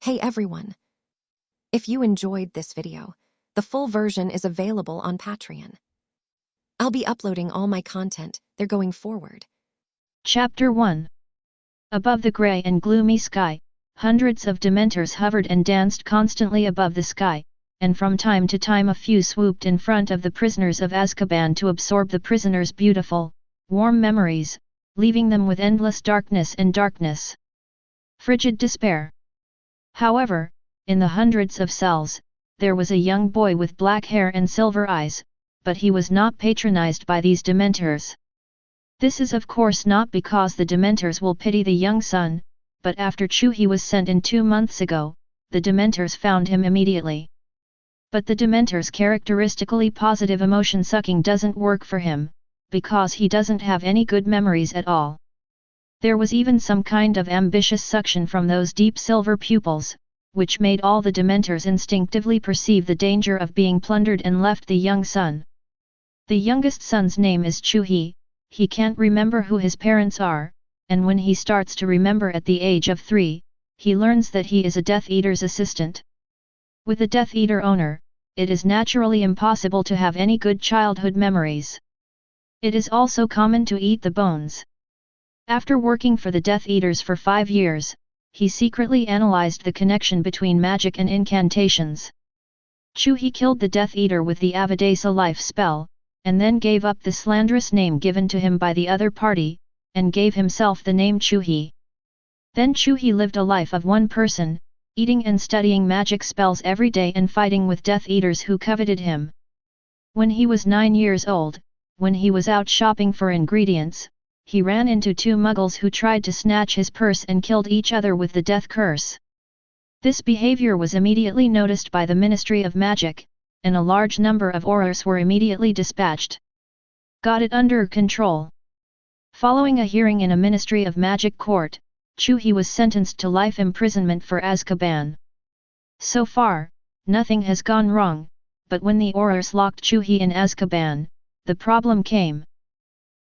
Hey everyone! If you enjoyed this video, the full version is available on Patreon. I'll be uploading all my content there going forward. Chapter 1. Above the grey and gloomy sky, hundreds of Dementors hovered and danced constantly above the sky, and from time to time a few swooped in front of the prisoners of Azkaban to absorb the prisoners' beautiful, warm memories, leaving them with endless darkness and darkness. Frigid despair. However, in the hundreds of cells, there was a young boy with black hair and silver eyes, but he was not patronized by these Dementors. This is of course not because the Dementors will pity the young son, but after Chu He was sent in 2 months ago, the Dementors found him immediately. But the Dementors' characteristically positive emotion sucking doesn't work for him, because he doesn't have any good memories at all. There was even some kind of ambitious suction from those deep silver pupils, which made all the Dementors instinctively perceive the danger of being plundered and left the young son. The youngest son's name is Chu He. He can't remember who his parents are, and when he starts to remember at the age of 3, he learns that he is a Death Eater's assistant. With a Death Eater owner, it is naturally impossible to have any good childhood memories. It is also common to eat the bones. After working for the Death Eaters for 5 years, he secretly analyzed the connection between magic and incantations. Chu He killed the Death Eater with the Avada Suo life spell, and then gave up the slanderous name given to him by the other party, and gave himself the name Chu He. Then Chu He lived a life of one person, eating and studying magic spells every day and fighting with Death Eaters who coveted him. When he was 9 years old, when he was out shopping for ingredients, he ran into 2 muggles who tried to snatch his purse and killed each other with the death curse. This behavior was immediately noticed by the Ministry of Magic, and a large number of Aurors were immediately dispatched. Got it under control. Following a hearing in a Ministry of Magic court, Chu He was sentenced to life imprisonment for Azkaban. So far, nothing has gone wrong, but when the Aurors locked Chu He in Azkaban, the problem came.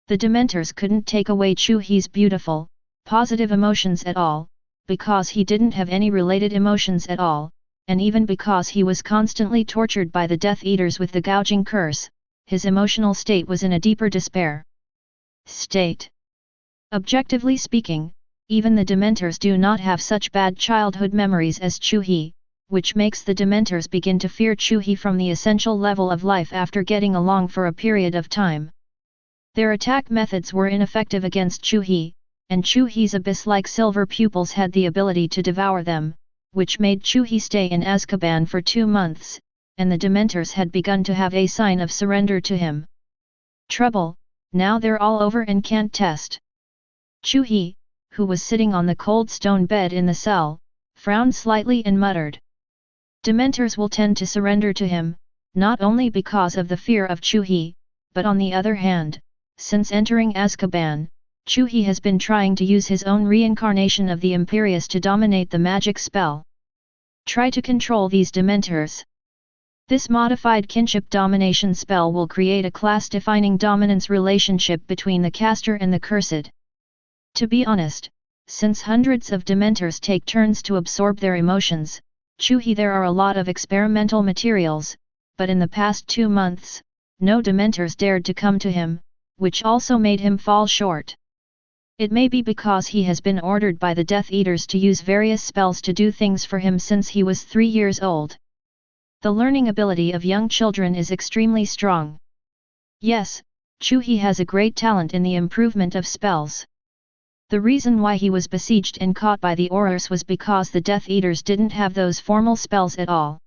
The Dementors couldn't take away Chu He's beautiful, positive emotions at all, because he didn't have any related emotions at all, and even because he was constantly tortured by the Death Eaters with the gouging curse, his emotional state was in a deeper despair state. Objectively speaking, even the Dementors do not have such bad childhood memories as Chu He, which makes the Dementors begin to fear Chu He from the essential level of life after getting along for a period of time. Their attack methods were ineffective against Chu He, and Chu He's abyss-like silver pupils had the ability to devour them, which made Chu He stay in Azkaban for 2 months, and the Dementors had begun to have a sign of surrender to him. Trouble, now they're all over and can't test. Chu He, who was sitting on the cold stone bed in the cell, frowned slightly and muttered. Dementors will tend to surrender to him, not only because of the fear of Chu He, but on the other hand, since entering Azkaban, Chu He has been trying to use his own reincarnation of the Imperius to dominate the magic spell. Try to control these Dementors. This modified kinship domination spell will create a class-defining dominance relationship between the caster and the cursed. To be honest, since hundreds of Dementors take turns to absorb their emotions, Chu He there are a lot of experimental materials, but in the past 2 months, no Dementors dared to come to him, which also made him fall short. It may be because he has been ordered by the Death Eaters to use various spells to do things for him since he was 3 years old. The learning ability of young children is extremely strong. Yes, Chu He has a great talent in the improvement of spells. The reason why he was besieged and caught by the Aurors was because the Death Eaters didn't have those formal spells at all.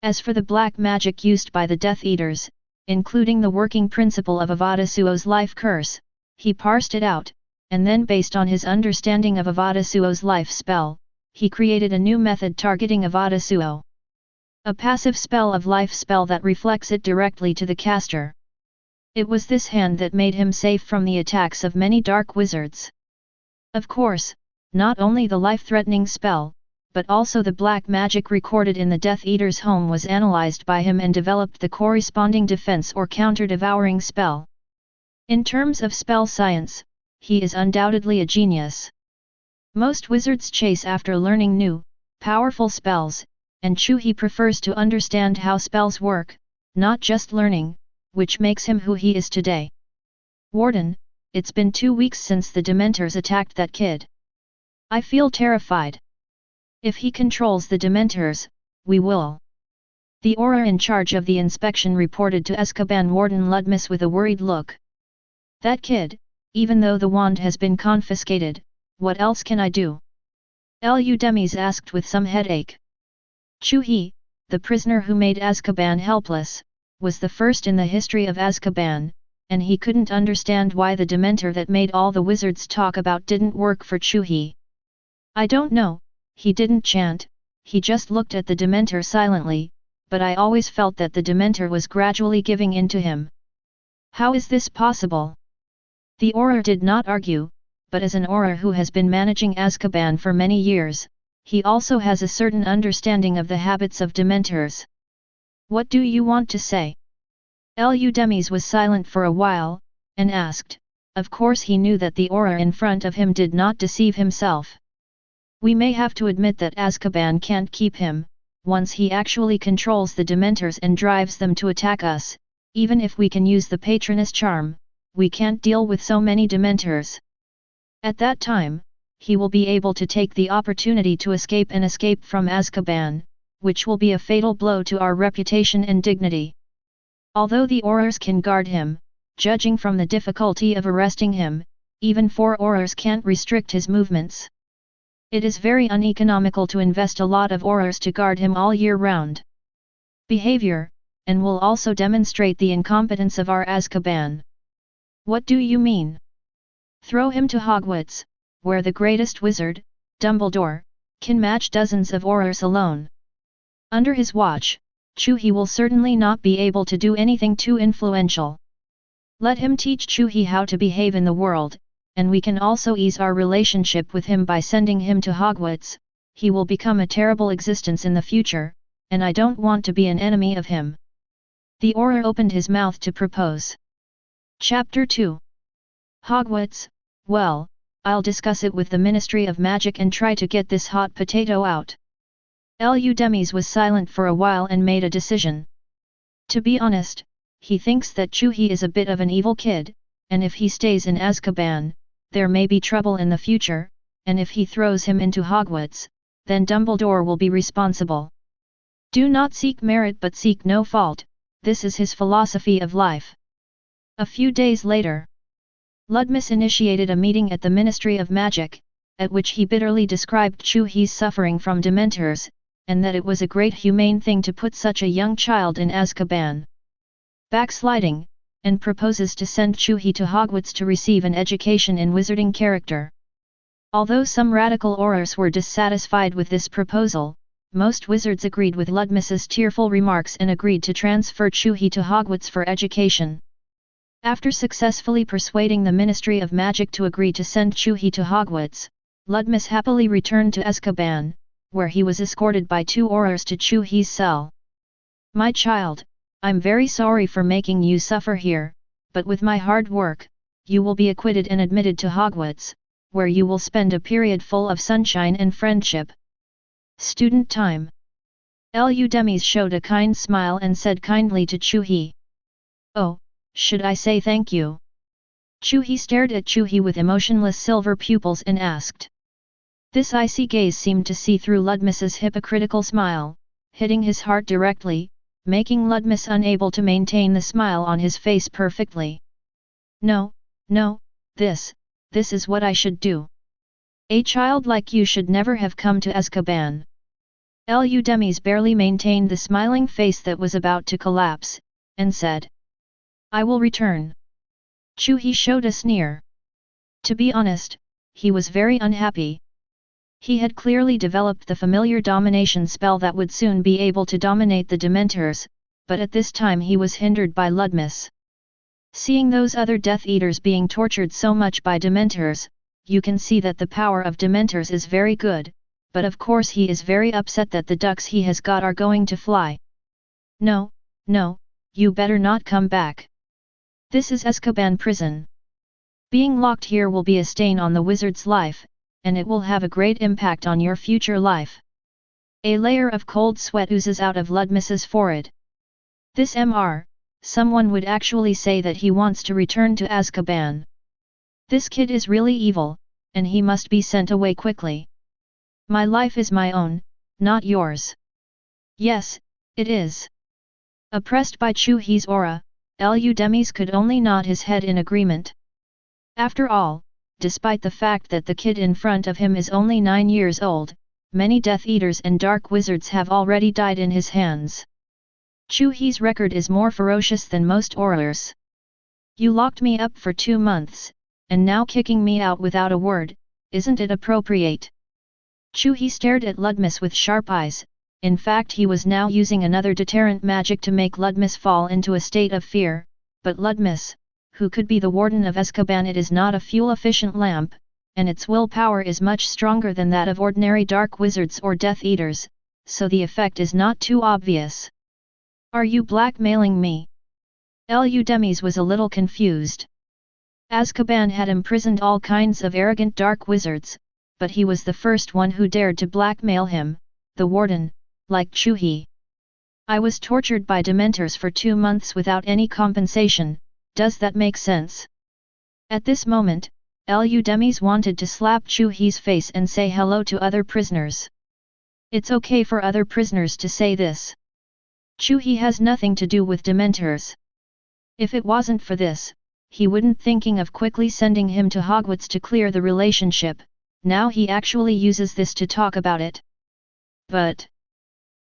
As for the black magic used by the Death Eaters, including the working principle of Avada Suo's life curse, he parsed it out, and then based on his understanding of Avada Suo's life spell, he created a new method targeting Avada Suo. A passive spell of life spell that reflects it directly to the caster. It was this hand that made him safe from the attacks of many dark wizards. Of course, not only the life-threatening spell, but also the black magic recorded in the Death Eater's home was analyzed by him and developed the corresponding defense or counter-devouring spell. In terms of spell science, he is undoubtedly a genius. Most wizards chase after learning new, powerful spells, and Chu He prefers to understand how spells work, not just learning, which makes him who he is today. Warden, it's been 2 weeks since the Dementors attacked that kid. I feel terrified. If he controls the Dementors, we will. The Auror in charge of the inspection reported to Azkaban Warden Lu Demis with a worried look. That kid, even though the wand has been confiscated, what else can I do? Lu Demis asked with some headache. Chu He, the prisoner who made Azkaban helpless, was the first in the history of Azkaban, and he couldn't understand why the Dementor that made all the wizards talk about didn't work for Chu He. I don't know, he didn't chant, he just looked at the Dementor silently, but I always felt that the Dementor was gradually giving in to him. How is this possible? The Auror did not argue, but as an Auror who has been managing Azkaban for many years, he also has a certain understanding of the habits of Dementors. What do you want to say? Lu Demis was silent for a while, and asked. Of course he knew that the Auror in front of him did not deceive himself. We may have to admit that Azkaban can't keep him, once he actually controls the Dementors and drives them to attack us. Even if we can use the Patronus charm, we can't deal with so many Dementors. At that time, he will be able to take the opportunity to escape from Azkaban, which will be a fatal blow to our reputation and dignity. Although the Aurors can guard him, judging from the difficulty of arresting him, even 4 Aurors can't restrict his movements. It is very uneconomical to invest a lot of Aurors to guard him all year round. Behavior, and will also demonstrate the incompetence of our Azkaban. What do you mean? Throw him to Hogwarts, where the greatest wizard, Dumbledore, can match dozens of Aurors alone. Under his watch, Chu He will certainly not be able to do anything too influential. Let him teach Chu He how to behave in the world, and we can also ease our relationship with him by sending him to Hogwarts. He will become a terrible existence in the future, and I don't want to be an enemy of him. The Auror opened his mouth to propose. Chapter 2. Hogwarts, well, I'll discuss it with the Ministry of Magic and try to get this hot potato out. Lu Demis was silent for a while and made a decision. To be honest, he thinks that Chu He is a bit of an evil kid, and if he stays in Azkaban, there may be trouble in the future, and if he throws him into Hogwarts, then Dumbledore will be responsible. Do not seek merit but seek no fault, this is his philosophy of life. A few days later, Lu Demis initiated a meeting at the Ministry of Magic, at which he bitterly described Chu He's suffering from Dementors, and that it was a great humane thing to put such a young child in Azkaban. Backsliding, and proposes to send Chu He to Hogwarts to receive an education in wizarding character. Although some radical Aurors were dissatisfied with this proposal, most wizards agreed with Lu Demis's tearful remarks and agreed to transfer Chu He to Hogwarts for education. After successfully persuading the Ministry of Magic to agree to send Chu He to Hogwarts, Lu Demis happily returned to Azkaban, where he was escorted by 2 Aurors to Chu He's cell. My child, I'm very sorry for making you suffer here, but with my hard work, you will be acquitted and admitted to Hogwarts, where you will spend a period full of sunshine and friendship. Student time. Lu Demis showed a kind smile and said kindly to Chu He. Oh, should I say thank you? Chu He stared at Chu He with emotionless silver pupils and asked. This icy gaze seemed to see through Lu Demis's hypocritical smile, hitting his heart directly, making Lu Demis unable to maintain the smile on his face perfectly. No, this is what I should do. A child like you should never have come to Azkaban. Lu Demis barely maintained the smiling face that was about to collapse, and said. I will return. Chu He showed a sneer. To be honest, he was very unhappy. He had clearly developed the familiar domination spell that would soon be able to dominate the Dementors, but at this time he was hindered by Lu Demis. Seeing those other Death Eaters being tortured so much by Dementors, you can see that the power of Dementors is very good, but of course he is very upset that the ducks he has got are going to fly. No, you better not come back. This is Azkaban prison. Being locked here will be a stain on the wizard's life, and it will have a great impact on your future life. A layer of cold sweat oozes out of Ludmeath's forehead. This Mr. Someone would actually say that he wants to return to Azkaban. This kid is really evil, and he must be sent away quickly. My life is my own, not yours. Yes, it is. Oppressed by Chu He's aura, Lu Demis could only nod his head in agreement. After all, despite the fact that the kid in front of him is only 9 years old, many Death Eaters and Dark Wizards have already died in his hands. Chu He's record is more ferocious than most aurors. You locked me up for 2 months, and now kicking me out without a word, isn't it appropriate? Chu He stared at Ludmeath with sharp eyes. In fact, he was now using another deterrent magic to make Ludmeath fall into a state of fear, but Ludmeath, who could be the warden of Azkaban, it is not a fuel-efficient lamp, and its willpower is much stronger than that of ordinary Dark Wizards or Death Eaters, so the effect is not too obvious. Are you blackmailing me? Lu Demis was a little confused. Azkaban had imprisoned all kinds of arrogant Dark Wizards, but he was the first one who dared to blackmail him, the warden, like Chu He. I was tortured by Dementors for 2 months without any compensation, does that make sense? At this moment, Lu Demis wanted to slap Chu He's face and say hello to other prisoners. It's okay for other prisoners to say this. Chu He has nothing to do with Dementors. If it wasn't for this, he wouldn't thinking of quickly sending him to Hogwarts to clear the relationship. Now he actually uses this to talk about it. But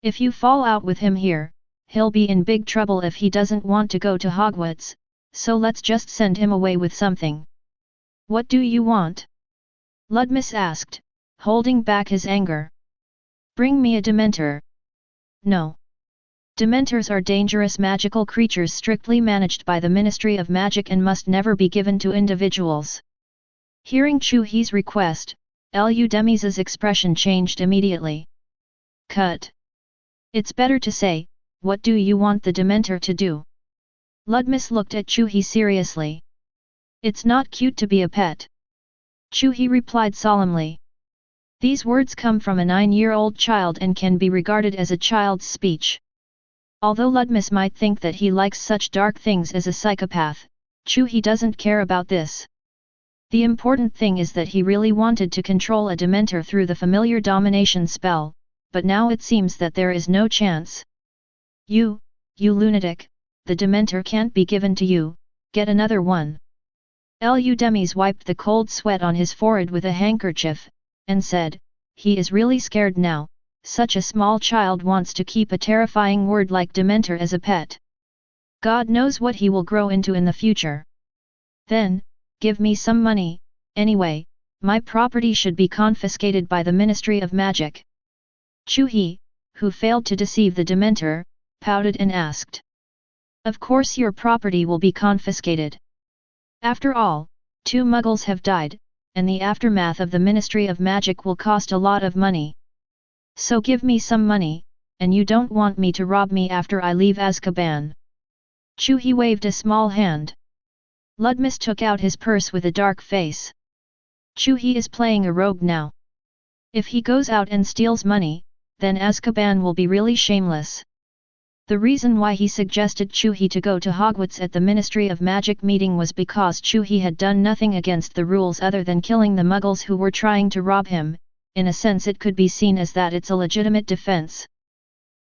if you fall out with him here, he'll be in big trouble if he doesn't want to go to Hogwarts, so let's just send him away with something. What do you want? Ludmeath asked, holding back his anger. Bring me a Dementor. No. Dementors are dangerous magical creatures strictly managed by the Ministry of Magic and must never be given to individuals. Hearing Chu He's request, Lu Demis's expression changed immediately. Cut. It's better to say, what do you want the Dementor to do? Ludmeath looked at Chu He seriously. It's not cute to be a pet. Chu He replied solemnly. These words come from a 9-year-old child and can be regarded as a child's speech. Although Ludmeath might think that he likes such dark things as a psychopath, Chu He doesn't care about this. The important thing is that he really wanted to control a Dementor through the familiar domination spell, but now it seems that there is no chance. You lunatic, the Dementor can't be given to you, get another one. Lu Demis wiped the cold sweat on his forehead with a handkerchief, and said, he is really scared now. Such a small child wants to keep a terrifying word like Dementor as a pet. God knows what he will grow into in the future. Then, give me some money, anyway, my property should be confiscated by the Ministry of Magic. Chu He, who failed to deceive the Dementor, pouted and asked. Of course your property will be confiscated. After all, 2 Muggles have died, and the aftermath of the Ministry of Magic will cost a lot of money. So give me some money, and you don't want me to rob me after I leave Azkaban. Chu He waved a small hand. Ludmeath took out his purse with a dark face. Chu He is playing a rogue now. If he goes out and steals money, then Azkaban will be really shameless. The reason why he suggested Chu He to go to Hogwarts at the Ministry of Magic meeting was because Chu He had done nothing against the rules other than killing the Muggles who were trying to rob him. In a sense it could be seen as that it's a legitimate defense.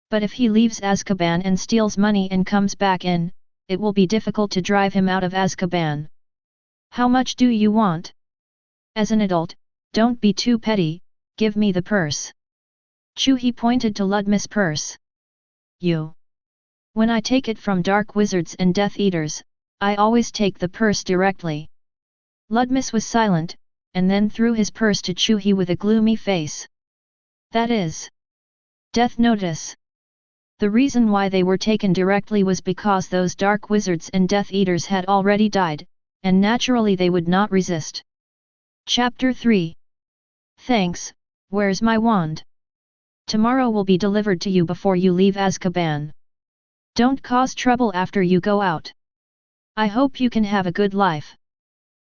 But if he leaves Azkaban and steals money and comes back in, it will be difficult to drive him out of Azkaban. How much do you want? As an adult, don't be too petty, give me the purse. Chu He pointed to Ludmeath's purse. You. When I take it from Dark Wizards and Death Eaters, I always take the purse directly. Ludmeath was silent, and then threw his purse to Chu He with a gloomy face. That is death notice. The reason why they were taken directly was because those Dark Wizards and Death Eaters had already died, and naturally they would not resist. Chapter 3. Thanks, where's my wand? Tomorrow will be delivered to you before you leave Azkaban. Don't cause trouble after you go out. I hope you can have a good life.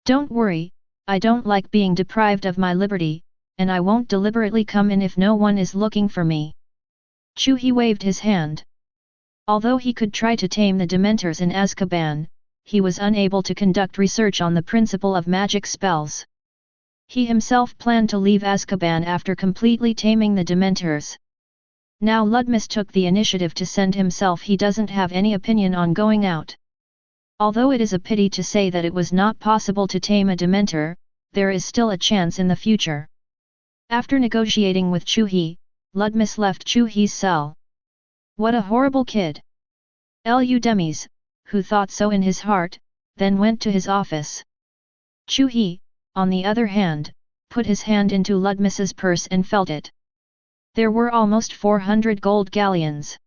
Don't worry, I don't like being deprived of my liberty, and I won't deliberately come in if no one is looking for me. Chu He waved his hand. Although he could try to tame the Dementors in Azkaban, he was unable to conduct research on the principle of magic spells. He himself planned to leave Azkaban after completely taming the Dementors. Now Ludmeath took the initiative to send himself. He doesn't have any opinion on going out. Although it is a pity to say that it was not possible to tame a Dementor, there is still a chance in the future. After negotiating with Chu He, Ludmeath left Chu He's cell. What a horrible kid! Lu Demis, who thought so in his heart, then went to his office. Chu He, on the other hand, put his hand into Ludmeath's purse and felt it. There were almost 400 gold galleons.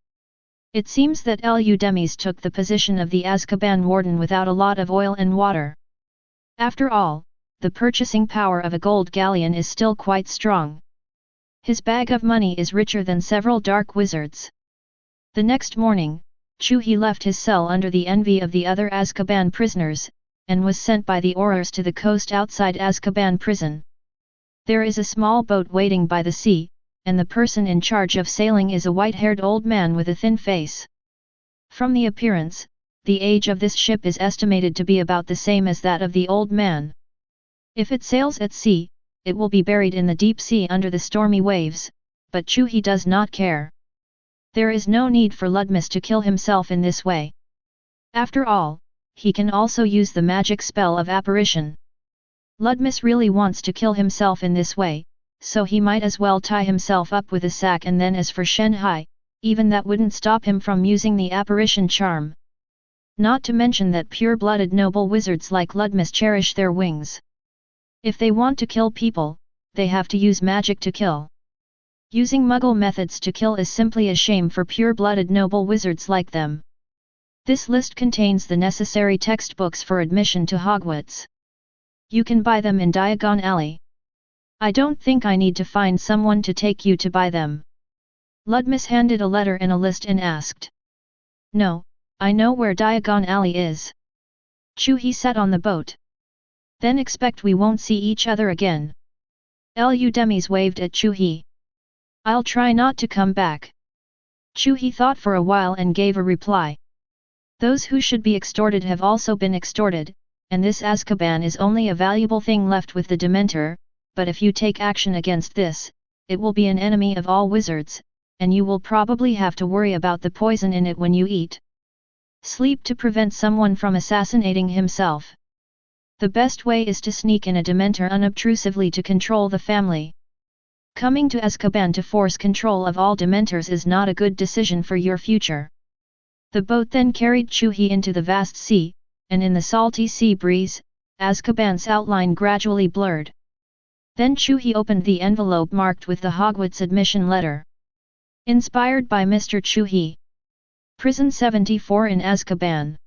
It seems that Lu Demis took the position of the Azkaban Warden without a lot of oil and water. After all, the purchasing power of a gold galleon is still quite strong. His bag of money is richer than several dark wizards. The next morning, Chu He left his cell under the envy of the other Azkaban prisoners, and was sent by the Aurors to the coast outside Azkaban prison. There is a small boat waiting by the sea, and the person in charge of sailing is a white-haired old man with a thin face. From the appearance, the age of this ship is estimated to be about the same as that of the old man. If it sails at sea, it will be buried in the deep sea under the stormy waves, but Chu He does not care. There is no need for Ludmeath to kill himself in this way. After all, he can also use the magic spell of apparition. Ludmeath really wants to kill himself in this way, so he might as well tie himself up with a sack, and then as for Shanghai, even that wouldn't stop him from using the apparition charm. Not to mention that pure-blooded noble wizards like Ludmeath cherish their wings. If they want to kill people, they have to use magic to kill. Using Muggle methods to kill is simply a shame for pure-blooded noble wizards like them. This list contains the necessary textbooks for admission to Hogwarts. You can buy them in Diagon Alley. I don't think I need to find someone to take you to buy them. Ludmeath handed a letter and a list and asked. No, I know where Diagon Alley is. Chu He sat on the boat. Then expect we won't see each other again. Lu Demis waved at Chu He. I'll try not to come back. Chu He thought for a while and gave a reply. Those who should be extorted have also been extorted, and this Azkaban is only a valuable thing left with the Dementor, but if you take action against this, it will be an enemy of all wizards, and you will probably have to worry about the poison in it when you eat. Sleep to prevent someone from assassinating himself. The best way is to sneak in a Dementor unobtrusively to control the family. Coming to Azkaban to force control of all Dementors is not a good decision for your future. The boat then carried Chu He into the vast sea, and in the salty sea breeze, Azkaban's outline gradually blurred. Then Chu He opened the envelope marked with the Hogwarts admission letter. Inspired by Mr. Chu He. Prison 74 in Azkaban.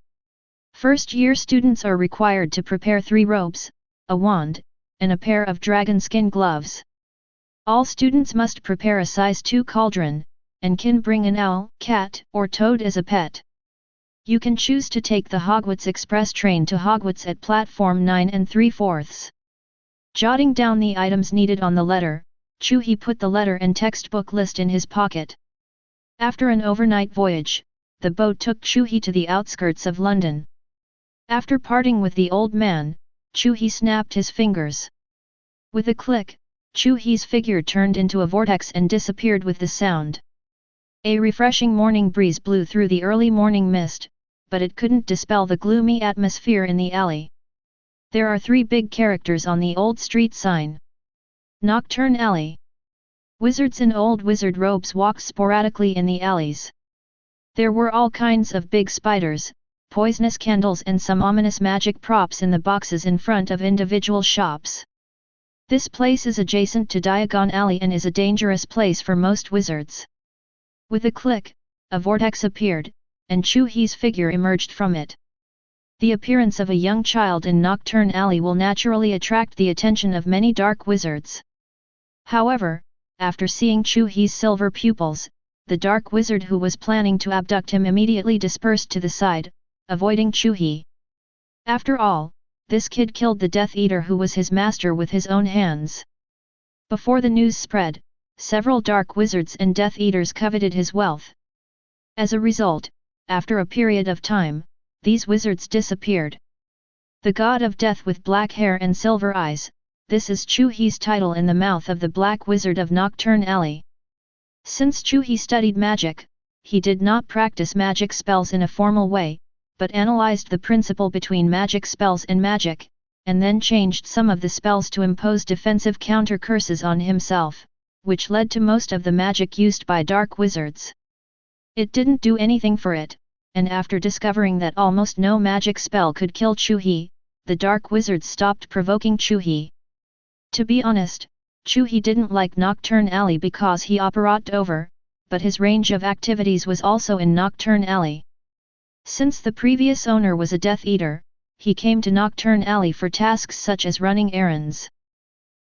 First-year students are required to prepare 3 robes, a wand, and a pair of dragon skin gloves. All students must prepare a size 2 cauldron, and can bring an owl, cat, or toad as a pet. You can choose to take the Hogwarts Express train to Hogwarts at platform 9 3/4. Jotting down the items needed on the letter, Chu He put the letter and textbook list in his pocket. After an overnight voyage, the boat took Chu He to the outskirts of London. After parting with the old man, Chu He snapped his fingers. With a click, Chu He's figure turned into a vortex and disappeared with the sound. A refreshing morning breeze blew through the early morning mist, but it couldn't dispel the gloomy atmosphere in the alley. There are 3 big characters on the old street sign. Nocturne Alley. Wizards in old wizard robes walked sporadically in the alleys. There were all kinds of big spiders, poisonous candles and some ominous magic props in the boxes in front of individual shops. This place is adjacent to Diagon Alley and is a dangerous place for most wizards. With a click, a vortex appeared, and Chu He's figure emerged from it. The appearance of a young child in Nocturne Alley will naturally attract the attention of many dark wizards. However, after seeing Chu He's silver pupils, the dark wizard who was planning to abduct him immediately dispersed to the side, avoiding Chu He. After all, this kid killed the Death Eater who was his master with his own hands. Before the news spread, several dark wizards and Death Eaters coveted his wealth. As a result, after a period of time, these wizards disappeared. The god of death with black hair and silver eyes, this is Chu He's title in the mouth of the Black Wizard of Nocturne Alley. Since Chu He studied magic, he did not practice magic spells in a formal way, but analyzed the principle between magic spells and magic, and then changed some of the spells to impose defensive counter curses on himself, which led to most of the magic used by dark wizards. It didn't do anything for it, and after discovering that almost no magic spell could kill Chu He, the dark wizards stopped provoking Chu He. To be honest, Chu He didn't like Nocturne Alley because he operated over, but his range of activities was also in Nocturne Alley. Since the previous owner was a Death Eater, he came to Nocturne Alley for tasks such as running errands.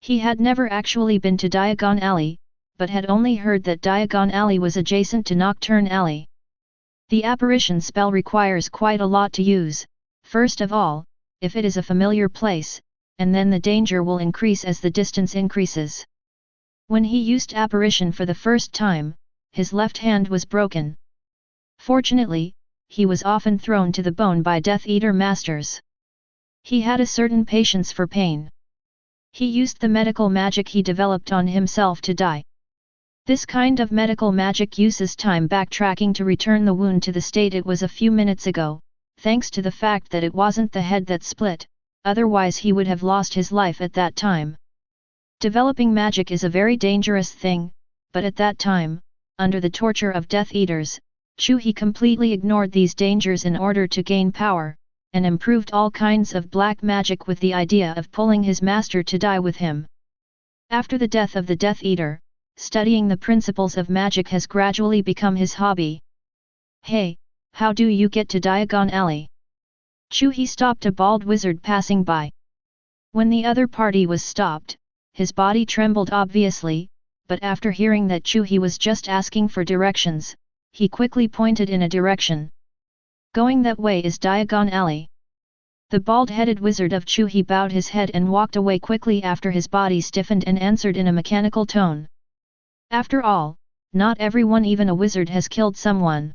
He had never actually been to Diagon Alley, but had only heard that Diagon Alley was adjacent to Nocturne Alley. The apparition spell requires quite a lot to use, first of all, if it is a familiar place, and then the danger will increase as the distance increases. When he used apparition for the first time, his left hand was broken. Fortunately, he was often thrown to the bone by Death Eater masters. He had a certain patience for pain. He used the medical magic he developed on himself to die. This kind of medical magic uses time backtracking to return the wound to the state it was a few minutes ago, thanks to the fact that it wasn't the head that split, otherwise he would have lost his life at that time. Developing magic is a very dangerous thing, but at that time, under the torture of Death Eaters, Chu He completely ignored these dangers in order to gain power, and improved all kinds of black magic with the idea of pulling his master to die with him. After the death of the Death Eater, studying the principles of magic has gradually become his hobby. "Hey, how do you get to Diagon Alley?" Chu He stopped a bald wizard passing by. When the other party was stopped, his body trembled obviously, but after hearing that Chu He was just asking for directions, he quickly pointed in a direction. "Going that way is Diagon Alley." The bald-headed wizard of Chu He bowed his head and walked away quickly after his body stiffened and answered in a mechanical tone. After all, not everyone, even a wizard, has killed someone.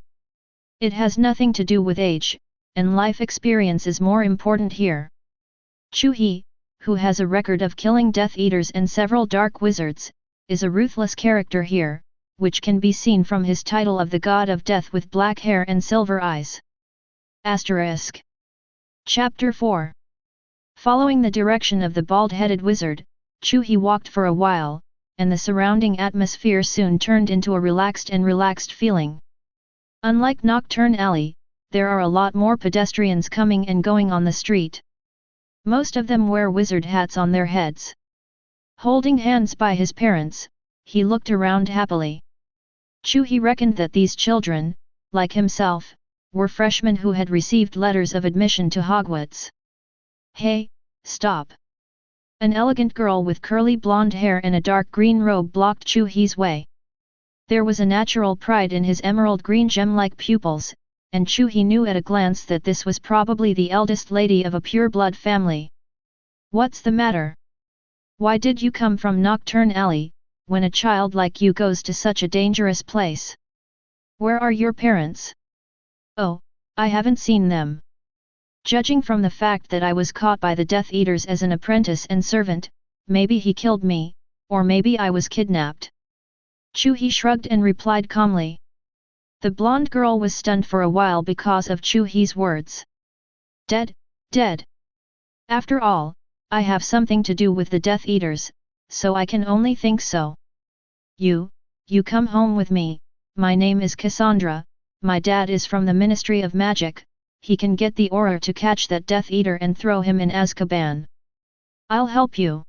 It has nothing to do with age, and life experience is more important here. Chu He, who has a record of killing Death Eaters and several dark wizards, is a ruthless character here, which can be seen from his title of the God of Death with black hair and silver eyes. Asterisk. Chapter 4. Following the direction of the bald-headed wizard, Chu He walked for a while, and the surrounding atmosphere soon turned into a relaxed feeling. Unlike Nocturne Alley, there are a lot more pedestrians coming and going on the street. Most of them wear wizard hats on their heads. Holding hands by his parents, he looked around happily. Chu He reckoned that these children, like himself, were freshmen who had received letters of admission to Hogwarts. "Hey, stop!" An elegant girl with curly blonde hair and a dark green robe blocked Chu He's way. There was a natural pride in his emerald green gem-like pupils, and Chu He knew at a glance that this was probably the eldest lady of a pure-blood family. "What's the matter? Why did you come from Nocturne Alley, when a child like you goes to such a dangerous place? Where are your parents?" "Oh, I haven't seen them. Judging from the fact that I was caught by the Death Eaters as an apprentice and servant, maybe he killed me, or maybe I was kidnapped." Chu He shrugged and replied calmly. The blonde girl was stunned for a while because of Chu He's words. Dead? After all, I have something to do with the Death Eaters, so I can only think so. You come home with me. My name is Kassandra, my dad is from the Ministry of Magic, he can get the aura to catch that Death Eater and throw him in Azkaban. I'll help you."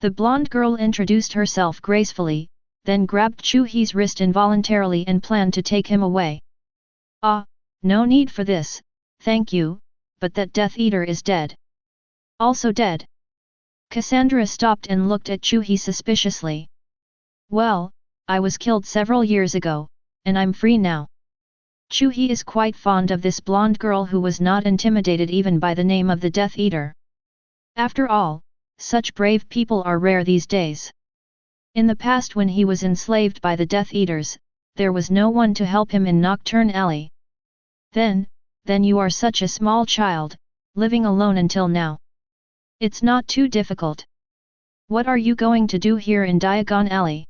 The blonde girl introduced herself gracefully, then grabbed Chu He's wrist involuntarily and planned to take him away. "Ah, no need for this, thank you, but that Death Eater is dead." "Also dead?" Kassandra stopped and looked at Chu He suspiciously. "Well, I was killed several years ago, and I'm free now." Chu He is quite fond of this blonde girl who was not intimidated even by the name of the Death Eater. After all, such brave people are rare these days. In the past when he was enslaved by the Death Eaters, there was no one to help him in Nocturne Alley. Then you are such a small child, living alone until now. It's not too difficult. What are you going to do here in Diagon Alley?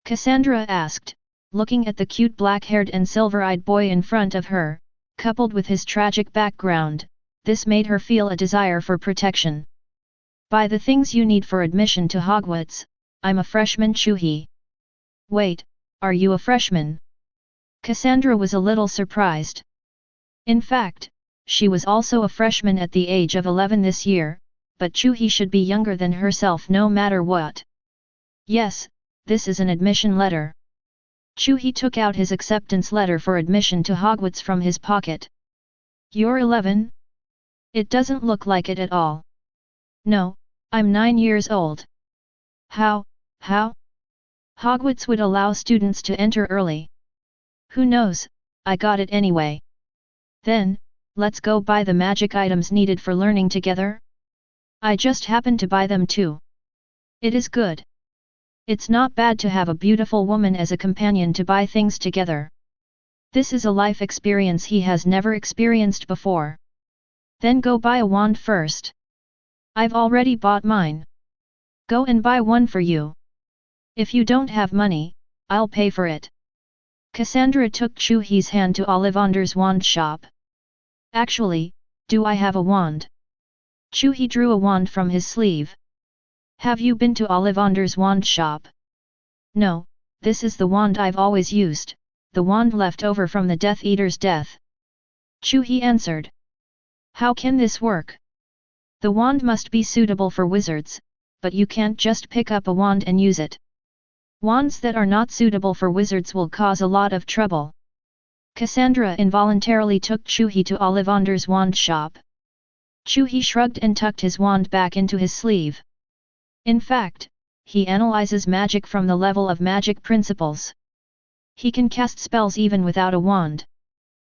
Kassandra asked, looking at the cute black-haired and silver-eyed boy in front of her. Coupled with his tragic background, this made her feel a desire for protection. Buy the things you need for admission to Hogwarts. I'm a freshman, Chu He. Wait, are you a freshman? Kassandra was a little surprised. In fact, she was also a freshman at the age of 11 this year, but Chu He should be younger than herself no matter what. Yes, this is an admission letter. Chu He took out his acceptance letter for admission to Hogwarts from his pocket. You're 11? It doesn't look like it at all. No, I'm 9 years old. How? Hogwarts would allow students to enter early. Who knows, I got it anyway. Then, let's go buy the magic items needed for learning together? I just happened to buy them too. It is good. It's not bad to have a beautiful woman as a companion to buy things together. This is a life experience he has never experienced before. Then go buy a wand first. I've already bought mine. Go and buy one for you. If you don't have money, I'll pay for it. Kassandra took Chu He's hand to Ollivander's wand shop. Actually, do I have a wand? Chu He drew a wand from his sleeve. Have you been to Ollivander's wand shop? No, this is the wand I've always used, the wand left over from the Death Eater's death. Chu He answered. How can this work? The wand must be suitable for wizards, but you can't just pick up a wand and use it. Wands that are not suitable for wizards will cause a lot of trouble. Kassandra involuntarily took Chu He to Ollivander's wand shop. Chu He shrugged and tucked his wand back into his sleeve. In fact, he analyzes magic from the level of magic principles. He can cast spells even without a wand.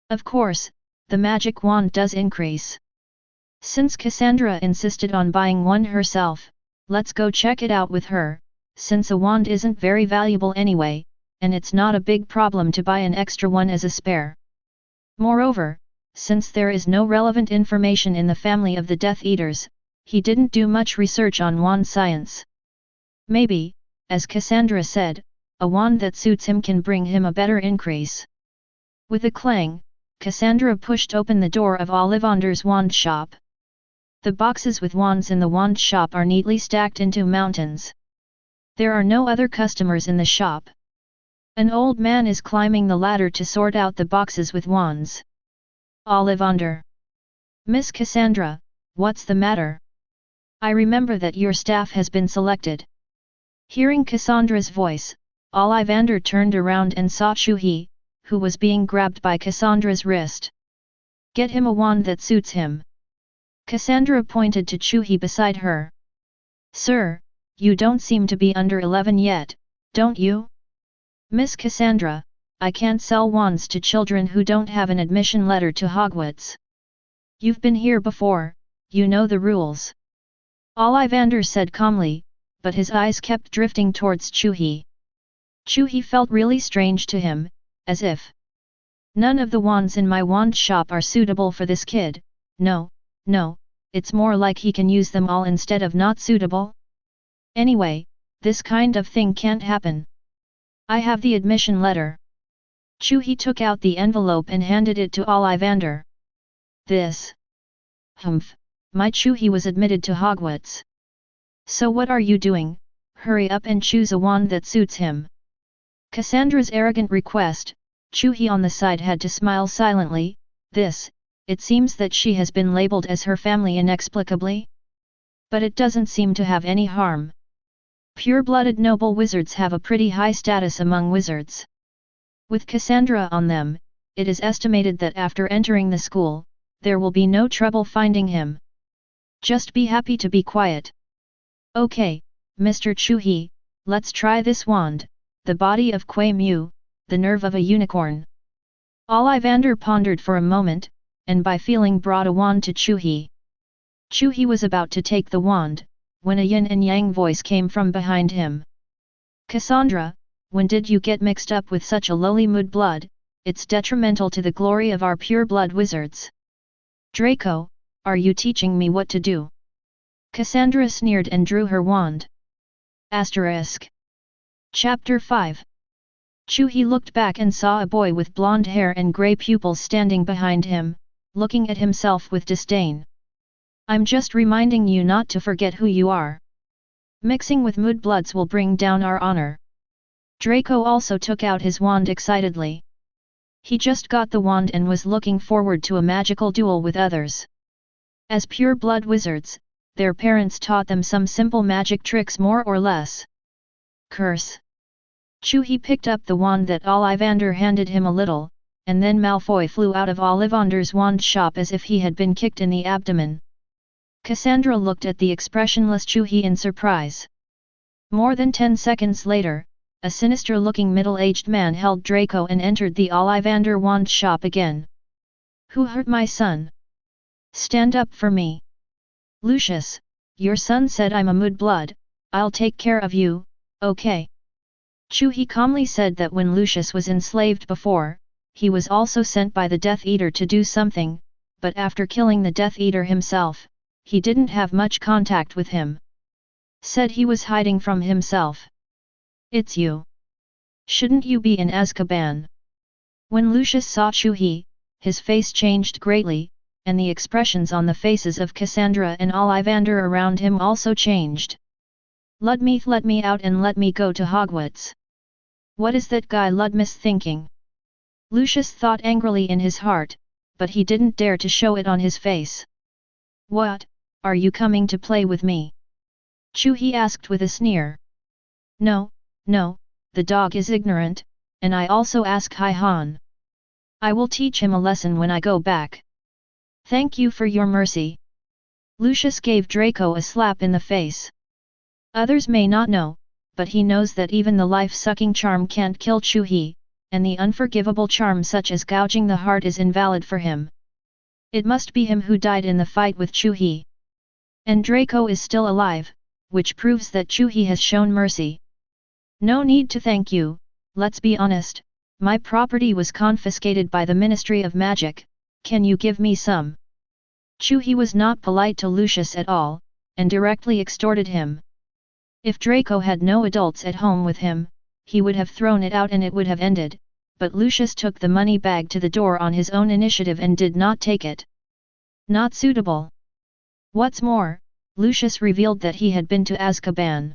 Of course, the magic wand does increase. Since Kassandra insisted on buying one herself, let's go check it out with her, since a wand isn't very valuable anyway, and it's not a big problem to buy an extra one as a spare. Moreover, since there is no relevant information in the family of the Death Eaters, he didn't do much research on wand science. Maybe, as Kassandra said, a wand that suits him can bring him a better increase. With a clang, Kassandra pushed open the door of Ollivander's wand shop. The boxes with wands in the wand shop are neatly stacked into mountains. There are no other customers in the shop. An old man is climbing the ladder to sort out the boxes with wands. Ollivander. Miss Kassandra, what's the matter? I remember that your staff has been selected. Hearing Kassandra's voice, Ollivander turned around and saw Chu He, who was being grabbed by Kassandra's wrist. Get him a wand that suits him. Kassandra pointed to Chu He beside her. Sir, you don't seem to be under 11 yet, don't you? Miss Kassandra, I can't sell wands to children who don't have an admission letter to Hogwarts. You've been here before, you know the rules. Ollivander said calmly, but his eyes kept drifting towards Chu He. Chu He felt really strange to him, as if none of the wands in my wand shop are suitable for this kid. No, it's more like he can use them all instead of not suitable. Anyway, this kind of thing can't happen. I have the admission letter. Chu He took out the envelope and handed it to Ollivander. This. Humph, my Chu He was admitted to Hogwarts. So what are you doing? Hurry up and choose a wand that suits him. Kassandra's arrogant request, Chu He on the side had to smile silently. It seems that she has been labeled as her family inexplicably. But it doesn't seem to have any harm. Pure-blooded noble wizards have a pretty high status among wizards. With Kassandra on them, it is estimated that after entering the school, there will be no trouble finding him. Just be happy to be quiet. Okay, Mr. Chu He, let's try this wand, the body of Kuei Mu, the nerve of a unicorn. Ollivander pondered for a moment, and by feeling brought a wand to Chu He. Chu He was about to take the wand, when a yin and yang voice came from behind him. Kassandra, when did you get mixed up with such a lowly mudblood? It's detrimental to the glory of our pure-blood wizards. Draco, are you teaching me what to do? Kassandra sneered and drew her wand. Asterisk. Chapter 5. Chu He looked back and saw a boy with blonde hair and grey pupils standing behind him, looking at himself with disdain. I'm just reminding you not to forget who you are. Mixing with mudbloods will bring down our honor. Draco also took out his wand excitedly. He just got the wand and was looking forward to a magical duel with others. As pure-blood wizards, their parents taught them some simple magic tricks more or less. Curse! Chu He picked up the wand that Ollivander handed him a little, and then Malfoy flew out of Ollivander's wand shop as if he had been kicked in the abdomen. Kassandra looked at the expressionless Chu He in surprise. More than 10 seconds later, a sinister-looking middle-aged man held Draco and entered the Ollivander wand shop again. Who hurt my son? Stand up for me. Lucius, your son said I'm a mudblood, I'll take care of you, okay? Chu He calmly said that when Lucius was enslaved before, he was also sent by the Death Eater to do something, but after killing the Death Eater himself, he didn't have much contact with him. Said he was hiding from himself. It's you. Shouldn't you be in Azkaban? When Lucius saw Chu He, his face changed greatly, and the expressions on the faces of Kassandra and Ollivander around him also changed. Ludmeath, let me out and let me go to Hogwarts. What is that guy Ludmeath thinking? Lucius thought angrily in his heart, but he didn't dare to show it on his face. What, are you coming to play with me? Chu He asked with a sneer. No, the dog is ignorant, and I also ask Hai Han. I will teach him a lesson when I go back. Thank you for your mercy. Lucius gave Draco a slap in the face. Others may not know, but he knows that even the life-sucking charm can't kill Chu He, and the unforgivable charm such as gouging the heart is invalid for him. It must be him who died in the fight with Chu He. And Draco is still alive, which proves that Chu He has shown mercy. No need to thank you, let's be honest, my property was confiscated by the Ministry of Magic, can you give me some? Chu He was not polite to Lucius at all, and directly extorted him. If Draco had no adults at home with him, he would have thrown it out and it would have ended, but Lucius took the money bag to the door on his own initiative and did not take it. Not suitable. What's more, Lucius revealed that he had been to Azkaban.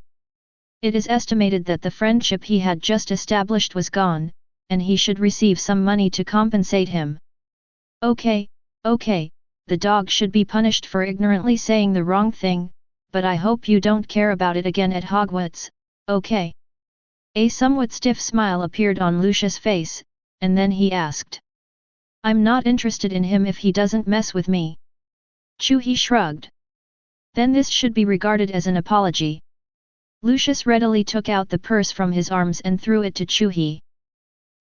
It is estimated that the friendship he had just established was gone, and he should receive some money to compensate him. Okay, the dog should be punished for ignorantly saying the wrong thing, but I hope you don't care about it again at Hogwarts, okay? A somewhat stiff smile appeared on Lucius' face, and then he asked. I'm not interested in him if he doesn't mess with me. Chu He shrugged. Then this should be regarded as an apology. Lucius readily took out the purse from his arms and threw it to Chu He.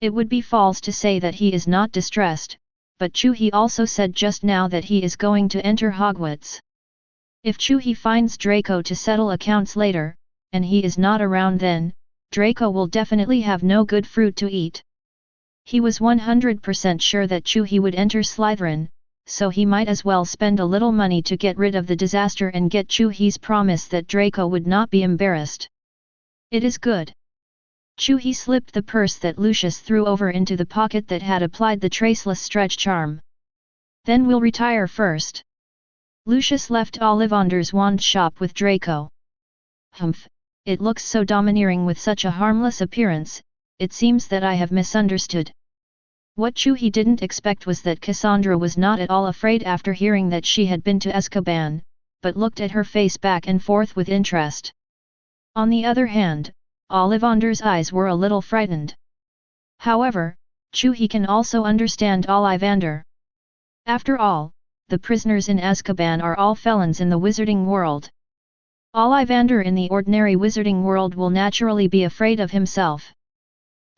It would be false to say that he is not distressed, but Chu He also said just now that he is going to enter Hogwarts. If Chu He finds Draco to settle accounts later, and he is not around then, Draco will definitely have no good fruit to eat. He was 100% sure that Chu He would enter Slytherin, so he might as well spend a little money to get rid of the disaster and get Chu He's promise that Draco would not be embarrassed. It is good. Chu He slipped the purse that Lucius threw over into the pocket that had applied the traceless stretch charm. Then we'll retire first. Lucius left Ollivander's wand shop with Draco. Humph, it looks so domineering with such a harmless appearance, it seems that I have misunderstood. What Chu He didn't expect was that Kassandra was not at all afraid after hearing that she had been to Azkaban, but looked at her face back and forth with interest. On the other hand, Ollivander's eyes were a little frightened. However, Chu He can also understand Ollivander. After all, the prisoners in Azkaban are all felons in the wizarding world. Ollivander in the ordinary wizarding world will naturally be afraid of himself.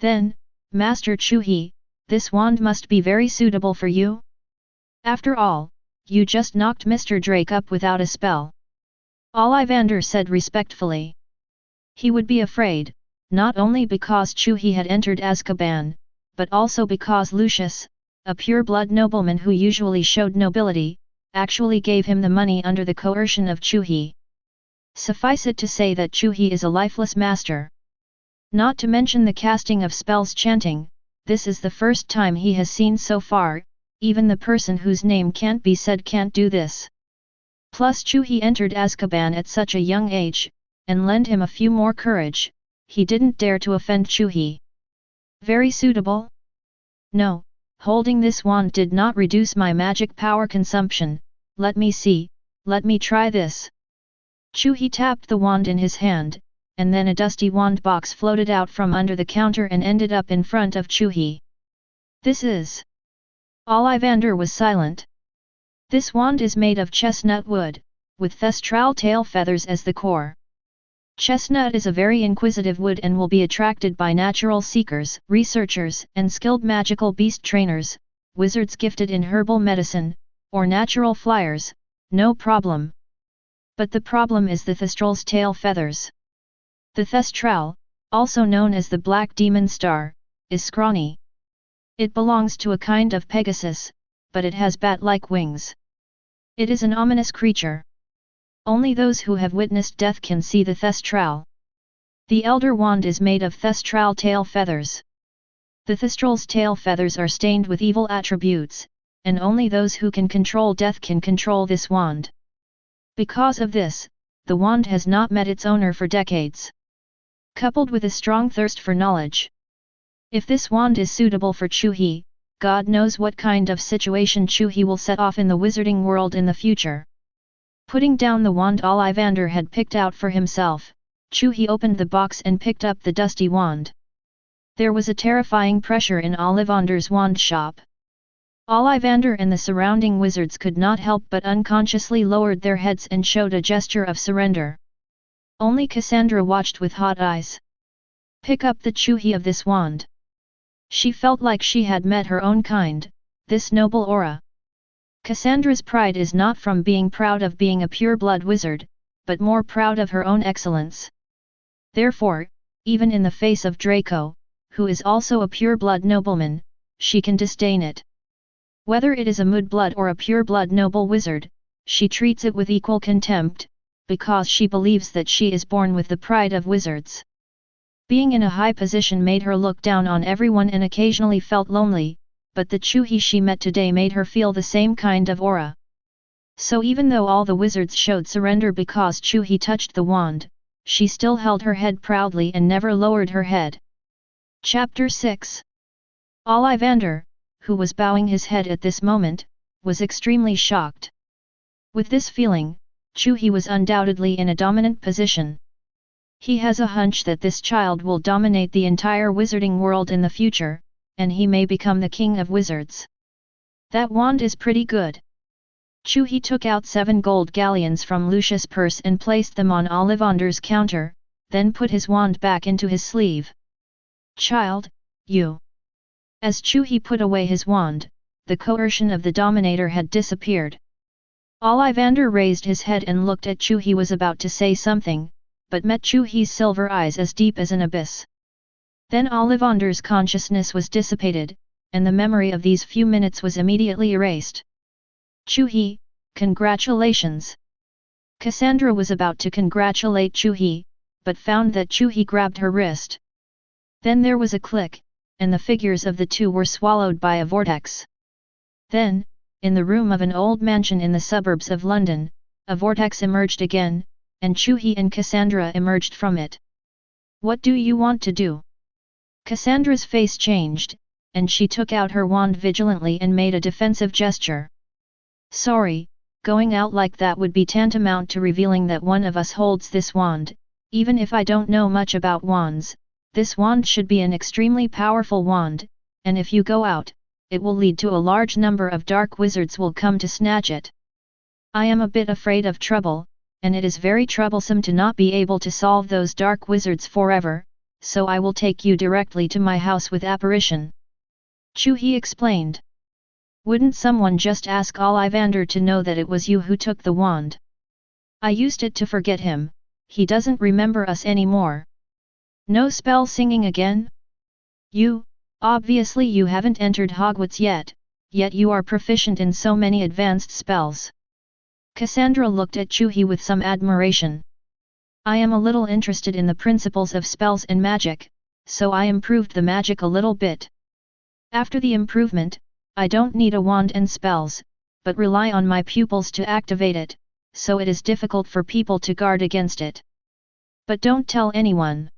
Then, Master Chu He, this wand must be very suitable for you? After all, you just knocked Mr. Drake up without a spell. Ollivander said respectfully. He would be afraid, not only because Chu He had entered Azkaban, but also because Lucius, a pure-blood nobleman who usually showed nobility, actually gave him the money under the coercion of Chu He. Suffice it to say that Chu He is a lifeless master. Not to mention the casting of spells chanting, this is the first time he has seen so far, even the person whose name can't be said can't do this. Plus Chu He entered Azkaban at such a young age, and lend him a few more courage, he didn't dare to offend Chu He. Very suitable? No, holding this wand did not reduce my magic power consumption, let me see, let me try this. Chu He tapped the wand in his hand, and then a dusty wand box floated out from under the counter and ended up in front of Chu He. This is... Ollivander was silent. This wand is made of chestnut wood, with thestral tail feathers as the core. Chestnut is a very inquisitive wood and will be attracted by natural seekers, researchers, and skilled magical beast trainers, wizards gifted in herbal medicine, or natural flyers, no problem. But the problem is the thestral's tail feathers. The thestral, also known as the Black Demon Star, is scrawny. It belongs to a kind of Pegasus, but it has bat-like wings. It is an ominous creature. Only those who have witnessed death can see the thestral. The Elder Wand is made of thestral tail feathers. The thestral's tail feathers are stained with evil attributes, and only those who can control death can control this wand. Because of this, the wand has not met its owner for decades. Coupled with a strong thirst for knowledge. If this wand is suitable for Chu He, God knows what kind of situation Chu He will set off in the wizarding world in the future. Putting down the wand Ollivander had picked out for himself, Chu He opened the box and picked up the dusty wand. There was a terrifying pressure in Ollivander's wand shop. Ollivander and the surrounding wizards could not help but unconsciously lowered their heads and showed a gesture of surrender. Only Kassandra watched with hot eyes. Pick up the Chu He of this wand. She felt like she had met her own kind, this noble aura. Kassandra's pride is not from being proud of being a pure-blood wizard, but more proud of her own excellence. Therefore, even in the face of Draco, who is also a pure-blood nobleman, she can disdain it. Whether it is a mudblood or a pure-blood noble wizard, she treats it with equal contempt, because she believes that she is born with the pride of wizards. Being in a high position made her look down on everyone and occasionally felt lonely, but the Chu He she met today made her feel the same kind of aura. So even though all the wizards showed surrender because Chu He touched the wand, she still held her head proudly and never lowered her head. Chapter 6. Ollivander, who was bowing his head at this moment, was extremely shocked. With this feeling, Chu He was undoubtedly in a dominant position. He has a hunch that this child will dominate the entire wizarding world in the future, and he may become the king of wizards. That wand is pretty good. Chu He took out 7 gold galleons from Lucius' purse and placed them on Ollivander's counter, then put his wand back into his sleeve. Child, you. As Chu He put away his wand, the coercion of the Dominator had disappeared. Ollivander raised his head and looked at Chu He was about to say something, but met Chu He's silver eyes as deep as an abyss. Then Ollivander's consciousness was dissipated, and the memory of these few minutes was immediately erased. Chu He, congratulations! Kassandra was about to congratulate Chu He, but found that Chu He grabbed her wrist. Then there was a click, and the figures of the two were swallowed by a vortex. Then, in the room of an old mansion in the suburbs of London, a vortex emerged again, and Chu He and Kassandra emerged from it. What do you want to do? Kassandra's face changed, and she took out her wand vigilantly and made a defensive gesture. Sorry, going out like that would be tantamount to revealing that one of us holds this wand. Even if I don't know much about wands, this wand should be an extremely powerful wand, and if you go out, it will lead to a large number of dark wizards will come to snatch it. I am a bit afraid of trouble, and it is very troublesome to not be able to solve those dark wizards forever, so I will take you directly to my house with apparition. Chu He explained. Wouldn't someone just ask Ollivander to know that it was you who took the wand? I used it to forget him, he doesn't remember us anymore. No spell singing again? Obviously you haven't entered Hogwarts yet you are proficient in so many advanced spells. Kassandra looked at Chu He with some admiration. I am a little interested in the principles of spells and magic, so I improved the magic a little bit. After the improvement, I don't need a wand and spells, but rely on my pupils to activate it, so it is difficult for people to guard against it. But don't tell anyone.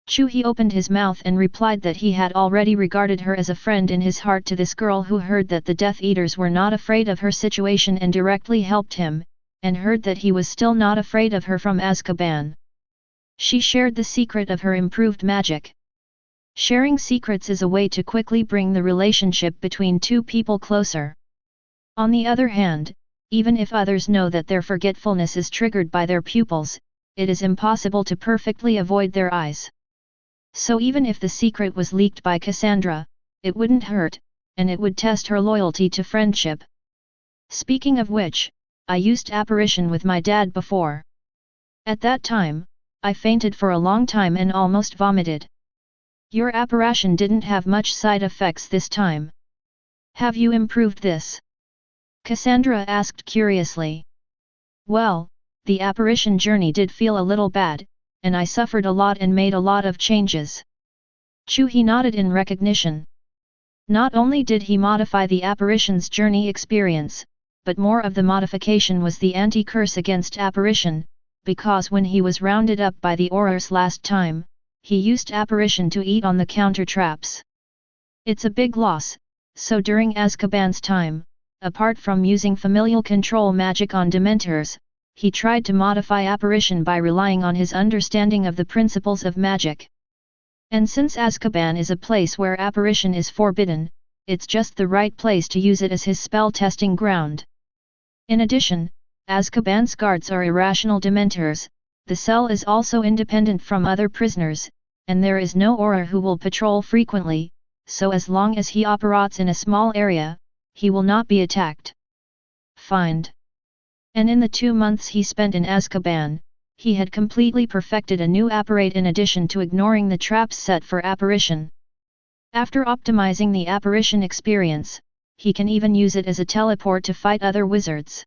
Chu He opened his mouth and replied that he had already regarded her as a friend in his heart to this girl who heard that the Death Eaters were not afraid of her situation and directly helped him, and heard that he was still not afraid of her from Azkaban. She shared the secret of her improved magic. Sharing secrets is a way to quickly bring the relationship between two people closer. On the other hand, even if others know that their forgetfulness is triggered by their pupils, it is impossible to perfectly avoid their eyes. So even if the secret was leaked by Kassandra, it wouldn't hurt, and it would test her loyalty to friendship. Speaking of which, I used apparition with my dad before. At that time, I fainted for a long time and almost vomited. Your apparition didn't have much side effects this time. Have you improved this? Kassandra asked curiously. Well, the apparition journey did feel a little bad, and I suffered a lot and made a lot of changes. Chu He nodded in recognition. Not only did he modify the apparition's journey experience, but more of the modification was the anti-curse against apparition, because when he was rounded up by the Aurors last time, he used apparition to eat on the counter traps. It's a big loss, so during Azkaban's time, apart from using familial control magic on Dementors, he tried to modify apparition by relying on his understanding of the principles of magic. And since Azkaban is a place where apparition is forbidden, it's just the right place to use it as his spell testing ground. In addition, Azkaban's guards are irrational Dementors, the cell is also independent from other prisoners, and there is no Auror who will patrol frequently, so as long as he operates in a small area, he will not be attacked. Find. And in the 2 months he spent in Azkaban, he had completely perfected a new apparate in addition to ignoring the traps set for apparition. After optimizing the apparition experience, he can even use it as a teleport to fight other wizards.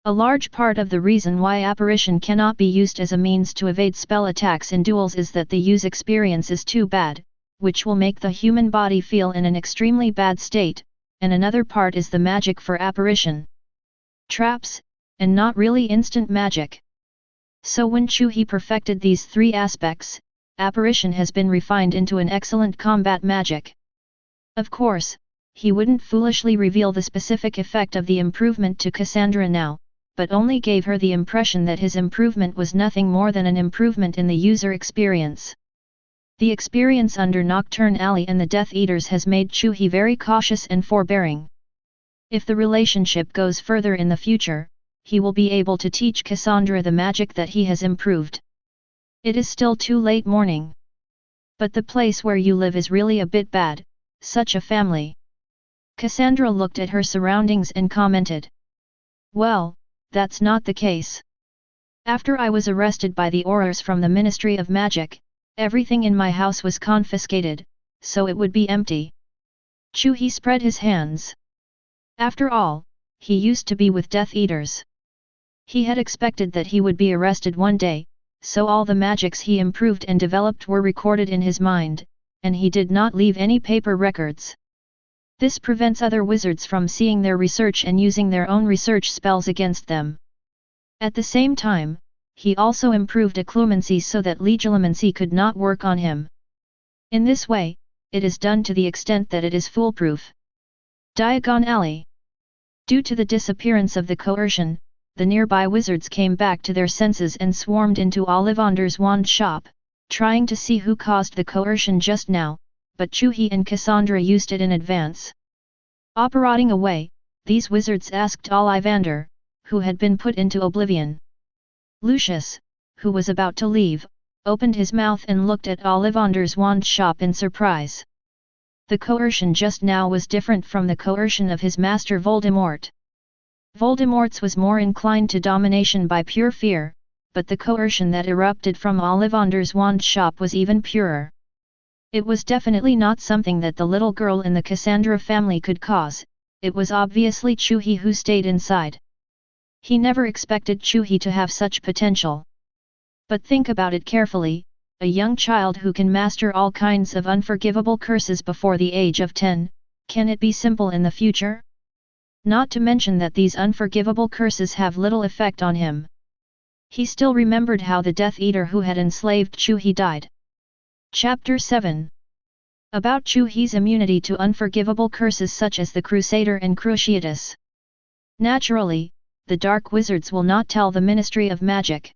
A large part of the reason why apparition cannot be used as a means to evade spell attacks in duels is that the use experience is too bad, which will make the human body feel in an extremely bad state, and another part is the magic for apparition. Traps, and not really instant magic. So when Chu He perfected these 3 aspects, apparition has been refined into an excellent combat magic. Of course, he wouldn't foolishly reveal the specific effect of the improvement to Kassandra now, but only gave her the impression that his improvement was nothing more than an improvement in the user experience. The experience under Nocturne Alley and the Death Eaters has made Chu He very cautious and forbearing. If the relationship goes further in the future, he will be able to teach Kassandra the magic that he has improved. It is still too late morning. But the place where you live is really a bit bad, such a family. Kassandra looked at her surroundings and commented. Well, that's not the case. After I was arrested by the Aurors from the Ministry of Magic, everything in my house was confiscated, so it would be empty. Chu He spread his hands. After all, he used to be with Death Eaters. He had expected that he would be arrested one day, so all the magics he improved and developed were recorded in his mind, and he did not leave any paper records. This prevents other wizards from seeing their research and using their own research spells against them. At the same time, he also improved occlumency so that legilimency could not work on him. In this way, it is done to the extent that it is foolproof. Diagon Alley. Due to the disappearance of the coercion, the nearby wizards came back to their senses and swarmed into Ollivander's wand shop, trying to see who caused the coercion just now, but Chu He and Kassandra used it in advance. Operating away, these wizards asked Ollivander, who had been put into oblivion. Lucius, who was about to leave, opened his mouth and looked at Ollivander's wand shop in surprise. The coercion just now was different from the coercion of his master Voldemort. Voldemort's was more inclined to domination by pure fear, but the coercion that erupted from Ollivander's wand shop was even purer. It was definitely not something that the little girl in the Kassandra family could cause, it was obviously Chu He who stayed inside. He never expected Chu He to have such potential. But think about it carefully, a young child who can master all kinds of unforgivable curses before the age of 10, can it be simple in the future? Not to mention that these unforgivable curses have little effect on him. He still remembered how the Death Eater who had enslaved Chu He died. Chapter 7. About Chu He's immunity to unforgivable curses such as the Crusader and Cruciatus. Naturally, the Dark Wizards will not tell the Ministry of Magic.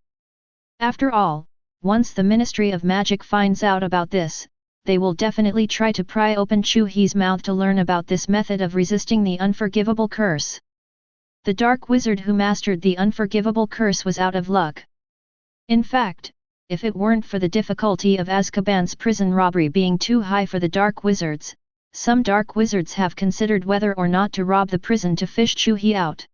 After all, once the Ministry of Magic finds out about this, they will definitely try to pry open Chu He's mouth to learn about this method of resisting the unforgivable curse. The Dark Wizard who mastered the unforgivable curse was out of luck. In fact, if it weren't for the difficulty of Azkaban's prison robbery being too high for the Dark Wizards, some Dark Wizards have considered whether or not to rob the prison to fish Chu He out.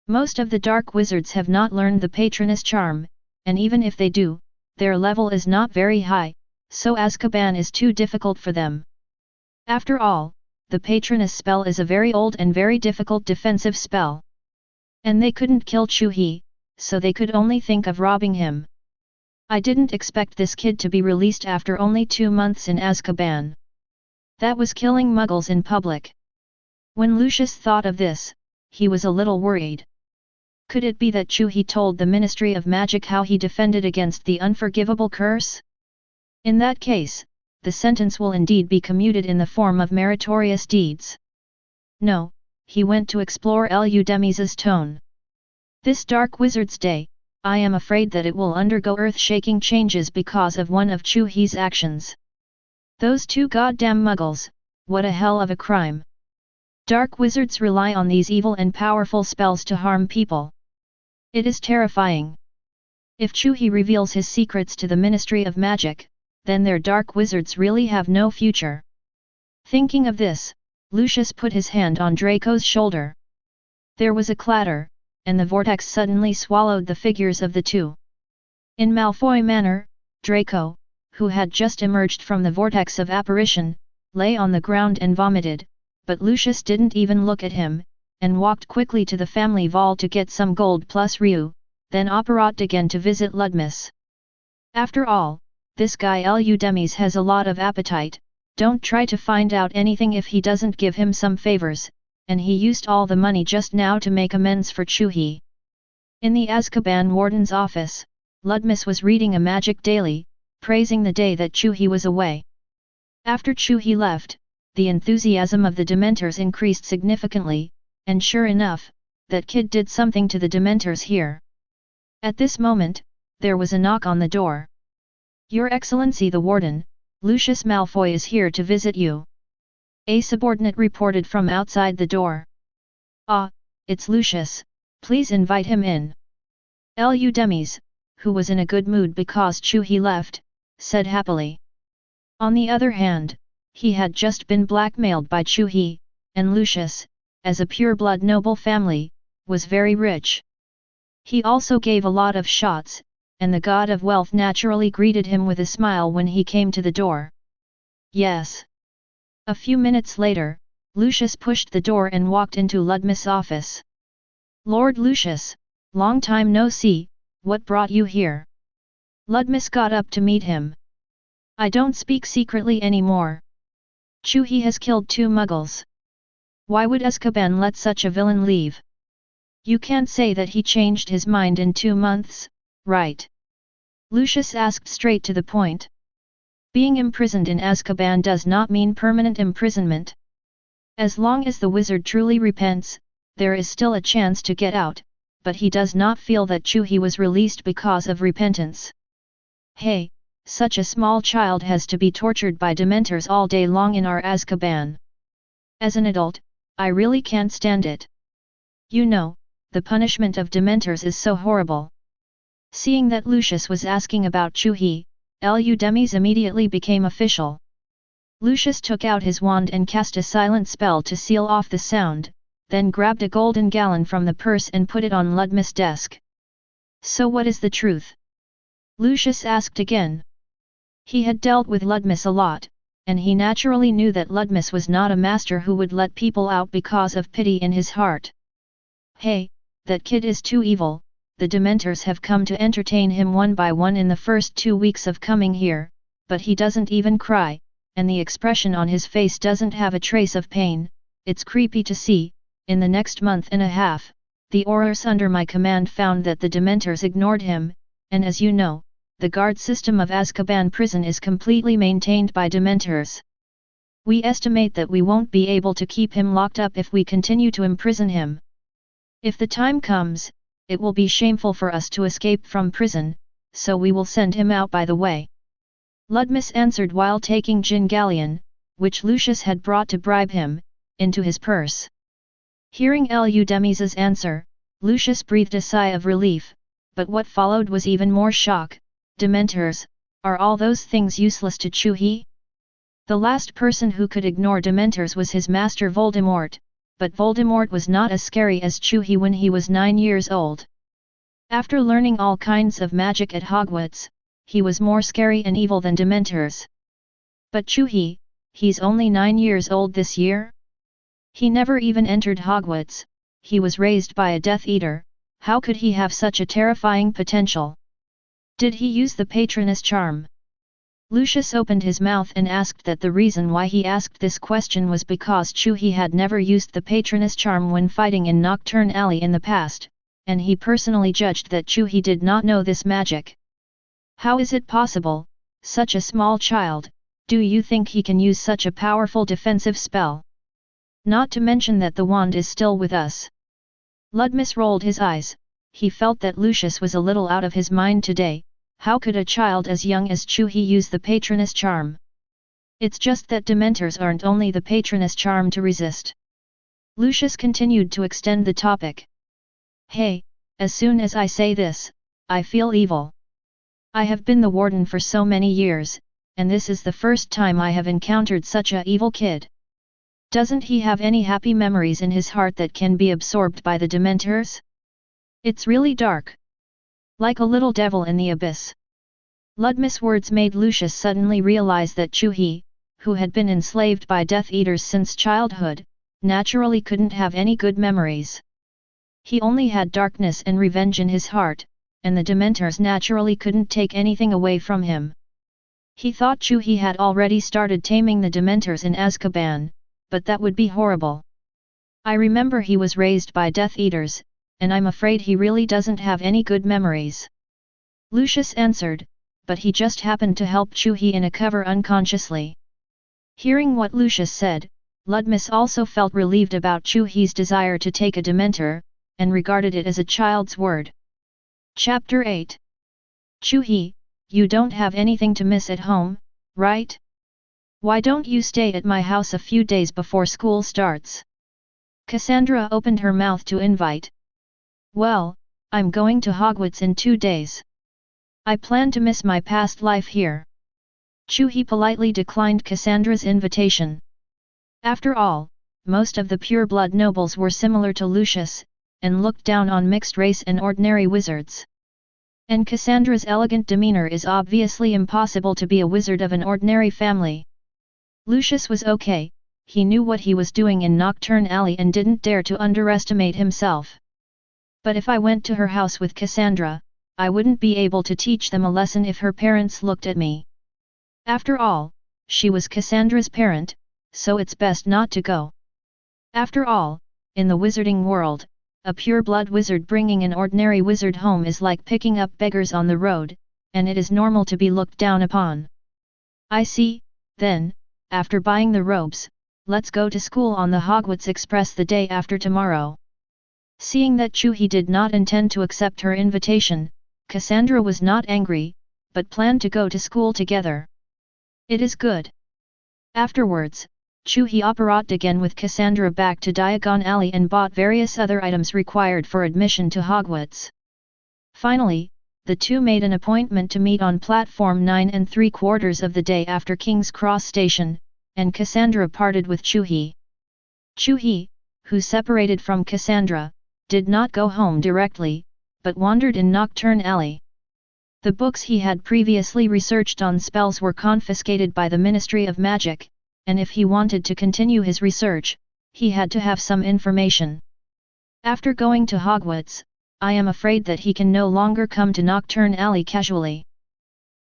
Most of the Dark Wizards have not learned the Patronus charm, and even if they do, their level is not very high, so Azkaban is too difficult for them. After all, the Patronus spell is a very old and very difficult defensive spell. And they couldn't kill Chu He, so they could only think of robbing him. I didn't expect this kid to be released after only 2 months in Azkaban. That was killing muggles in public. When Lucius thought of this, he was a little worried. Could it be that Chu He told the Ministry of Magic how he defended against the unforgivable curse? In that case, the sentence will indeed be commuted in the form of meritorious deeds. No, he went to explore Lu Demis's tone. This Dark Wizard's Day, I am afraid that it will undergo earth-shaking changes because of one of Chu He's actions. Those 2 goddamn muggles, what a hell of a crime. Dark Wizards rely on these evil and powerful spells to harm people. It is terrifying. If Chu He reveals his secrets to the Ministry of Magic, then their Dark Wizards really have no future. Thinking of this, Lucius put his hand on Draco's shoulder. There was a clatter, and the vortex suddenly swallowed the figures of the 2. In Malfoy manner, Draco, who had just emerged from the vortex of apparition, lay on the ground and vomited, but Lucius didn't even look at him, and walked quickly to the family vault to get some gold plus Ryu, then operated again to visit Ludmeath. After all, this guy Lu Demis has a lot of appetite, don't try to find out anything if he doesn't give him some favors, and he used all the money just now to make amends for Chu He. In the Azkaban Warden's office, Ludmeath was reading a magic daily, praising the day that Chu He was away. After Chu He left, the enthusiasm of the Dementors increased significantly, and sure enough, that kid did something to the Dementors here. At this moment, there was a knock on the door. Your Excellency the Warden, Lucius Malfoy is here to visit you. A subordinate reported from outside the door. Ah, it's Lucius, please invite him in. Lu Demis, who was in a good mood because Chu He left, said happily. On the other hand, he had just been blackmailed by Chu He, and Lucius, as a pure-blood noble family, was very rich. He also gave a lot of shots, and the god of wealth naturally greeted him with a smile when he came to the door. Yes. A few minutes later, Lucius pushed the door and walked into Ludmeath's office. Lord Lucius, long time no see, what brought you here? Ludmeath got up to meet him. I don't speak secretly anymore. Chu He has killed 2 muggles. Why would Azkaban let such a villain leave? You can't say that he changed his mind in 2 months, right? Lucius asked straight to the point. Being imprisoned in Azkaban does not mean permanent imprisonment. As long as the wizard truly repents, there is still a chance to get out, but he does not feel that Chu He was released because of repentance. Hey, such a small child has to be tortured by Dementors all day long in our Azkaban. As an adult, I really can't stand it. You know, the punishment of Dementors is so horrible. Seeing that Lucius was asking about Chu He, Lu Demis immediately became official. Lucius took out his wand and cast a silent spell to seal off the sound, then grabbed a golden gallon from the purse and put it on Ludmeath's desk. So what is the truth? Lucius asked again. He had dealt with Ludmeath a lot, and he naturally knew that Ludmeath was not a master who would let people out because of pity in his heart. Hey, that kid is too evil. The Dementors have come to entertain him one by one in the first 2 weeks of coming here, but he doesn't even cry, and the expression on his face doesn't have a trace of pain. It's creepy to see. In the next month and a half, the Aurors under my command found that the Dementors ignored him, and as you know, the guard system of Azkaban prison is completely maintained by Dementors. We estimate that we won't be able to keep him locked up if we continue to imprison him. If the time comes, it will be shameful for us to escape from prison, so we will send him out by the way. Ludmeath answered while taking gin galleon, which Lucius had brought to bribe him, into his purse. Hearing Lu Demis's answer, Lucius breathed a sigh of relief, but what followed was even more shock. Dementors, are all those things useless to Chu He? The last person who could ignore Dementors was his master Voldemort, but Voldemort was not as scary as Chu He when he was 9 years old. After learning all kinds of magic at Hogwarts, he was more scary and evil than Dementors. But Chu He, he's only 9 years old this year? He never even entered Hogwarts, he was raised by a Death Eater, how could he have such a terrifying potential? Did he use the Patronus charm? Lucius opened his mouth and asked that the reason why he asked this question was because Chu He had never used the Patronus charm when fighting in Nocturne Alley in the past, and he personally judged that Chu He did not know this magic. How is it possible, such a small child, do you think he can use such a powerful defensive spell? Not to mention that the wand is still with us. Ludmeath rolled his eyes, he felt that Lucius was a little out of his mind today. How could a child as young as Chu He use the Patronus charm? It's just that Dementors aren't only the Patronus charm to resist. Lucius continued to extend the topic. Hey, as soon as I say this, I feel evil. I have been the warden for so many years, and this is the first time I have encountered such a evil kid. Doesn't he have any happy memories in his heart that can be absorbed by the Dementors? It's really dark. Like a little devil in the abyss. Ludmeath's words made Lucius suddenly realize that Chu He, who had been enslaved by Death Eaters since childhood, naturally couldn't have any good memories. He only had darkness and revenge in his heart, and the Dementors naturally couldn't take anything away from him. He thought Chu He had already started taming the Dementors in Azkaban, but that would be horrible. I remember he was raised by Death Eaters, and I'm afraid he really doesn't have any good memories. Lucius answered, but he just happened to help Chu He in a cover unconsciously. Hearing what Lucius said, Ludmeath also felt relieved about Chu He's desire to take a Dementor, and regarded it as a child's word. Chapter 8. Chu He, you don't have anything to miss at home, right? Why don't you stay at my house a few days before school starts? Kassandra opened her mouth to invite. Well, I'm going to Hogwarts in 2 days. I plan to miss my past life here. Chu He politely declined Kassandra's invitation. After all, most of the pure-blood nobles were similar to Lucius, and looked down on mixed-race and ordinary wizards. And Kassandra's elegant demeanor is obviously impossible to be a wizard of an ordinary family. Lucius was okay, he knew what he was doing in Nocturne Alley and didn't dare to underestimate himself. But if I went to her house with Kassandra, I wouldn't be able to teach them a lesson if her parents looked at me. After all, she was Kassandra's parent, so it's best not to go. After all, in the wizarding world, a pure-blood wizard bringing an ordinary wizard home is like picking up beggars on the road, and it is normal to be looked down upon. I see, then, after buying the robes, let's go to school on the Hogwarts Express the day after tomorrow. Seeing that Chu He did not intend to accept her invitation, Kassandra was not angry, but planned to go to school together. It is good. Afterwards, Chu He operated again with Kassandra back to Diagon Alley and bought various other items required for admission to Hogwarts. Finally, the two made an appointment to meet on platform 9 3/4 of the day after King's Cross Station, and Kassandra parted with Chu He. Chu He, who separated from Kassandra, did not go home directly, but wandered in Nocturne Alley. The books he had previously researched on spells were confiscated by the Ministry of Magic, and if he wanted to continue his research, he had to have some information. After going to Hogwarts, I am afraid that he can no longer come to Nocturne Alley casually.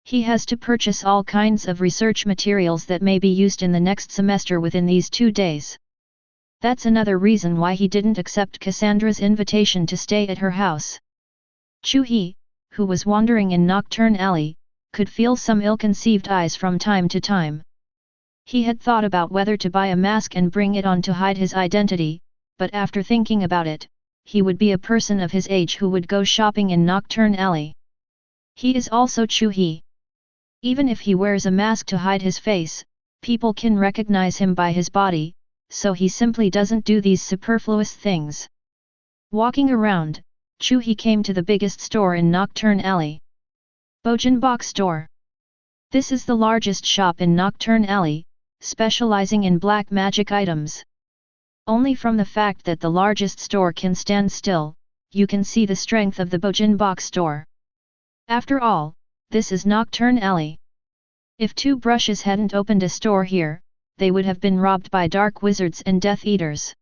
He has to purchase all kinds of research materials that may be used in the next semester within these 2 days. That's another reason why he didn't accept Kassandra's invitation to stay at her house. Chu He, who was wandering in Nocturne Alley, could feel some ill-conceived eyes from time to time. He had thought about whether to buy a mask and bring it on to hide his identity, but after thinking about it, he would be a person of his age who would go shopping in Nocturne Alley. He is also Chu He. Even if he wears a mask to hide his face, people can recognize him by his body, so he simply doesn't do these superfluous things. Walking around, Chu He came to the biggest store in Nocturne Alley. Bojin Box Store. This is the largest shop in Nocturne Alley, specializing in black magic items. Only from the fact that the largest store can stand still, you can see the strength of the Bojin Box Store. After all, this is Nocturne Alley. If 2 brushes hadn't opened a store here, they would have been robbed by dark wizards and Death Eaters.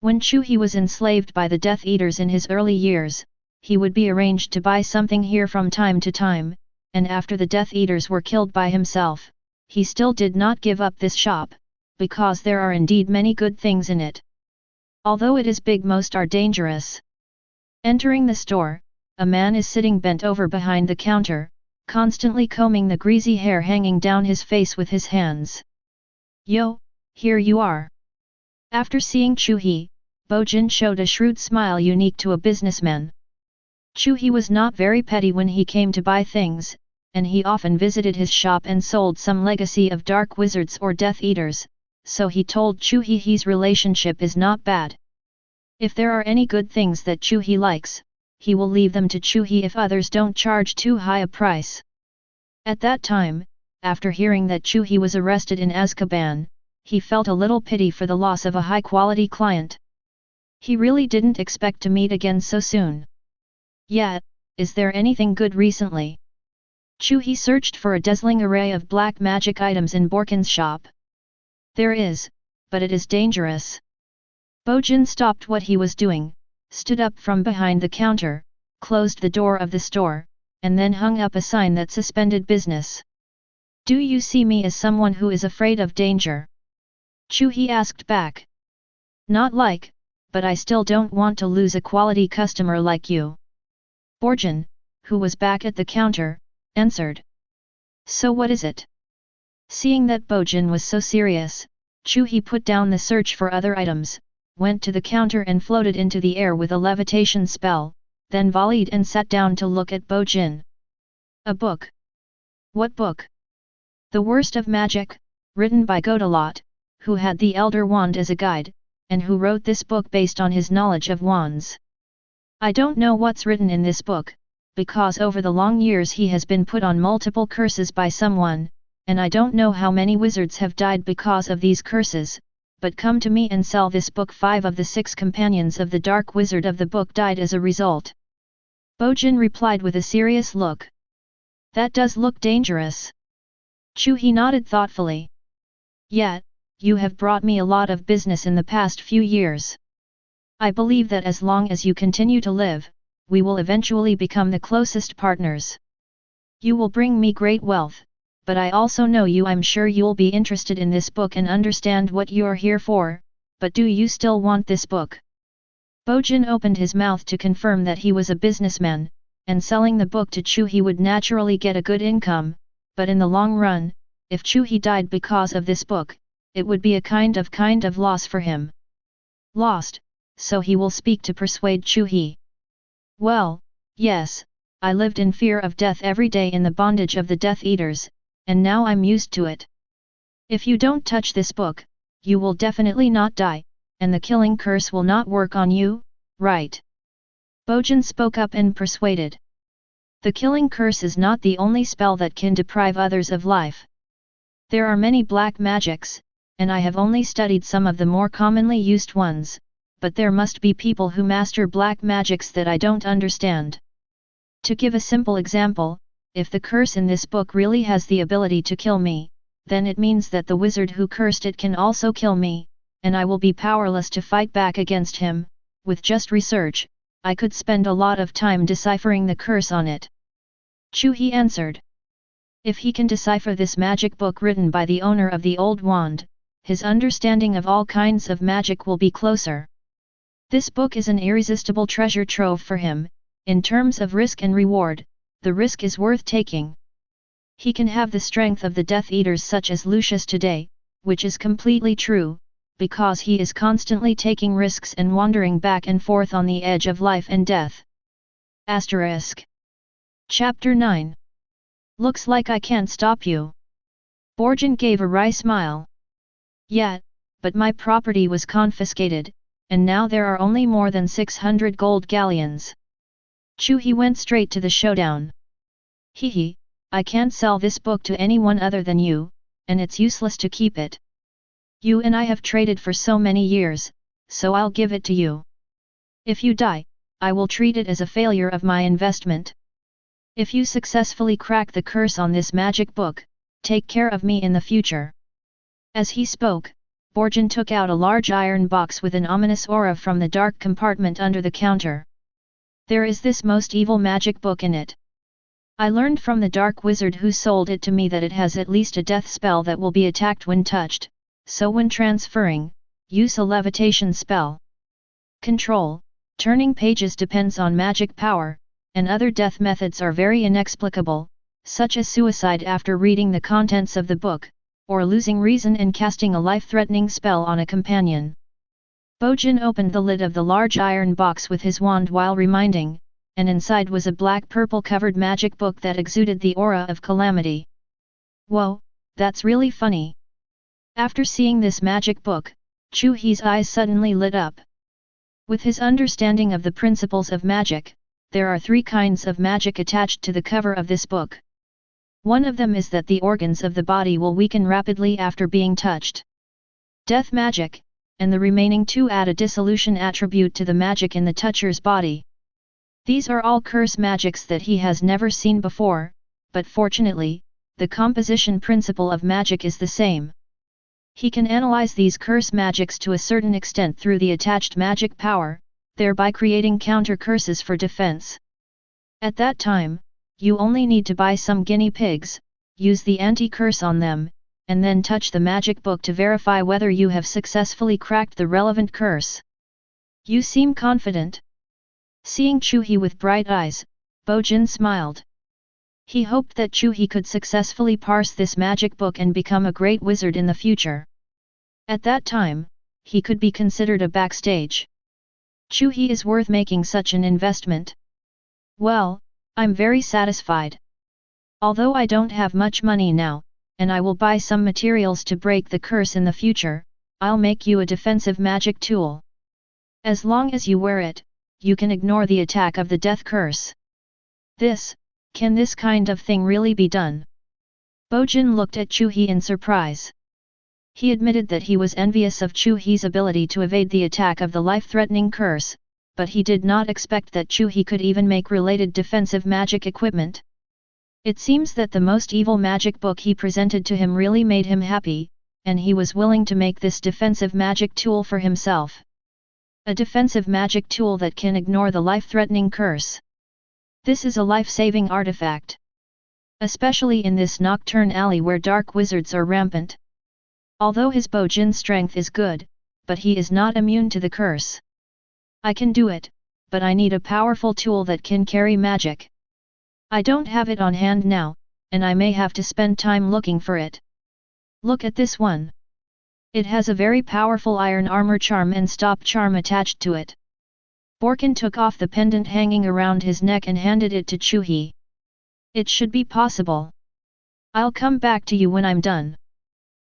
When Chu He was enslaved by the Death Eaters in his early years, he would be arranged to buy something here from time to time, and after the Death Eaters were killed by himself, he still did not give up this shop, because there are indeed many good things in it. Although it is big, most are dangerous. Entering the store, a man is sitting bent over behind the counter, constantly combing the greasy hair hanging down his face with his hands. Yo, here you are. After seeing Chu He, Bojin showed a shrewd smile unique to a businessman. Chu He was not very petty when he came to buy things, and he often visited his shop and sold some legacy of dark wizards or Death Eaters, so he told Chu He's relationship is not bad. If there are any good things that Chu He likes, he will leave them to Chu He if others don't charge too high a price. At that time, after hearing that Chu He was arrested in Azkaban, he felt a little pity for the loss of a high-quality client. He really didn't expect to meet again so soon. Yet, is there anything good recently? Chu He searched for a dazzling array of black magic items in Borkin's shop. There is, but it is dangerous. Bojin stopped what he was doing, stood up from behind the counter, closed the door of the store, and then hung up a sign that suspended business. Do you see me as someone who is afraid of danger? Chu He asked back. Not like, but I still don't want to lose a quality customer like you. Bojin, who was back at the counter, answered. So what is it? Seeing that Bojin was so serious, Chu He put down the search for other items, went to the counter and floated into the air with a levitation spell, then volleyed and sat down to look at Bojin. A book. What book? The Worst of Magic, written by Godalot, who had the Elder Wand as a guide, and who wrote this book based on his knowledge of wands. I don't know what's written in this book, because over the long years he has been put on multiple curses by someone, and I don't know how many wizards have died because of these curses, but come to me and sell this book. 5 of the 6 companions of the Dark Wizard of the book died as a result. Bojin replied with a serious look. That does look dangerous. Chu He nodded thoughtfully. Yet, you have brought me a lot of business in the past few years. I believe that as long as you continue to live, we will eventually become the closest partners. You will bring me great wealth, but I also know you. I'm sure you'll be interested in this book and understand what you're here for, but do you still want this book? Bojin opened his mouth to confirm that he was a businessman, and selling the book to Chu He would naturally get a good income, but in the long run, if Chu He died because of this book, it would be a kind of loss for him. Lost, so he will speak to persuade Chu He. Well, yes, I lived in fear of death every day in the bondage of the Death Eaters, and now I'm used to it. If you don't touch this book, you will definitely not die, and the killing curse will not work on you, right? Bojin spoke up and persuaded. The killing curse is not the only spell that can deprive others of life. There are many black magics, and I have only studied some of the more commonly used ones, but there must be people who master black magics that I don't understand. To give a simple example, if the curse in this book really has the ability to kill me, then it means that the wizard who cursed it can also kill me, and I will be powerless to fight back against him. With just research, I could spend a lot of time deciphering the curse on it. Chu He answered. If he can decipher this magic book written by the owner of the old wand, his understanding of all kinds of magic will be closer. This book is an irresistible treasure trove for him. In terms of risk and reward, the risk is worth taking. He can have the strength of the Death Eaters such as Lucius today, which is completely true, because he is constantly taking risks and wandering back and forth on the edge of life and death. Asterisk. Chapter 9. Looks like I can't stop you. Borgin gave a wry smile. Yeah, but my property was confiscated, and now there are only more than 600 gold galleons. Chu He went straight to the showdown. He, I can't sell this book to anyone other than you, and it's useless to keep it. You and I have traded for so many years, so I'll give it to you. If you die, I will treat it as a failure of my investment. If you successfully crack the curse on this magic book, take care of me in the future. As he spoke, Borgin took out a large iron box with an ominous aura from the dark compartment under the counter. There is this most evil magic book in it. I learned from the dark wizard who sold it to me that it has at least a death spell that will be attacked when touched, so when transferring, use a levitation spell. Control, turning pages depends on magic power, and other death methods are very inexplicable, such as suicide after reading the contents of the book, or losing reason and casting a life-threatening spell on a companion. Borgin opened the lid of the large iron box with his wand while reminding, and inside was a black-purple covered magic book that exuded the aura of calamity. Whoa, that's really funny. After seeing this magic book, Chu He's eyes suddenly lit up. With his understanding of the principles of magic, there are 3 kinds of magic attached to the cover of this book. One of them is that the organs of the body will weaken rapidly after being touched. Death magic, and the remaining 2 add a dissolution attribute to the magic in the toucher's body. These are all curse magics that he has never seen before, but fortunately, the composition principle of magic is the same. He can analyze these curse magics to a certain extent through the attached magic power, thereby creating counter-curses for defense. At that time, you only need to buy some guinea pigs, use the anti-curse on them, and then touch the magic book to verify whether you have successfully cracked the relevant curse. You seem confident. Seeing Chu He with bright eyes, Borgin smiled. He hoped that Chu He could successfully parse this magic book and become a great wizard in the future. At that time, he could be considered a backstage. Chu He is worth making such an investment. Well, I'm very satisfied. Although I don't have much money now, and I will buy some materials to break the curse in the future, I'll make you a defensive magic tool. As long as you wear it, you can ignore the attack of the death curse. Can this kind of thing really be done? Borgin looked at Chu He in surprise. He admitted that he was envious of Chu He's ability to evade the attack of the life-threatening curse, but he did not expect that Chu He could even make related defensive magic equipment. It seems that the most evil magic book he presented to him really made him happy, and he was willing to make this defensive magic tool for himself. A defensive magic tool that can ignore the life-threatening curse. This is a life-saving artifact. Especially in this nocturne alley where dark wizards are rampant. Although his Borgin strength is good, but he is not immune to the curse. I can do it, but I need a powerful tool that can carry magic. I don't have it on hand now, and I may have to spend time looking for it. Look at this one. It has a very powerful iron armor charm and stop charm attached to it. Borgin took off the pendant hanging around his neck and handed it to Chu He. It should be possible. I'll come back to you when I'm done.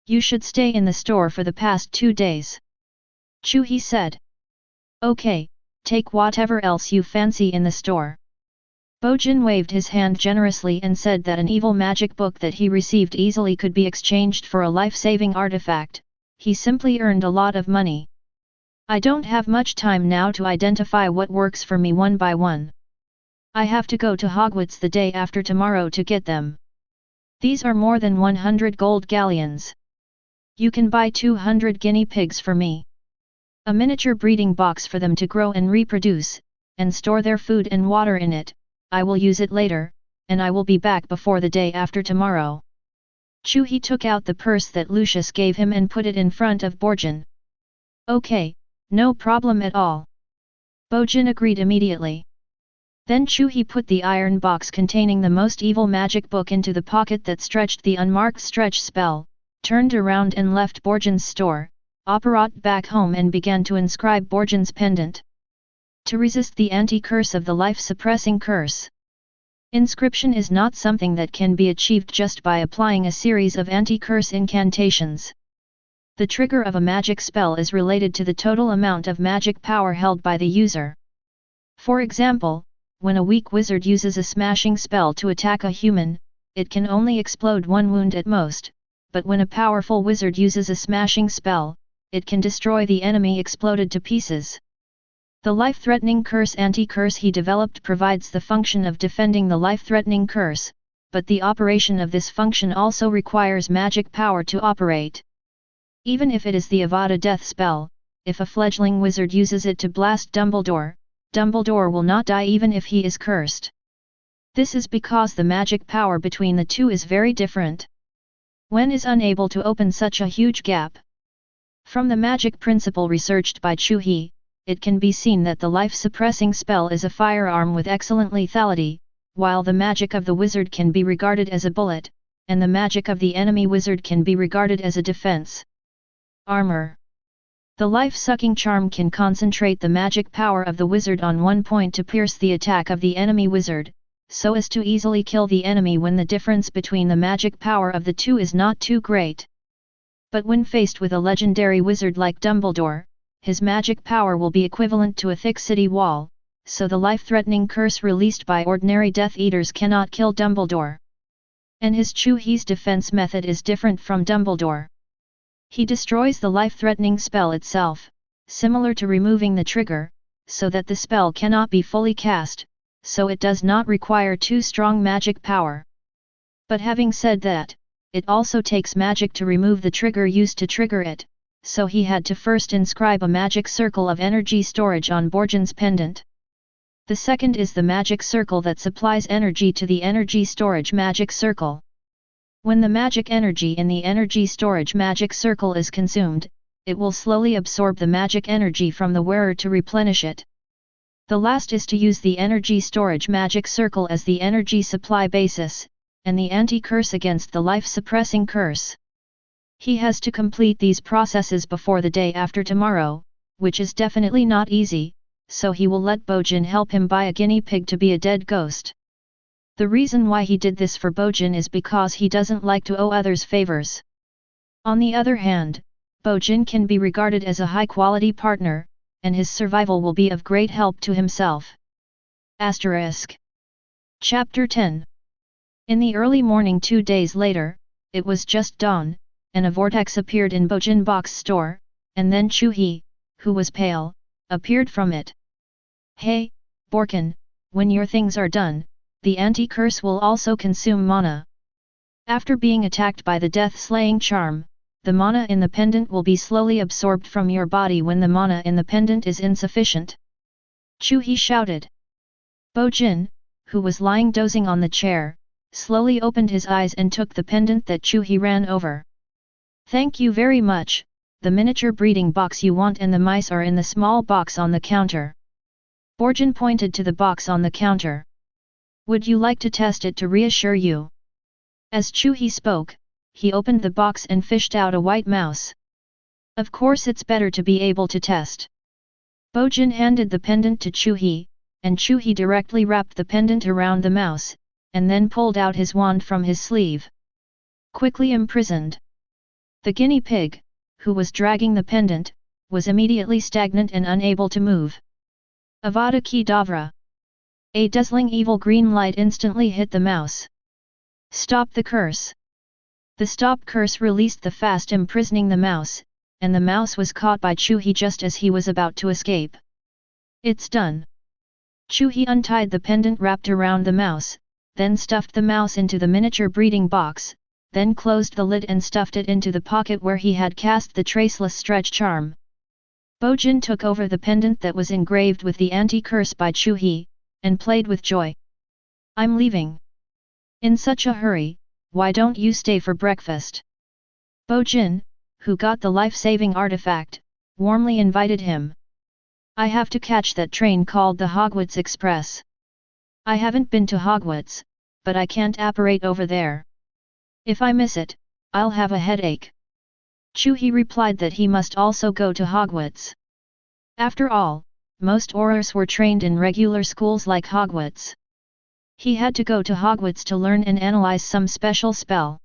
You should stay in the store for the past 2 days. Chu He said. Okay, take whatever else you fancy in the store. Borgin waved his hand generously and said that an evil magic book that he received easily could be exchanged for a life-saving artifact. He simply earned a lot of money. I don't have much time now to identify what works for me one by one. I have to go to Hogwarts the day after tomorrow to get them. These are more than 100 gold galleons. You can buy 200 guinea pigs for me. A miniature breeding box for them to grow and reproduce, and store their food and water in it. I will use it later, and I will be back before the day after tomorrow. Chu He took out the purse that Lucius gave him and put it in front of Borjin. Okay, no problem at all. Borjin agreed immediately. Then Chu He put the iron box containing the most evil magic book into the pocket that stretched the unmarked stretch spell, turned around and left Borjin's store, Apparat back home and began to inscribe Borjin's pendant. To resist the anti-curse of the life-suppressing curse. Inscription is not something that can be achieved just by applying a series of anti-curse incantations. The trigger of a magic spell is related to the total amount of magic power held by the user. For example, when a weak wizard uses a smashing spell to attack a human, it can only explode one wound at most, but when a powerful wizard uses a smashing spell, it can destroy the enemy exploded to pieces. The life-threatening curse anti-curse he developed provides the function of defending the life-threatening curse, but the operation of this function also requires magic power to operate. Even if it is the Avada death spell, if a fledgling wizard uses it to blast Dumbledore, Dumbledore will not die even if he is cursed. This is because the magic power between the two is very different. Wen is unable to open such a huge gap. From the magic principle researched by Chu He, it can be seen that the life-suppressing spell is a firearm with excellent lethality, while the magic of the wizard can be regarded as a bullet, and the magic of the enemy wizard can be regarded as a defense. Armor. The life-sucking charm can concentrate the magic power of the wizard on one point to pierce the attack of the enemy wizard, so as to easily kill the enemy when the difference between the magic power of the two is not too great. But when faced with a legendary wizard like Dumbledore, his magic power will be equivalent to a thick city wall, so the life-threatening curse released by ordinary Death Eaters cannot kill Dumbledore. And his Chu He's defense method is different from Dumbledore. He destroys the life-threatening spell itself, similar to removing the trigger, so that the spell cannot be fully cast, so it does not require too strong magic power. But having said that, it also takes magic to remove the trigger used to trigger it, so he had to first inscribe a magic circle of energy storage on Borjin's pendant. The second is the magic circle that supplies energy to the energy storage magic circle. When the magic energy in the energy storage magic circle is consumed, it will slowly absorb the magic energy from the wearer to replenish it. The last is to use the energy storage magic circle as the energy supply basis, and the anti-curse against the life-suppressing curse. He has to complete these processes before the day after tomorrow, which is definitely not easy, so he will let Borjin help him buy a guinea pig to be a dead ghost. The reason why he did this for Borjin is because he doesn't like to owe others favors. On the other hand, Borjin can be regarded as a high-quality partner, and his survival will be of great help to himself. Asterisk. Chapter 10. In the early morning 2 days later, it was just dawn, and a vortex appeared in Borjin Box store, and then Chu He, who was pale, appeared from it. Hey, Borkin, when your things are done, the anti-curse will also consume mana. After being attacked by the death-slaying charm, the mana in the pendant will be slowly absorbed from your body when the mana in the pendant is insufficient. Chu He shouted. Borjin, who was lying dozing on the chair, slowly opened his eyes and took the pendant that Chu He ran over. Thank you very much, the miniature breeding box you want and the mice are in the small box on the counter. Borjin pointed to the box on the counter. Would you like to test it to reassure you? As Chu He spoke, he opened the box and fished out a white mouse. Of course it's better to be able to test. Borjin handed the pendant to Chu He, and Chu He directly wrapped the pendant around the mouse, and then pulled out his wand from his sleeve. Quickly imprisoned. The guinea pig, who was dragging the pendant, was immediately stagnant and unable to move. Avada Kedavra. A dazzling evil green light instantly hit the mouse. Stop the curse. The stop curse released the fast imprisoning the mouse, and the mouse was caught by Chu He just as he was about to escape. It's done. Chu He untied the pendant wrapped around the mouse, then stuffed the mouse into the miniature breeding box, then closed the lid and stuffed it into the pocket where he had cast the traceless stretch charm. Bojin took over the pendant that was engraved with the anti-curse by Chu He, and played with joy. I'm leaving. In such a hurry, why don't you stay for breakfast? Bojin, who got the life-saving artifact, warmly invited him. I have to catch that train called the Hogwarts Express. I haven't been to Hogwarts, but I can't apparate over there. If I miss it, I'll have a headache. Chu He replied that he must also go to Hogwarts. After all, most Aurors were trained in regular schools like Hogwarts. He had to go to Hogwarts to learn and analyze some special spell.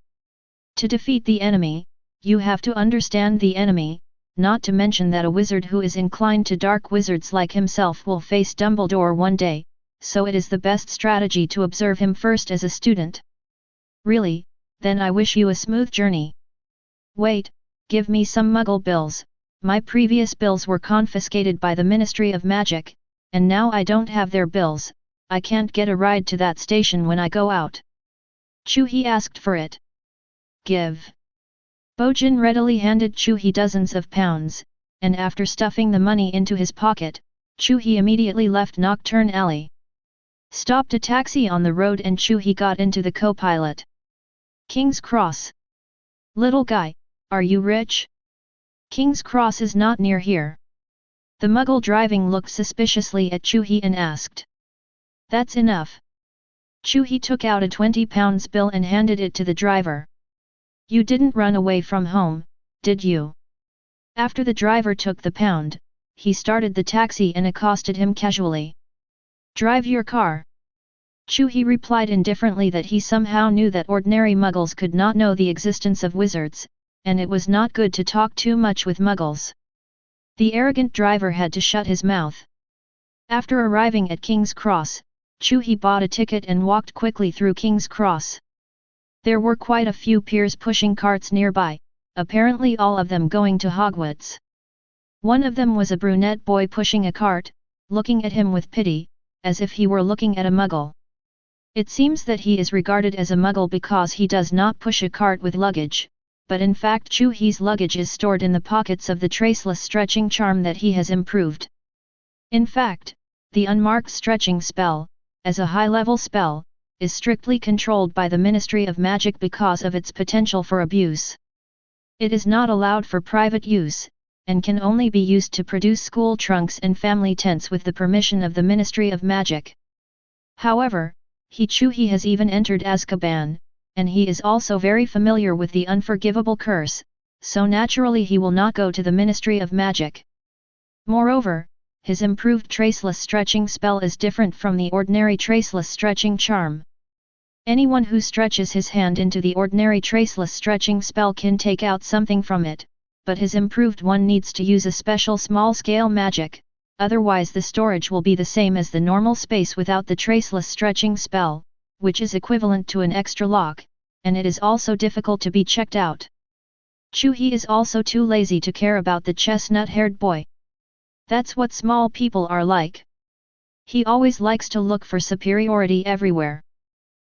To defeat the enemy, you have to understand the enemy, not to mention that a wizard who is inclined to dark wizards like himself will face Dumbledore one day, so it is the best strategy to observe him first as a student. Really, then I wish you a smooth journey. Wait, give me some Muggle bills. My previous bills were confiscated by the Ministry of Magic, and now I don't have their bills. I can't get a ride to that station when I go out. Chu He asked for it. Give. Bojin readily handed Chu He dozens of pounds, and after stuffing the money into his pocket, Chu He immediately left Nocturne Alley. Stopped a taxi on the road and Chu He got into the co-pilot. King's Cross. Little guy, are you rich? King's Cross is not near here. The Muggle driving looked suspiciously at Chu He and asked. That's enough. Chu He took out a £20 bill and handed it to the driver. You didn't run away from home, did you? After the driver took the pound, he started the taxi and accosted him casually. Drive your car. Chu He replied indifferently that he somehow knew that ordinary Muggles could not know the existence of wizards, and it was not good to talk too much with Muggles. The arrogant driver had to shut his mouth. After arriving at King's Cross, Chu He bought a ticket and walked quickly through King's Cross. There were quite a few peers pushing carts nearby, apparently all of them going to Hogwarts. One of them was a brunette boy pushing a cart, looking at him with pity, as if he were looking at a Muggle. It seems that he is regarded as a Muggle because he does not push a cart with luggage, but in fact Chu He's luggage is stored in the pockets of the traceless stretching charm that he has improved. In fact, the unmarked stretching spell, as a high-level spell, is strictly controlled by the Ministry of Magic because of its potential for abuse. It is not allowed for private use, and can only be used to produce school trunks and family tents with the permission of the Ministry of Magic. However, Chu He has even entered Azkaban, and he is also very familiar with the unforgivable curse, so naturally he will not go to the Ministry of Magic. Moreover, his improved traceless stretching spell is different from the ordinary traceless stretching charm. Anyone who stretches his hand into the ordinary traceless stretching spell can take out something from it, but his improved one needs to use a special small-scale magic, otherwise the storage will be the same as the normal space without the traceless stretching spell, which is equivalent to an extra lock, and it is also difficult to be checked out. Chu He is also too lazy to care about the chestnut-haired boy. That's what small people are like. He always likes to look for superiority everywhere.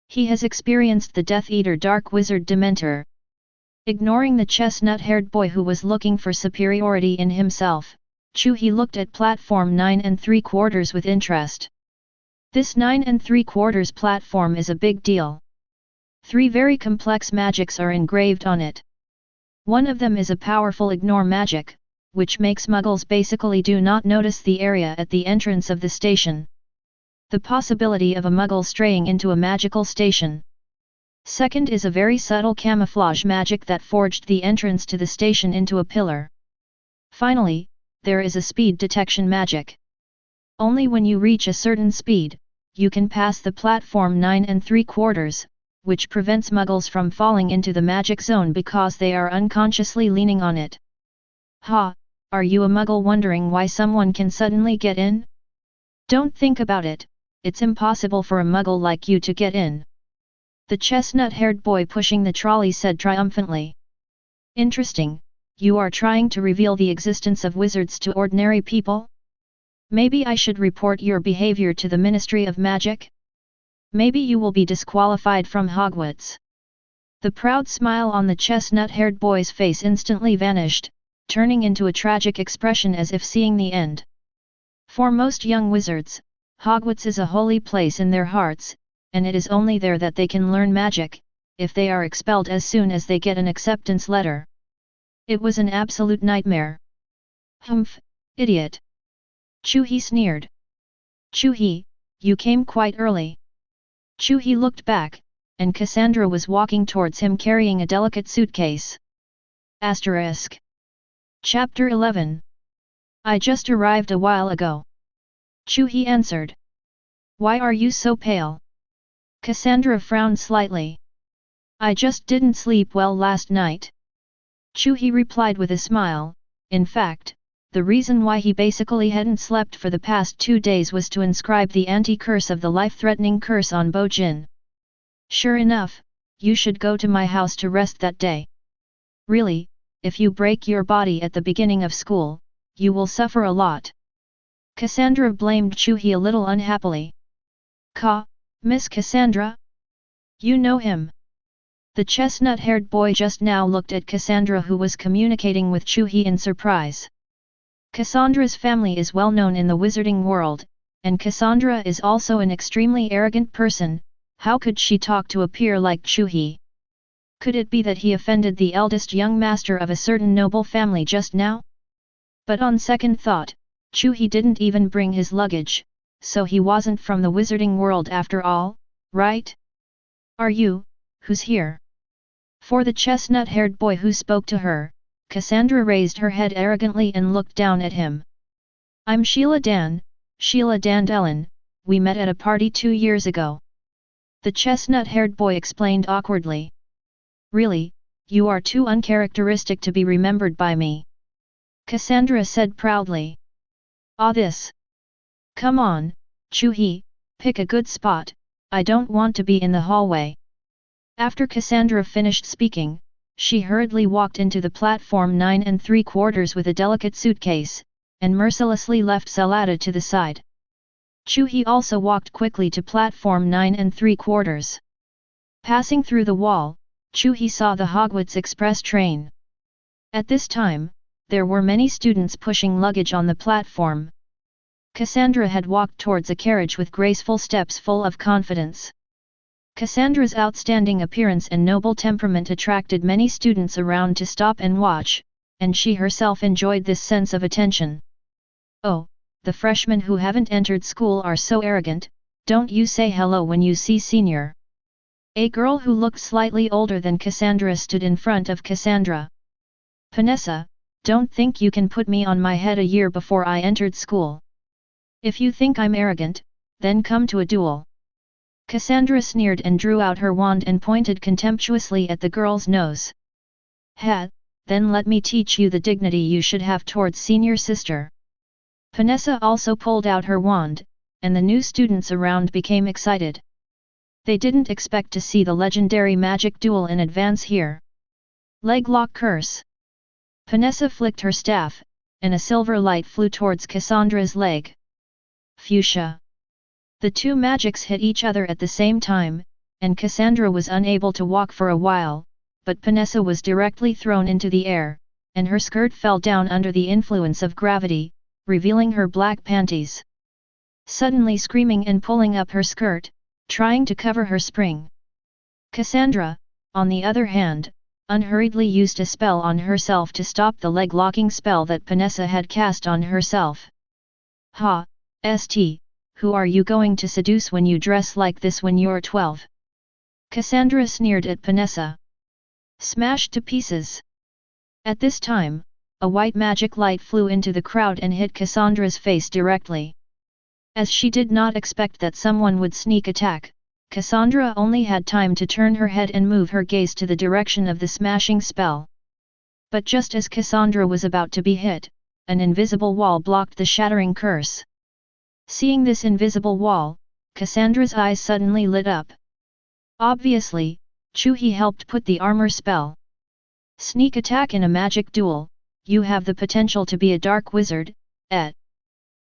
He has experienced the Death Eater Dark Wizard Dementor. Ignoring the chestnut-haired boy who was looking for superiority in himself, Chu He looked at platform 9 3/4 with interest. This 9 3/4 platform is a big deal. 3 very complex magics are engraved on it. One of them is a powerful ignore magic, which makes Muggles basically do not notice the area at the entrance of the station. The possibility of a Muggle straying into a magical station. Second is a very subtle camouflage magic that forged the entrance to the station into a pillar. Finally, there is a speed detection magic. Only when you reach a certain speed, you can pass the platform 9 3/4, which prevents Muggles from falling into the magic zone because they are unconsciously leaning on it. Ha! Are you a Muggle wondering why someone can suddenly get in? Don't think about it, it's impossible for a Muggle like you to get in. The chestnut-haired boy pushing the trolley said triumphantly. Interesting, you are trying to reveal the existence of wizards to ordinary people? Maybe I should report your behavior to the Ministry of Magic? Maybe you will be disqualified from Hogwarts. The proud smile on the chestnut-haired boy's face instantly vanished, turning into a tragic expression as if seeing the end. For most young wizards, Hogwarts is a holy place in their hearts, and it is only there that they can learn magic, if they are expelled as soon as they get an acceptance letter. It was an absolute nightmare. Humph, idiot. Chu He sneered. Chu He, you came quite early. Chu He looked back, and Kassandra was walking towards him carrying a delicate suitcase. Asterisk. Chapter 11. I just arrived a while ago. Chu He answered. Why are you so pale? Kassandra frowned slightly. I just didn't sleep well last night. Chu He replied with a smile. In fact, the reason why he basically hadn't slept for the past 2 days was to inscribe the anti-curse of the life-threatening curse on Bo Jin. Sure enough, you should go to my house to rest that day. Really, if you break your body at the beginning of school, you will suffer a lot. Kassandra blamed Chu He a little unhappily. Miss Kassandra? You know him. The chestnut-haired boy just now looked at Kassandra, who was communicating with Chu He in surprise. Kassandra's family is well known in the wizarding world, and Kassandra is also an extremely arrogant person. How could she talk to a peer like Chu He? Could it be that he offended the eldest young master of a certain noble family just now? But on second thought, Chu He didn't even bring his luggage, so he wasn't from the wizarding world after all, right? Are you, who's here? For the chestnut-haired boy who spoke to her, Kassandra raised her head arrogantly and looked down at him. I'm Sheila Dandelion, we met at a party 2 years ago. The chestnut-haired boy explained awkwardly. Really, you are too uncharacteristic to be remembered by me. Kassandra said proudly. This. Come on, Chu He, pick a good spot, I don't want to be in the hallway. After Kassandra finished speaking, she hurriedly walked into the platform 9 3/4 with a delicate suitcase, and mercilessly left Salada to the side. Chu He also walked quickly to platform 9 3/4. Passing through the wall, Chu He saw the Hogwarts Express train. At this time, there were many students pushing luggage on the platform. Kassandra had walked towards a carriage with graceful steps full of confidence. Kassandra's outstanding appearance and noble temperament attracted many students around to stop and watch, and she herself enjoyed this sense of attention. Oh, the freshmen who haven't entered school are so arrogant, don't you say hello when you see senior. A girl who looked slightly older than Kassandra stood in front of Kassandra. Panessa, don't think you can put me on my head a year before I entered school. If you think I'm arrogant, then come to a duel. Kassandra sneered and drew out her wand and pointed contemptuously at the girl's nose. Then let me teach you the dignity you should have towards senior sister. Panessa also pulled out her wand, and the new students around became excited. They didn't expect to see the legendary magic duel in advance here. Leglock curse. Panessa flicked her staff, and a silver light flew towards Kassandra's leg. Fuchsia. The two magics hit each other at the same time, and Kassandra was unable to walk for a while, but Panessa was directly thrown into the air, and her skirt fell down under the influence of gravity, revealing her black panties. Suddenly screaming and pulling up her skirt, trying to cover her spring. Kassandra, on the other hand, unhurriedly used a spell on herself to stop the leg-locking spell that Panessa had cast on herself. Who are you going to seduce when you dress like this when you're 12? Kassandra sneered at Panessa. Smashed to pieces. At this time, a white magic light flew into the crowd and hit Kassandra's face directly. As she did not expect that someone would sneak attack, Kassandra only had time to turn her head and move her gaze to the direction of the smashing spell. But just as Kassandra was about to be hit, an invisible wall blocked the shattering curse. Seeing this invisible wall, Kassandra's eyes suddenly lit up. Obviously, Chu He helped put the armor spell. Sneak attack in a magic duel, you have the potential to be a dark wizard, A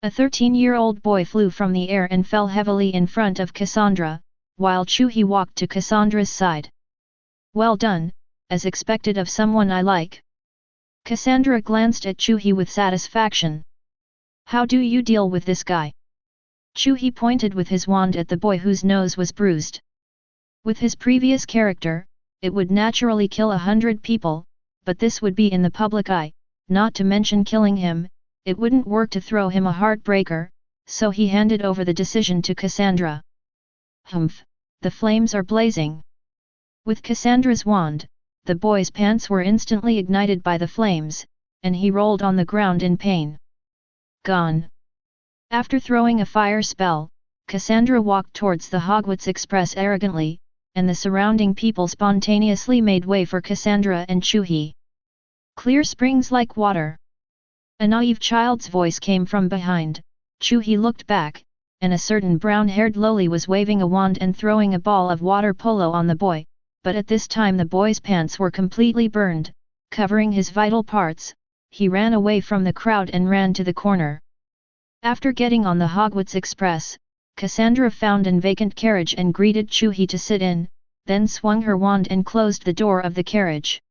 13-year-old boy flew from the air and fell heavily in front of Kassandra, while Chu He walked to Kassandra's side. Well done, as expected of someone I like. Kassandra glanced at Chu He with satisfaction. How do you deal with this guy? Chu He pointed with his wand at the boy whose nose was bruised. With his previous character, it would naturally kill 100 people, but this would be in the public eye, not to mention killing him. It wouldn't work to throw him a heartbreaker, so he handed over the decision to Kassandra. Humph, the flames are blazing. With Kassandra's wand, the boy's pants were instantly ignited by the flames, and he rolled on the ground in pain. Gone. After throwing a fire spell, Kassandra walked towards the Hogwarts Express arrogantly, and the surrounding people spontaneously made way for Kassandra and Chu He. Clear springs like water. A naive child's voice came from behind. Chu He looked back, and a certain brown-haired loli was waving a wand and throwing a ball of water polo on the boy, but at this time the boy's pants were completely burned, covering his vital parts. He ran away from the crowd and ran to the corner. After getting on the Hogwarts Express, Kassandra found an vacant carriage and greeted Chu He to sit in, then swung her wand and closed the door of the carriage.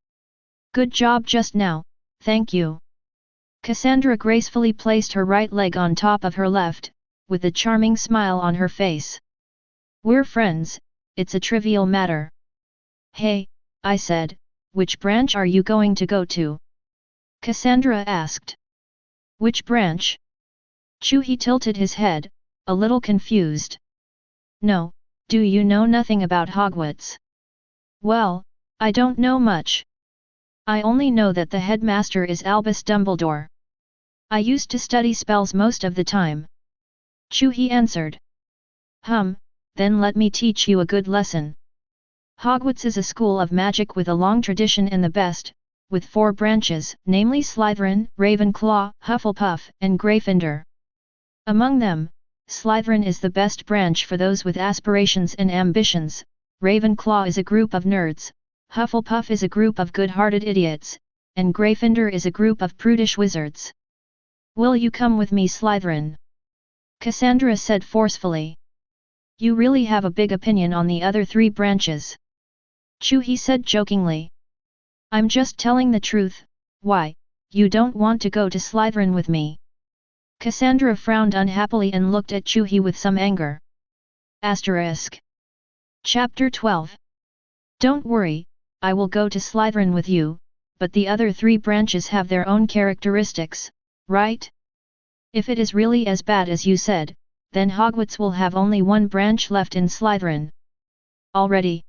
Good job just now, thank you. Kassandra gracefully placed her right leg on top of her left, with a charming smile on her face. We're friends, it's a trivial matter. Hey, I said, which branch are you going to go to? Kassandra asked. Which branch? Chu He tilted his head, a little confused. No, do you know nothing about Hogwarts? Well, I don't know much. I only know that the headmaster is Albus Dumbledore. I used to study spells most of the time. Chu He answered. Then let me teach you a good lesson. Hogwarts is a school of magic with a long tradition and the best, with 4 branches, namely Slytherin, Ravenclaw, Hufflepuff, and Gryffindor. Among them, Slytherin is the best branch for those with aspirations and ambitions, Ravenclaw is a group of nerds, Hufflepuff is a group of good-hearted idiots, and Gryffindor is a group of prudish wizards. Will you come with me, Slytherin? Kassandra said forcefully. You really have a big opinion on the other 3 branches. Chu He said jokingly. I'm just telling the truth. Why, you don't want to go to Slytherin with me? Kassandra frowned unhappily and looked at Chu He with some anger. Asterisk. Chapter 12. Don't worry, I will go to Slytherin with you, but the other 3 branches have their own characteristics, right? If it is really as bad as you said, then Hogwarts will have only 1 branch left in Slytherin. Already.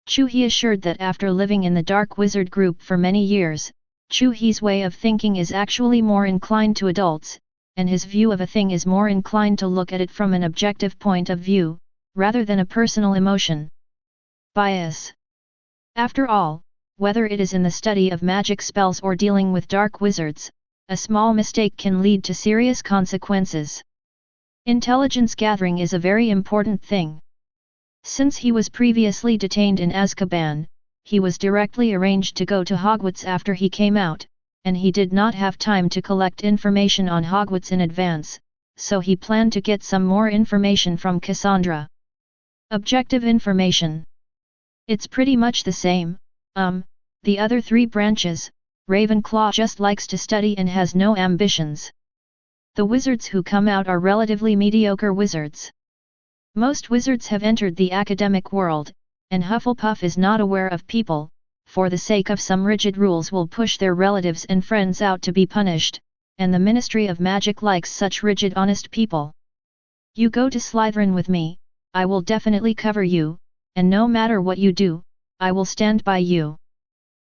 Chu He assured that after living in the Dark Wizard group for many years, Chu He's way of thinking is actually more inclined to adults, and his view of a thing is more inclined to look at it from an objective point of view, rather than a personal emotion. Bias. After all, whether it is in the study of magic spells or dealing with dark wizards, a small mistake can lead to serious consequences. Intelligence gathering is a very important thing. Since he was previously detained in Azkaban, he was directly arranged to go to Hogwarts after he came out, and he did not have time to collect information on Hogwarts in advance, so he planned to get some more information from Kassandra. Objective information. It's pretty much the same, the other 3 branches, Ravenclaw just likes to study and has no ambitions. The wizards who come out are relatively mediocre wizards. Most wizards have entered the academic world, and Hufflepuff is not aware of people, for the sake of some rigid rules will push their relatives and friends out to be punished, and the Ministry of Magic likes such rigid honest people. You go to Slytherin with me, I will definitely cover you, and no matter what you do, I will stand by you.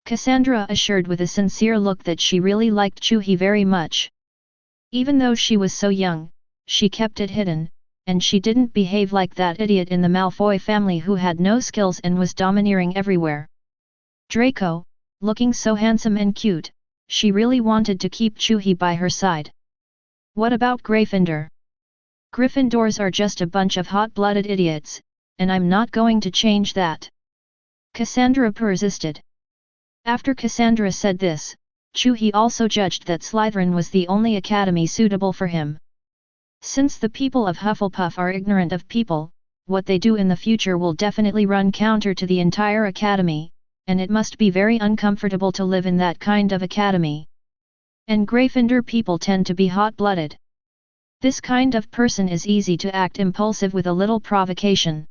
Kassandra assured with a sincere look that she really liked Chu He very much. Even though she was so young, she kept it hidden, and she didn't behave like that idiot in the Malfoy family who had no skills and was domineering everywhere. Draco, looking so handsome and cute, she really wanted to keep Chu He by her side. What about Gryffindor? Gryffindors are just a bunch of hot-blooded idiots, and I'm not going to change that. Kassandra persisted. After Kassandra said this, Chu He also judged that Slytherin was the only academy suitable for him. Since the people of Hufflepuff are ignorant of people, what they do in the future will definitely run counter to the entire academy, and it must be very uncomfortable to live in that kind of academy. And Gryffindor people tend to be hot-blooded. This kind of person is easy to act impulsive with a little provocation.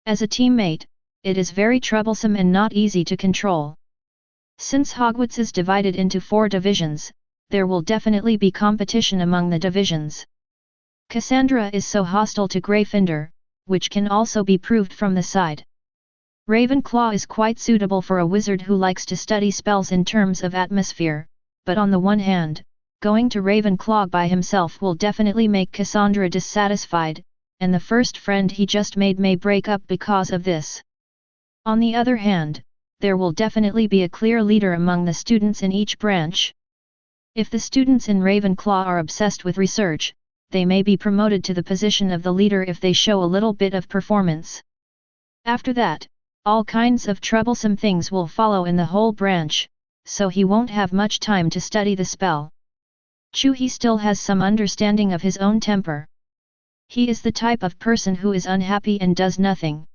As a teammate, it is very troublesome and not easy to control. Since Hogwarts is divided into 4 divisions, there will definitely be competition among the divisions. Kassandra is so hostile to Gryffindor, which can also be proved from the side. Ravenclaw is quite suitable for a wizard who likes to study spells in terms of atmosphere, but on the one hand, going to Ravenclaw by himself will definitely make Kassandra dissatisfied, and the first friend he just made may break up because of this. On the other hand, there will definitely be a clear leader among the students in each branch. If the students in Ravenclaw are obsessed with research, they may be promoted to the position of the leader if they show a little bit of performance. After that, all kinds of troublesome things will follow in the whole branch, so he won't have much time to study the spell. Chu He still has some understanding of his own temper. He is the type of person who is unhappy and does nothing.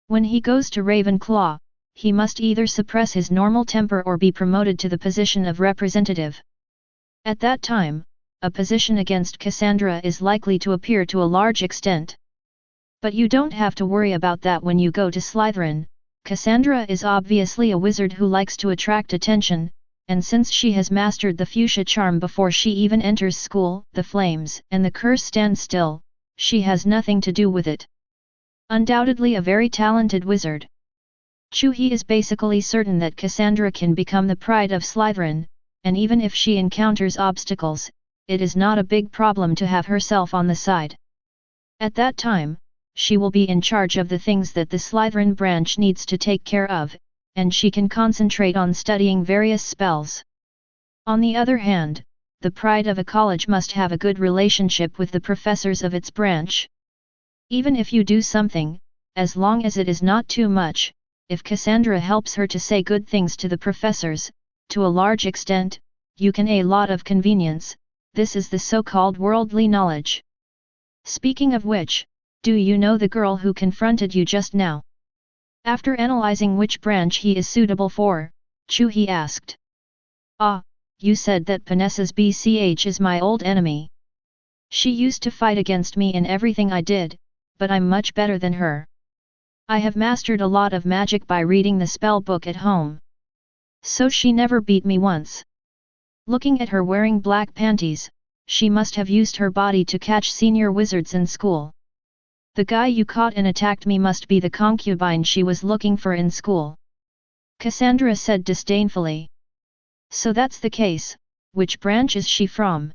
When he goes to Ravenclaw, he must either suppress his normal temper or be promoted to the position of representative. At that time, a position against Kassandra is likely to appear to a large extent. But you don't have to worry about that when you go to Slytherin. Kassandra is obviously a wizard who likes to attract attention, and since she has mastered the fuchsia charm before she even enters school, the flames and the curse stand still, she has nothing to do with it. Undoubtedly a very talented wizard. Chu He is basically certain that Kassandra can become the pride of Slytherin, and even if she encounters obstacles, it is not a big problem to have herself on the side. At that time, she will be in charge of the things that the Slytherin branch needs to take care of, and she can concentrate on studying various spells. On the other hand, the pride of a college must have a good relationship with the professors of its branch. Even if you do something, as long as it is not too much, if Kassandra helps her to say good things to the professors, to a large extent, you can a lot of convenience. This is the so-called worldly knowledge. Speaking of which, do you know the girl who confronted you just now? After analyzing which branch he is suitable for, Chu He asked. Ah, you said that Panessa's BCH is my old enemy. She used to fight against me in everything I did, but I'm much better than her. I have mastered a lot of magic by reading the spell book at home. So she never beat me once. Looking at her wearing black panties, she must have used her body to catch senior wizards in school. The guy you caught and attacked me must be the concubine she was looking for in school. Kassandra said disdainfully. So that's the case. Which branch is she from?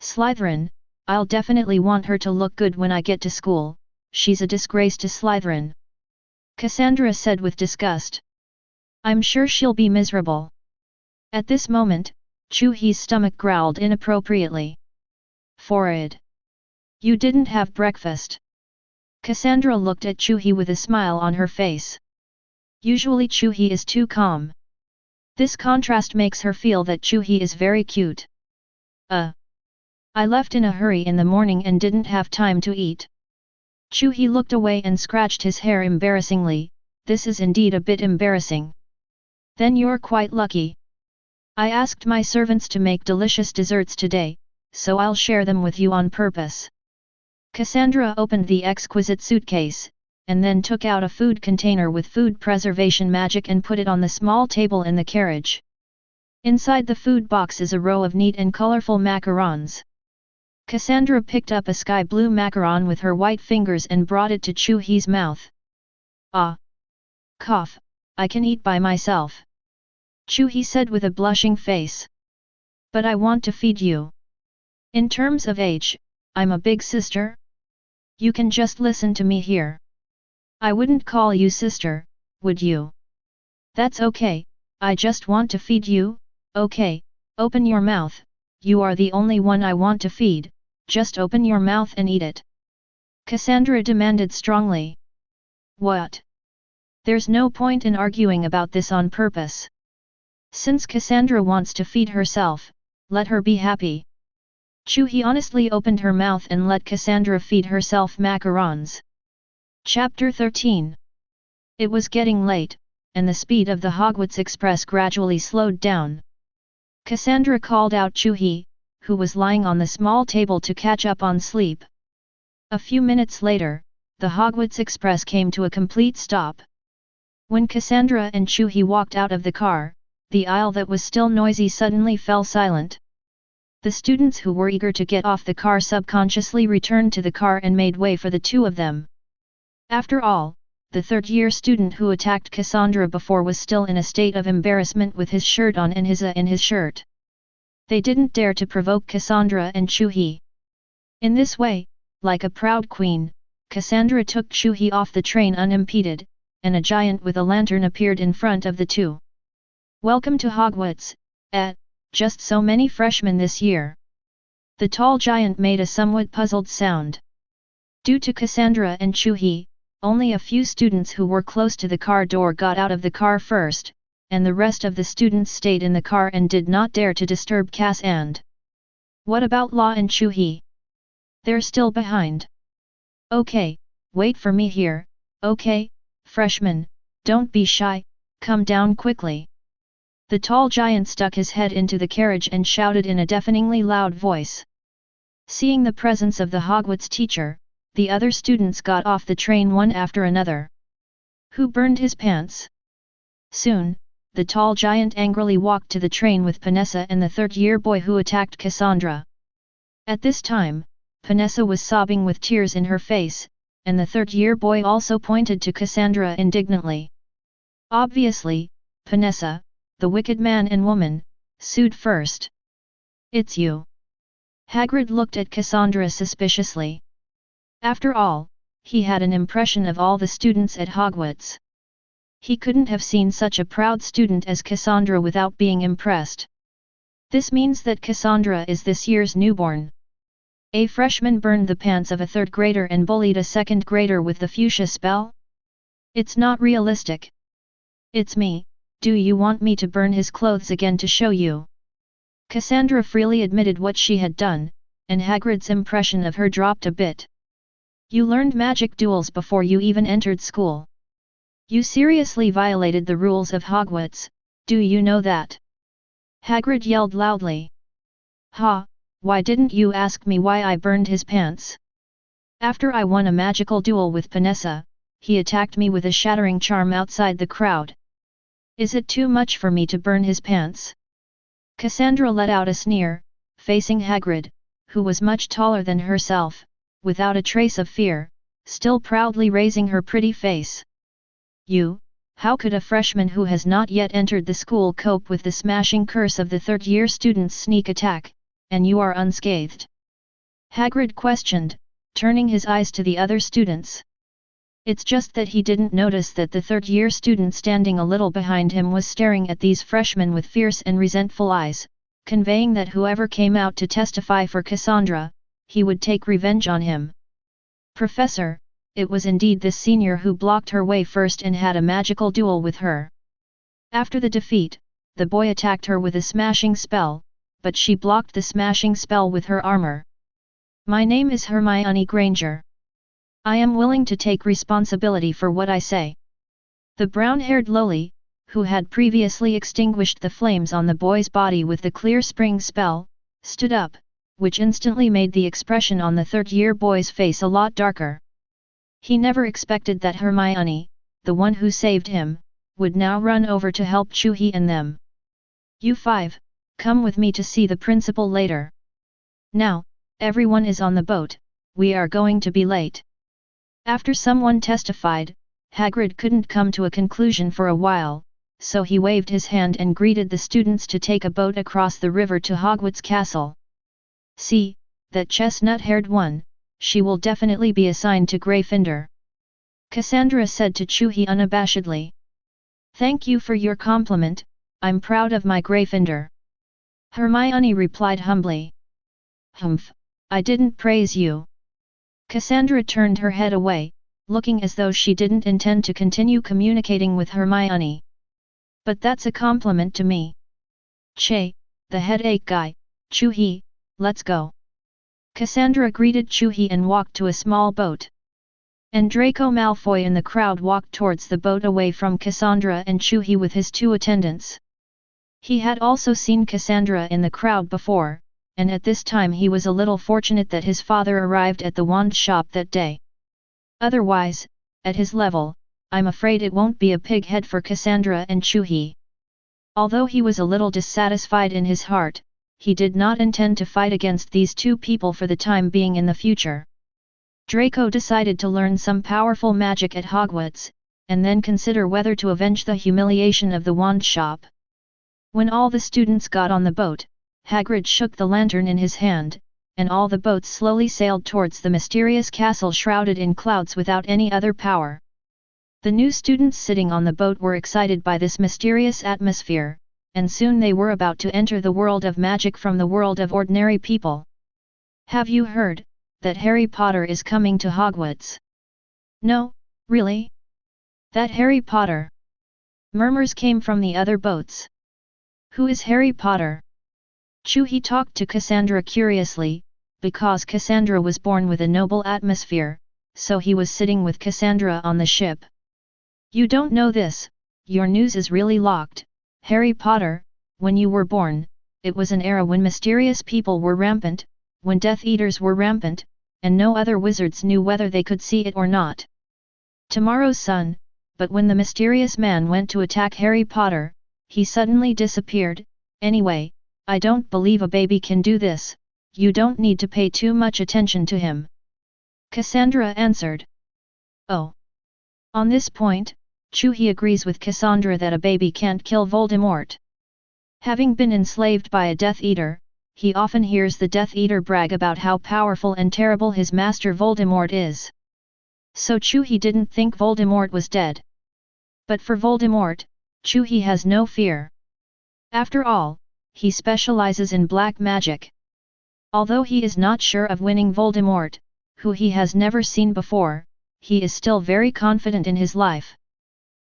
Slytherin. I'll definitely want her to look good when I get to school. She's a disgrace to Slytherin. Kassandra said with disgust. I'm sure she'll be miserable. At this moment, Chu He's stomach growled inappropriately. Forward. You didn't have breakfast. Kassandra looked at Chu He with a smile on her face. Usually Chu He is too calm. This contrast makes her feel that Chu He is very cute. I left in a hurry in the morning and didn't have time to eat. Chu He looked away and scratched his hair embarrassingly. This is indeed a bit embarrassing. Then you're quite lucky. I asked my servants to make delicious desserts today, so I'll share them with you on purpose. Kassandra opened the exquisite suitcase, and then took out a food container with food preservation magic and put it on the small table in the carriage. Inside the food box is a row of neat and colorful macarons. Kassandra picked up a sky blue macaron with her white fingers and brought it to Chu He's mouth. Ah! Cough, I can eat by myself. Chu He said with a blushing face. But I want to feed you. In terms of age, I'm a big sister. You can just listen to me here. I wouldn't call you sister, would you? That's okay, I just want to feed you. Okay, open your mouth, you are the only one I want to feed, just open your mouth and eat it. Kassandra demanded strongly. What? There's no point in arguing about this on purpose. Since Kassandra wants to feed herself, let her be happy. Chu He honestly opened her mouth and let Kassandra feed herself macarons. Chapter 13. It was getting late, and the speed of the Hogwarts Express gradually slowed down. Kassandra called out Chu He, who was lying on the small table to catch up on sleep. A few minutes later, the Hogwarts Express came to a complete stop. When Kassandra and Chu He walked out of the car, the aisle that was still noisy suddenly fell silent. The students who were eager to get off the car subconsciously returned to the car and made way for the two of them. After all, the third-year student who attacked Kassandra before was still in a state of embarrassment with his shirt on and his in his shirt. They didn't dare to provoke Kassandra and Chu He. In this way, like a proud queen, Kassandra took Chu He off the train unimpeded, and a giant with a lantern appeared in front of the two. "Welcome to Hogwarts, just so many freshmen this year." The tall giant made a somewhat puzzled sound. Due to Kassandra and Chu He, only a few students who were close to the car door got out of the car first, and the rest of the students stayed in the car and did not dare to disturb Cass and. "What about Law and Chu He? They're still behind." "Okay, wait for me here, okay, freshmen, don't be shy, come down quickly." The tall giant stuck his head into the carriage and shouted in a deafeningly loud voice. Seeing the presence of the Hogwarts teacher, the other students got off the train one after another. "Who burned his pants?" Soon, the tall giant angrily walked to the train with Panessa and the third-year boy who attacked Kassandra. At this time, Panessa was sobbing with tears in her face, and the third-year boy also pointed to Kassandra indignantly. Obviously, Panessa, the wicked man and woman, sued first. "It's you." Hagrid looked at Kassandra suspiciously. After all, he had an impression of all the students at Hogwarts. He couldn't have seen such a proud student as Kassandra without being impressed. This means that Kassandra is this year's newborn. A freshman burned the pants of a third grader and bullied a second grader with the fuchsia spell? It's not realistic. "It's me, do you want me to burn his clothes again to show you?" Kassandra freely admitted what she had done, and Hagrid's impression of her dropped a bit. "You learned magic duels before you even entered school. You seriously violated the rules of Hogwarts, do you know that?" Hagrid yelled loudly. "Ha, why didn't you ask me why I burned his pants? After I won a magical duel with Panessa, he attacked me with a shattering charm outside the crowd. Is it too much for me to burn his pants?" Kassandra let out a sneer, facing Hagrid, who was much taller than herself, without a trace of fear, still proudly raising her pretty face. How could a freshman who has not yet entered the school cope with the smashing curse of the third-year student's sneak attack, and you are unscathed?" Hagrid questioned, turning his eyes to the other students. It's just that he didn't notice that the third-year student standing a little behind him was staring at these freshmen with fierce and resentful eyes, conveying that whoever came out to testify for Kassandra, he would take revenge on him. "Professor, it was indeed this senior who blocked her way first and had a magical duel with her. After the defeat, the boy attacked her with a smashing spell, but she blocked the smashing spell with her armor. My name is Hermione Granger. I am willing to take responsibility for what I say." The brown-haired lowly, who had previously extinguished the flames on the boy's body with the clear spring spell, stood up, which instantly made the expression on the third-year boy's face a lot darker. He never expected that Hermione, the one who saved him, would now run over to help Chu He and them. "You five, come with me to see the principal later. Now, everyone is on the boat, we are going to be late." After someone testified, Hagrid couldn't come to a conclusion for a while, so he waved his hand and greeted the students to take a boat across the river to Hogwarts Castle. "See, that chestnut-haired one, she will definitely be assigned to Gryffindor," Kassandra said to Chu He unabashedly. "Thank you for your compliment, I'm proud of my Gryffindor," Hermione replied humbly. "Humph, I didn't praise you." Kassandra turned her head away, looking as though she didn't intend to continue communicating with Hermione. "But that's a compliment to me," Che, the headache guy, Chu He, let's go. Kassandra greeted Chu He and walked to a small boat. And Draco Malfoy in the crowd walked towards the boat away from Kassandra and Chu He with his 2 attendants. He had also seen Kassandra in the crowd before, and at this time he was a little fortunate that his father arrived at the wand shop that day. Otherwise, at his level, I'm afraid it won't be a pig head for Kassandra and Chu He. Although he was a little dissatisfied in his heart, he did not intend to fight against these 2 people for the time being in the future. Draco decided to learn some powerful magic at Hogwarts, and then consider whether to avenge the humiliation of the wand shop. When all the students got on the boat, Hagrid shook the lantern in his hand, and all the boats slowly sailed towards the mysterious castle shrouded in clouds without any other power. The new students sitting on the boat were excited by this mysterious atmosphere, and soon they were about to enter the world of magic from the world of ordinary people. Have you heard that Harry Potter is coming to Hogwarts? No, really? That Harry Potter? Murmurs came from the other boats. Who is Harry Potter? Chu He talked to Kassandra curiously, because Kassandra was born with a noble atmosphere, so he was sitting with Kassandra on the ship. You don't know this, your news is really locked. Harry Potter, when you were born, it was an era when mysterious people were rampant, when Death Eaters were rampant, and no other wizards knew whether they could see it or not. Tomorrow's sun, but when the mysterious man went to attack Harry Potter, he suddenly disappeared. Anyway, I don't believe a baby can do this, you don't need to pay too much attention to him. Kassandra answered. Oh. On this point, Chu He agrees with Kassandra that a baby can't kill Voldemort. Having been enslaved by a Death Eater, he often hears the Death Eater brag about how powerful and terrible his master Voldemort is. So Chu He didn't think Voldemort was dead. But for Voldemort, Chu He has no fear. After all, he specializes in black magic. Although he is not sure of winning Voldemort, who he has never seen before, he is still very confident in his life.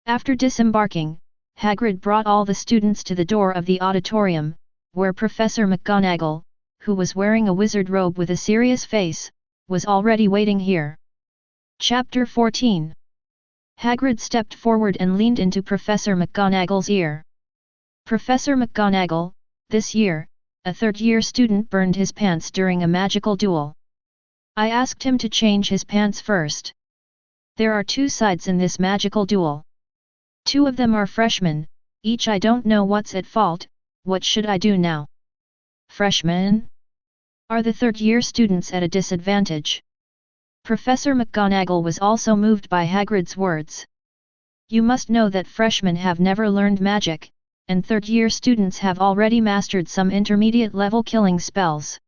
After disembarking, Hagrid brought all the students to the door of the auditorium, where Professor McGonagall, who was wearing a wizard robe with a serious face, was already waiting here. Chapter 14. Hagrid stepped forward and leaned into Professor McGonagall's ear. Professor McGonagall, this year, a third-year student burned his pants during a magical duel. I asked him to change his pants first. There are 2 sides in this magical duel. 2 of them are freshmen, each I don't know what's at fault, what should I do now? Freshmen? Are the third-year students at a disadvantage? Professor McGonagall was also moved by Hagrid's words. You must know that freshmen have never learned magic, and third-year students have already mastered some intermediate-level killing spells.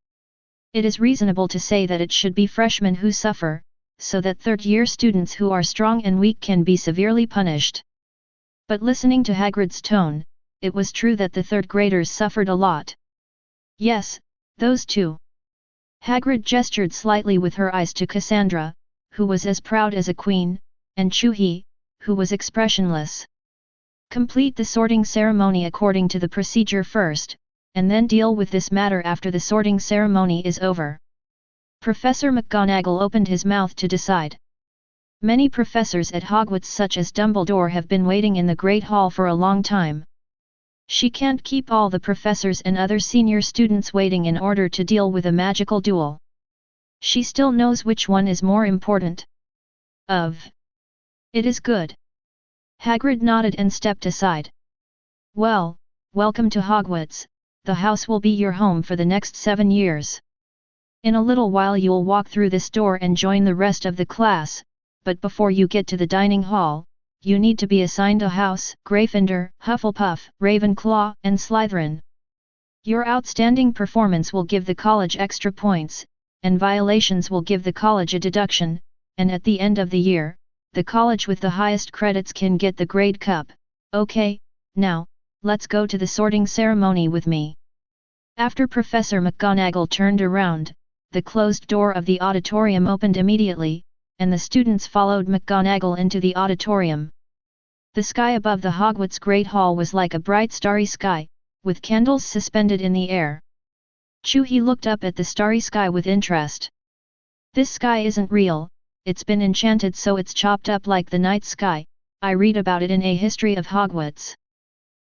It is reasonable to say that it should be freshmen who suffer, so that third-year students who are strong and weak can be severely punished. But listening to Hagrid's tone, it was true that the third-graders suffered a lot. Yes, those 2. Hagrid gestured slightly with her eyes to Kassandra, who was as proud as a queen, and Chu He, who was expressionless. Complete the sorting ceremony according to the procedure first, and then deal with this matter after the sorting ceremony is over. Professor McGonagall opened his mouth to decide. Many professors at Hogwarts such as Dumbledore have been waiting in the Great Hall for a long time. She can't keep all the professors and other senior students waiting in order to deal with a magical duel. She still knows which one is more important. It is good. Hagrid nodded and stepped aside. Well, welcome to Hogwarts, the house will be your home for the next 7 years. In a little while you'll walk through this door and join the rest of the class, but before you get to the dining hall, you need to be assigned a house, Gryffindor, Hufflepuff, Ravenclaw, and Slytherin. Your outstanding performance will give the college extra points, and violations will give the college a deduction, and at the end of the year, the college with the highest credits can get the grade cup. Okay, now, let's go to the sorting ceremony with me. After Professor McGonagall turned around, the closed door of the auditorium opened immediately, and the students followed McGonagall into the auditorium. The sky above the Hogwarts Great Hall was like a bright starry sky, with candles suspended in the air. Chu He looked up at the starry sky with interest. This sky isn't real, it's been enchanted so it's chopped up like the night sky, I read about it in a history of Hogwarts.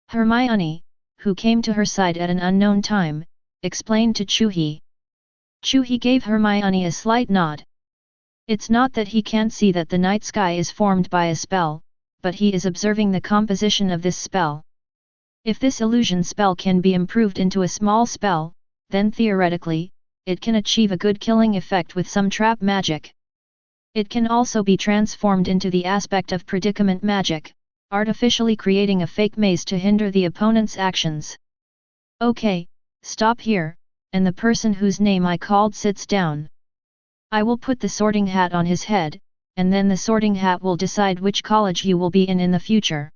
Hermione, who came to her side at an unknown time, explained to Chu He. Chu He gave Hermione a slight nod. It's not that he can't see that the night sky is formed by a spell, but he is observing the composition of this spell. If this illusion spell can be improved into a small spell, then theoretically, it can achieve a good killing effect with some trap magic. It can also be transformed into the aspect of predicament magic, artificially creating a fake maze to hinder the opponent's actions. Okay, stop here, and the person whose name I called sits down. I will put the sorting hat on his head, and then the sorting hat will decide which college you will be in the future.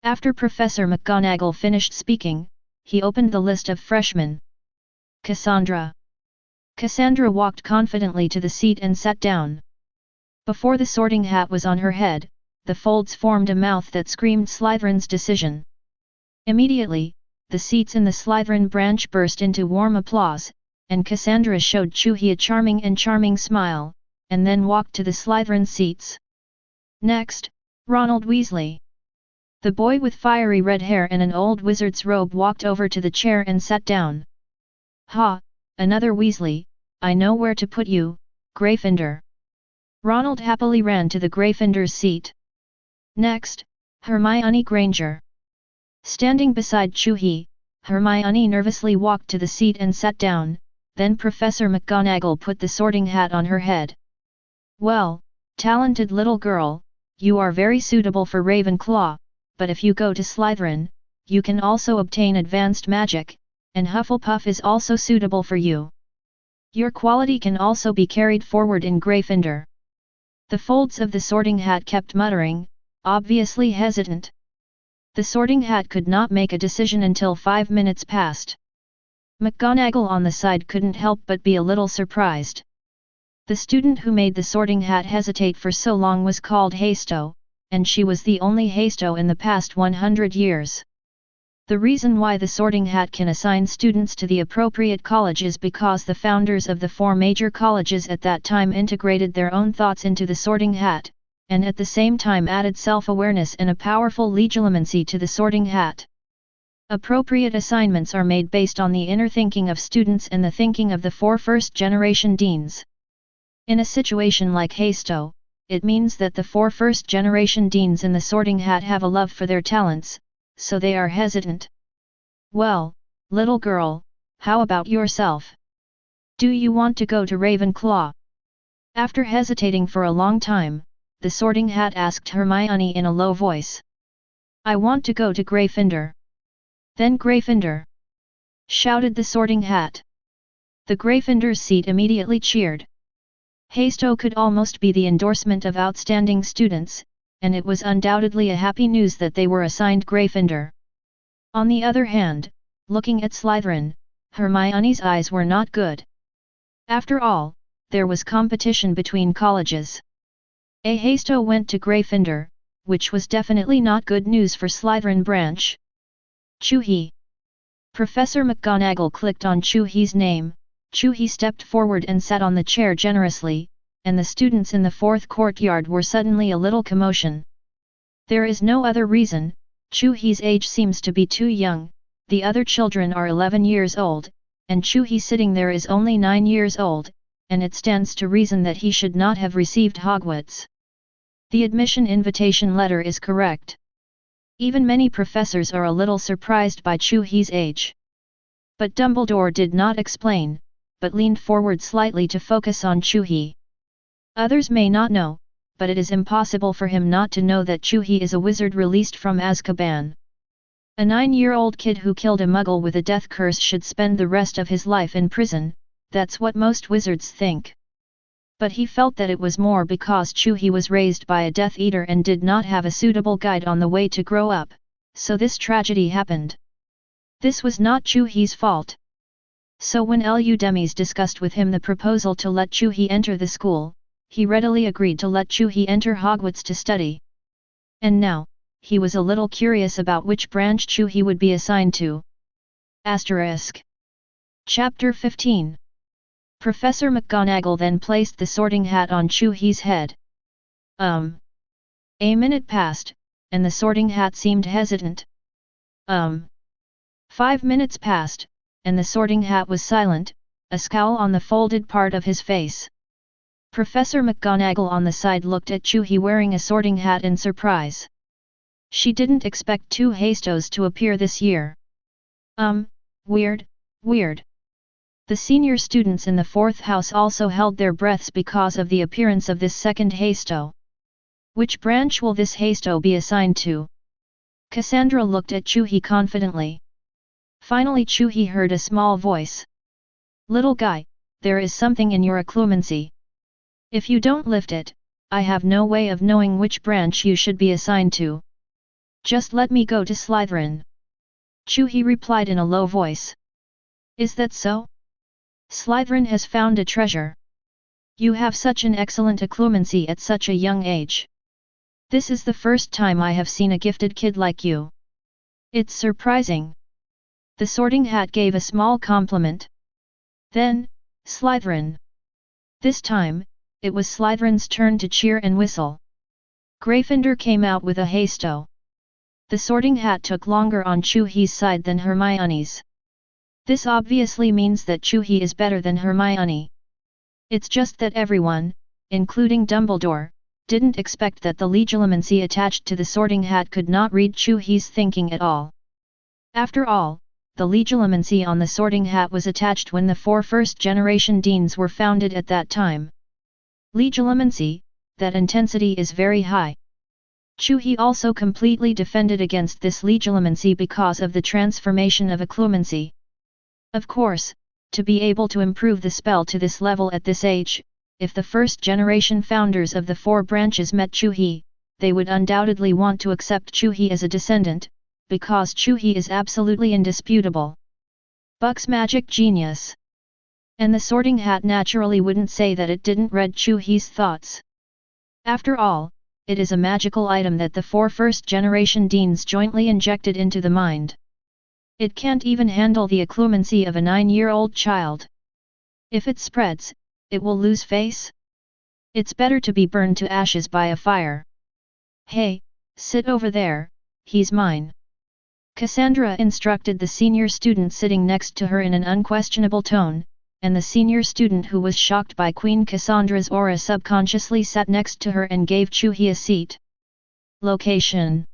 After Professor McGonagall finished speaking, he opened the list of freshmen. Kassandra. Kassandra walked confidently to the seat and sat down. Before the sorting hat was on her head, the folds formed a mouth that screamed Slytherin's decision. Immediately, the seats in the Slytherin branch burst into warm applause, and Kassandra showed Chu He a charming smile, and then walked to the Slytherin seats. Next, Ronald Weasley. The boy with fiery red hair and an old wizard's robe walked over to the chair and sat down. Ha, another Weasley, I know where to put you, Gryffindor. Ronald happily ran to the Gryffindor's seat. Next, Hermione Granger. Standing beside Chu He, Hermione nervously walked to the seat and sat down, then Professor McGonagall put the sorting hat on her head. Well, talented little girl, you are very suitable for Ravenclaw, but if you go to Slytherin, you can also obtain advanced magic, and Hufflepuff is also suitable for you. Your quality can also be carried forward in Gryffindor. The folds of the sorting hat kept muttering, obviously hesitant. The sorting hat could not make a decision until 5 minutes passed. McGonagall on the side couldn't help but be a little surprised. The student who made the sorting hat hesitate for so long was called Hasto, and she was the only Hasto in the past 100 years. The reason why the sorting hat can assign students to the appropriate college is because the founders of the 4 major colleges at that time integrated their own thoughts into the sorting hat, and at the same time added self-awareness and a powerful legilimency to the sorting hat. Appropriate assignments are made based on the inner thinking of students and the thinking of the 4 first-generation deans. In a situation like Hasto, it means that the 4 first-generation deans in the sorting hat have a love for their talents, so they are hesitant. Well, little girl, how about yourself? Do you want to go to Ravenclaw? After hesitating for a long time, the sorting hat asked Hermione in a low voice. I want to go to Gryffindor. Then Gryffindor! Shouted the sorting hat. The Gryffindor's seat immediately cheered. Hasto could almost be the endorsement of outstanding students, and it was undoubtedly a happy news that they were assigned Gryffindor. On the other hand, looking at Slytherin, Hermione's eyes were not good. After all, there was competition between colleges. A Hasto went to Gryffindor, which was definitely not good news for Slytherin branch. Chu He. Professor McGonagall clicked on Chu He's name. Chu He stepped forward and sat on the chair generously, and the students in the 4th courtyard were suddenly a little commotion. There is no other reason, Chu He's age seems to be too young, the other children are 11 years old, and Chu He sitting there is only 9 years old, and it stands to reason that he should not have received Hogwarts. The admission invitation letter is correct. Even many professors are a little surprised by Chu He's age. But Dumbledore did not explain, but leaned forward slightly to focus on Chu He. Others may not know, but it is impossible for him not to know that Chu He is a wizard released from Azkaban. A 9-year-old kid who killed a muggle with a death curse should spend the rest of his life in prison, that's what most wizards think. But he felt that it was more because Chu He was raised by a Death Eater and did not have a suitable guide on the way to grow up, so this tragedy happened. This was not Chu He's fault. So when Lu Demis discussed with him the proposal to let Chu He enter the school, he readily agreed to let Chu He enter Hogwarts to study. And now, he was a little curious about which branch Chu He would be assigned to, ****. Chapter 15. Professor McGonagall then placed the Sorting Hat on Chu He's head. A minute passed, and the Sorting Hat seemed hesitant. 5 minutes passed, and the Sorting Hat was silent, a scowl on the folded part of his face. Professor McGonagall on the side looked at Chu He wearing a Sorting Hat in surprise. She didn't expect 2 Hastos to appear this year. Weird. The senior students in the 4th house also held their breaths because of the appearance of this second Hasto. Which branch will this Hasto be assigned to? Kassandra looked at Chu He confidently. Finally Chu He heard a small voice. Little guy, there is something in your occlumency. If you don't lift it, I have no way of knowing which branch you should be assigned to. Just let me go to Slytherin. Chu He replied in a low voice. Is that so? Slytherin has found a treasure. You have such an excellent occlumency at such a young age. This is the first time I have seen a gifted kid like you. It's surprising. The Sorting Hat gave a small compliment. Then, Slytherin. This time, it was Slytherin's turn to cheer and whistle. Gryffindor came out with a Hasto. The Sorting Hat took longer on Chu He's side than Hermione's. This obviously means that Chu He is better than Hermione. It's just that everyone, including Dumbledore, didn't expect that the legilimency attached to the Sorting Hat could not read Chu He's thinking at all. After all, the legilimency on the Sorting Hat was attached when the 4 first-generation deans were founded at that time. Legilimency, that intensity is very high. Chu He also completely defended against this legilimency because of the transformation of occlumency. Of course, to be able to improve the spell to this level at this age, if the first-generation founders of the 4 branches met Chu He, they would undoubtedly want to accept Chu He as a descendant, because Chu He is absolutely indisputable. Buck's magic genius. And the Sorting Hat naturally wouldn't say that it didn't read Chu He's thoughts. After all, it is a magical item that the 4 first-generation deans jointly injected into the mind. It can't even handle the occlumency of a 9-year-old child. If it spreads, it will lose face. It's better to be burned to ashes by a fire. Hey, sit over there, he's mine. Kassandra instructed the senior student sitting next to her in an unquestionable tone, and the senior student who was shocked by Queen Kassandra's aura subconsciously sat next to her and gave Chu He a seat. Location.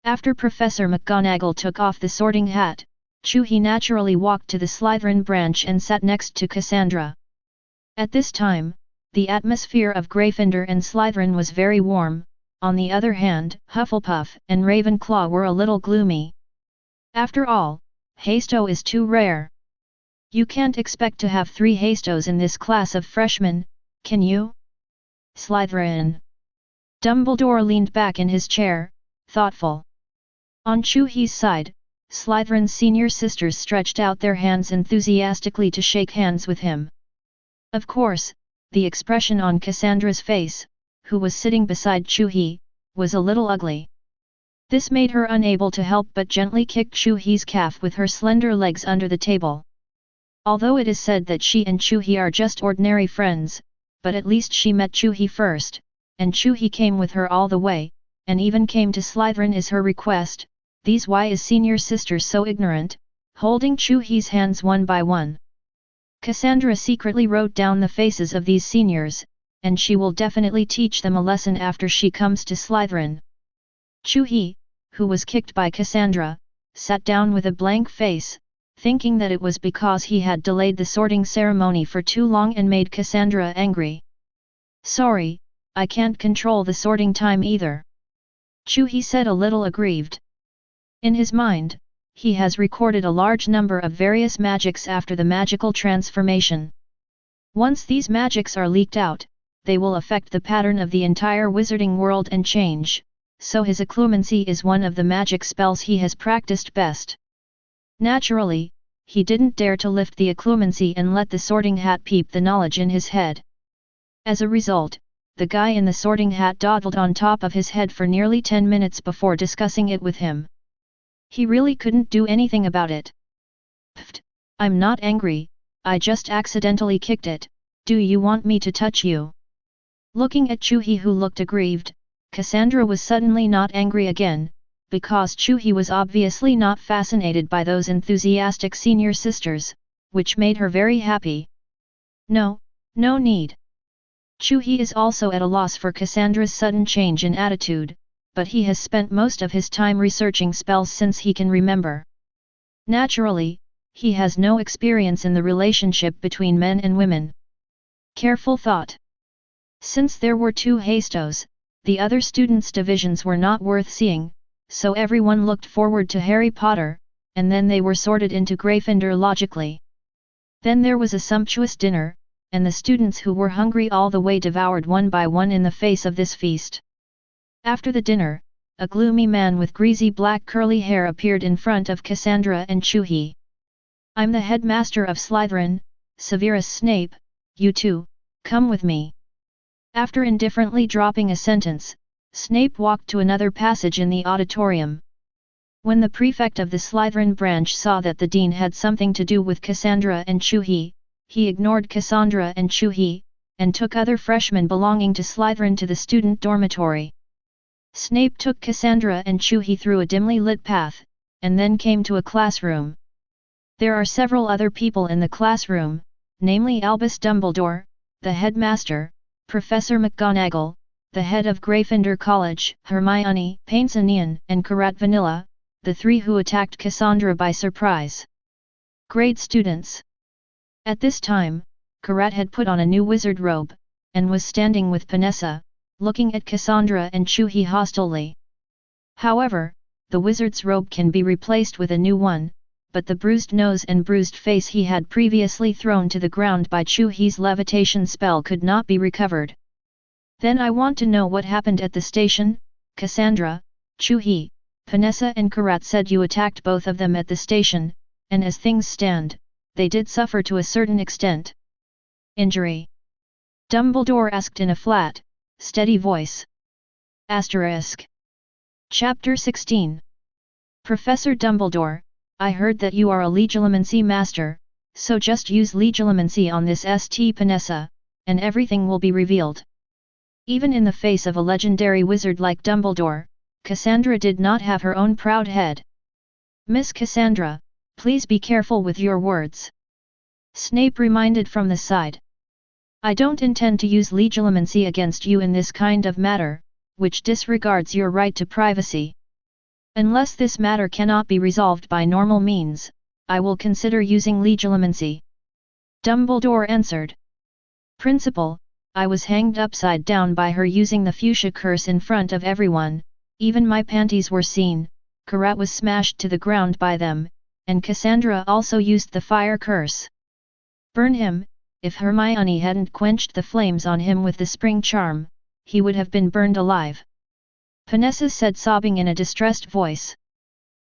After Professor McGonagall took off the Sorting Hat, Chu He naturally walked to the Slytherin branch and sat next to Kassandra. At this time, the atmosphere of Gryffindor and Slytherin was very warm. On the other hand, Hufflepuff and Ravenclaw were a little gloomy. After all, Hasto is too rare. You can't expect to have 3 Hastos in this class of freshmen, can you? Slytherin. Dumbledore leaned back in his chair, thoughtful. On Chu He's side, Slytherin's senior sisters stretched out their hands enthusiastically to shake hands with him. Of course, the expression on Kassandra's face, who was sitting beside Chu He, was a little ugly. This made her unable to help but gently kick Chu He's calf with her slender legs under the table. Although it is said that she and Chu He are just ordinary friends, but at least she met Chu He first, and Chu He came with her all the way, and even came to Slytherin as her request. These why is senior sisters so ignorant, holding Chu He's hands one by one. Kassandra secretly wrote down the faces of these seniors, and she will definitely teach them a lesson after she comes to Slytherin. Chu He, who was kicked by Kassandra, sat down with a blank face, thinking that it was because he had delayed the sorting ceremony for too long and made Kassandra angry. Sorry, I can't control the sorting time either. Chu He said a little aggrieved. In his mind, he has recorded a large number of various magics after the magical transformation. Once these magics are leaked out, they will affect the pattern of the entire wizarding world and change, so his occlumency is one of the magic spells he has practiced best. Naturally, he didn't dare to lift the occlumency and let the Sorting Hat peep the knowledge in his head. As a result, the guy in the Sorting Hat dawdled on top of his head for nearly 10 minutes before discussing it with him. He really couldn't do anything about it. Pfft, I'm not angry, I just accidentally kicked it, do you want me to touch you? Looking at Chu He, who looked aggrieved, Kassandra was suddenly not angry again, because Chu He was obviously not fascinated by those enthusiastic senior sisters, which made her very happy. No, no need. Chu He is also at a loss for Kassandra's sudden change in attitude, but he has spent most of his time researching spells since he can remember. Naturally, he has no experience in the relationship between men and women. Careful thought. Since there were 2 Hastos, the other students' divisions were not worth seeing, so everyone looked forward to Harry Potter, and then they were sorted into Gryffindor logically. Then there was a sumptuous dinner, and the students who were hungry all the way devoured one by one in the face of this feast. After the dinner, a gloomy man with greasy black curly hair appeared in front of Kassandra and Chu He. I'm the headmaster of Slytherin, Severus Snape, you two, come with me. After indifferently dropping a sentence, Snape walked to another passage in the auditorium. When the prefect of the Slytherin branch saw that the dean had something to do with Kassandra and Chu He ignored Kassandra and Chu He, and took other freshmen belonging to Slytherin to the student dormitory. Snape took Kassandra and Chu He through a dimly lit path, and then came to a classroom. There are several other people in the classroom, namely Albus Dumbledore, the headmaster, Professor McGonagall, the head of Gryffindor College, Hermione, Paintsonian, and Karat Vanilla, the 3 who attacked Kassandra by surprise. Grade students. At this time, Karat had put on a new wizard robe, and was standing with Panessa, looking at Kassandra and Chu He hostilely. However, the wizard's robe can be replaced with a new one, but the bruised nose and bruised face he had previously thrown to the ground by Chu He's levitation spell could not be recovered. Then I want to know what happened at the station, Kassandra, Chu He, Panessa and Karat said you attacked both of them at the station, and as things stand, they did suffer to a certain extent. Injury? Dumbledore asked in a flat, steady voice. Asterisk. Chapter 16. Professor Dumbledore, I heard that you are a legilimency master, so just use legilimency on this St. Panessa, and everything will be revealed. Even in the face of a legendary wizard like Dumbledore, Kassandra did not have her own proud head. Miss Kassandra, please be careful with your words. Snape reminded from the side. I don't intend to use legilimency against you in this kind of matter, which disregards your right to privacy. Unless this matter cannot be resolved by normal means, I will consider using legilimency. Dumbledore answered. Principal, I was hanged upside down by her using the fuchsia curse in front of everyone, even my panties were seen, Karat was smashed to the ground by them, and Kassandra also used the fire curse. Burn him, if Hermione hadn't quenched the flames on him with the spring charm, he would have been burned alive. Panessa said, sobbing in a distressed voice.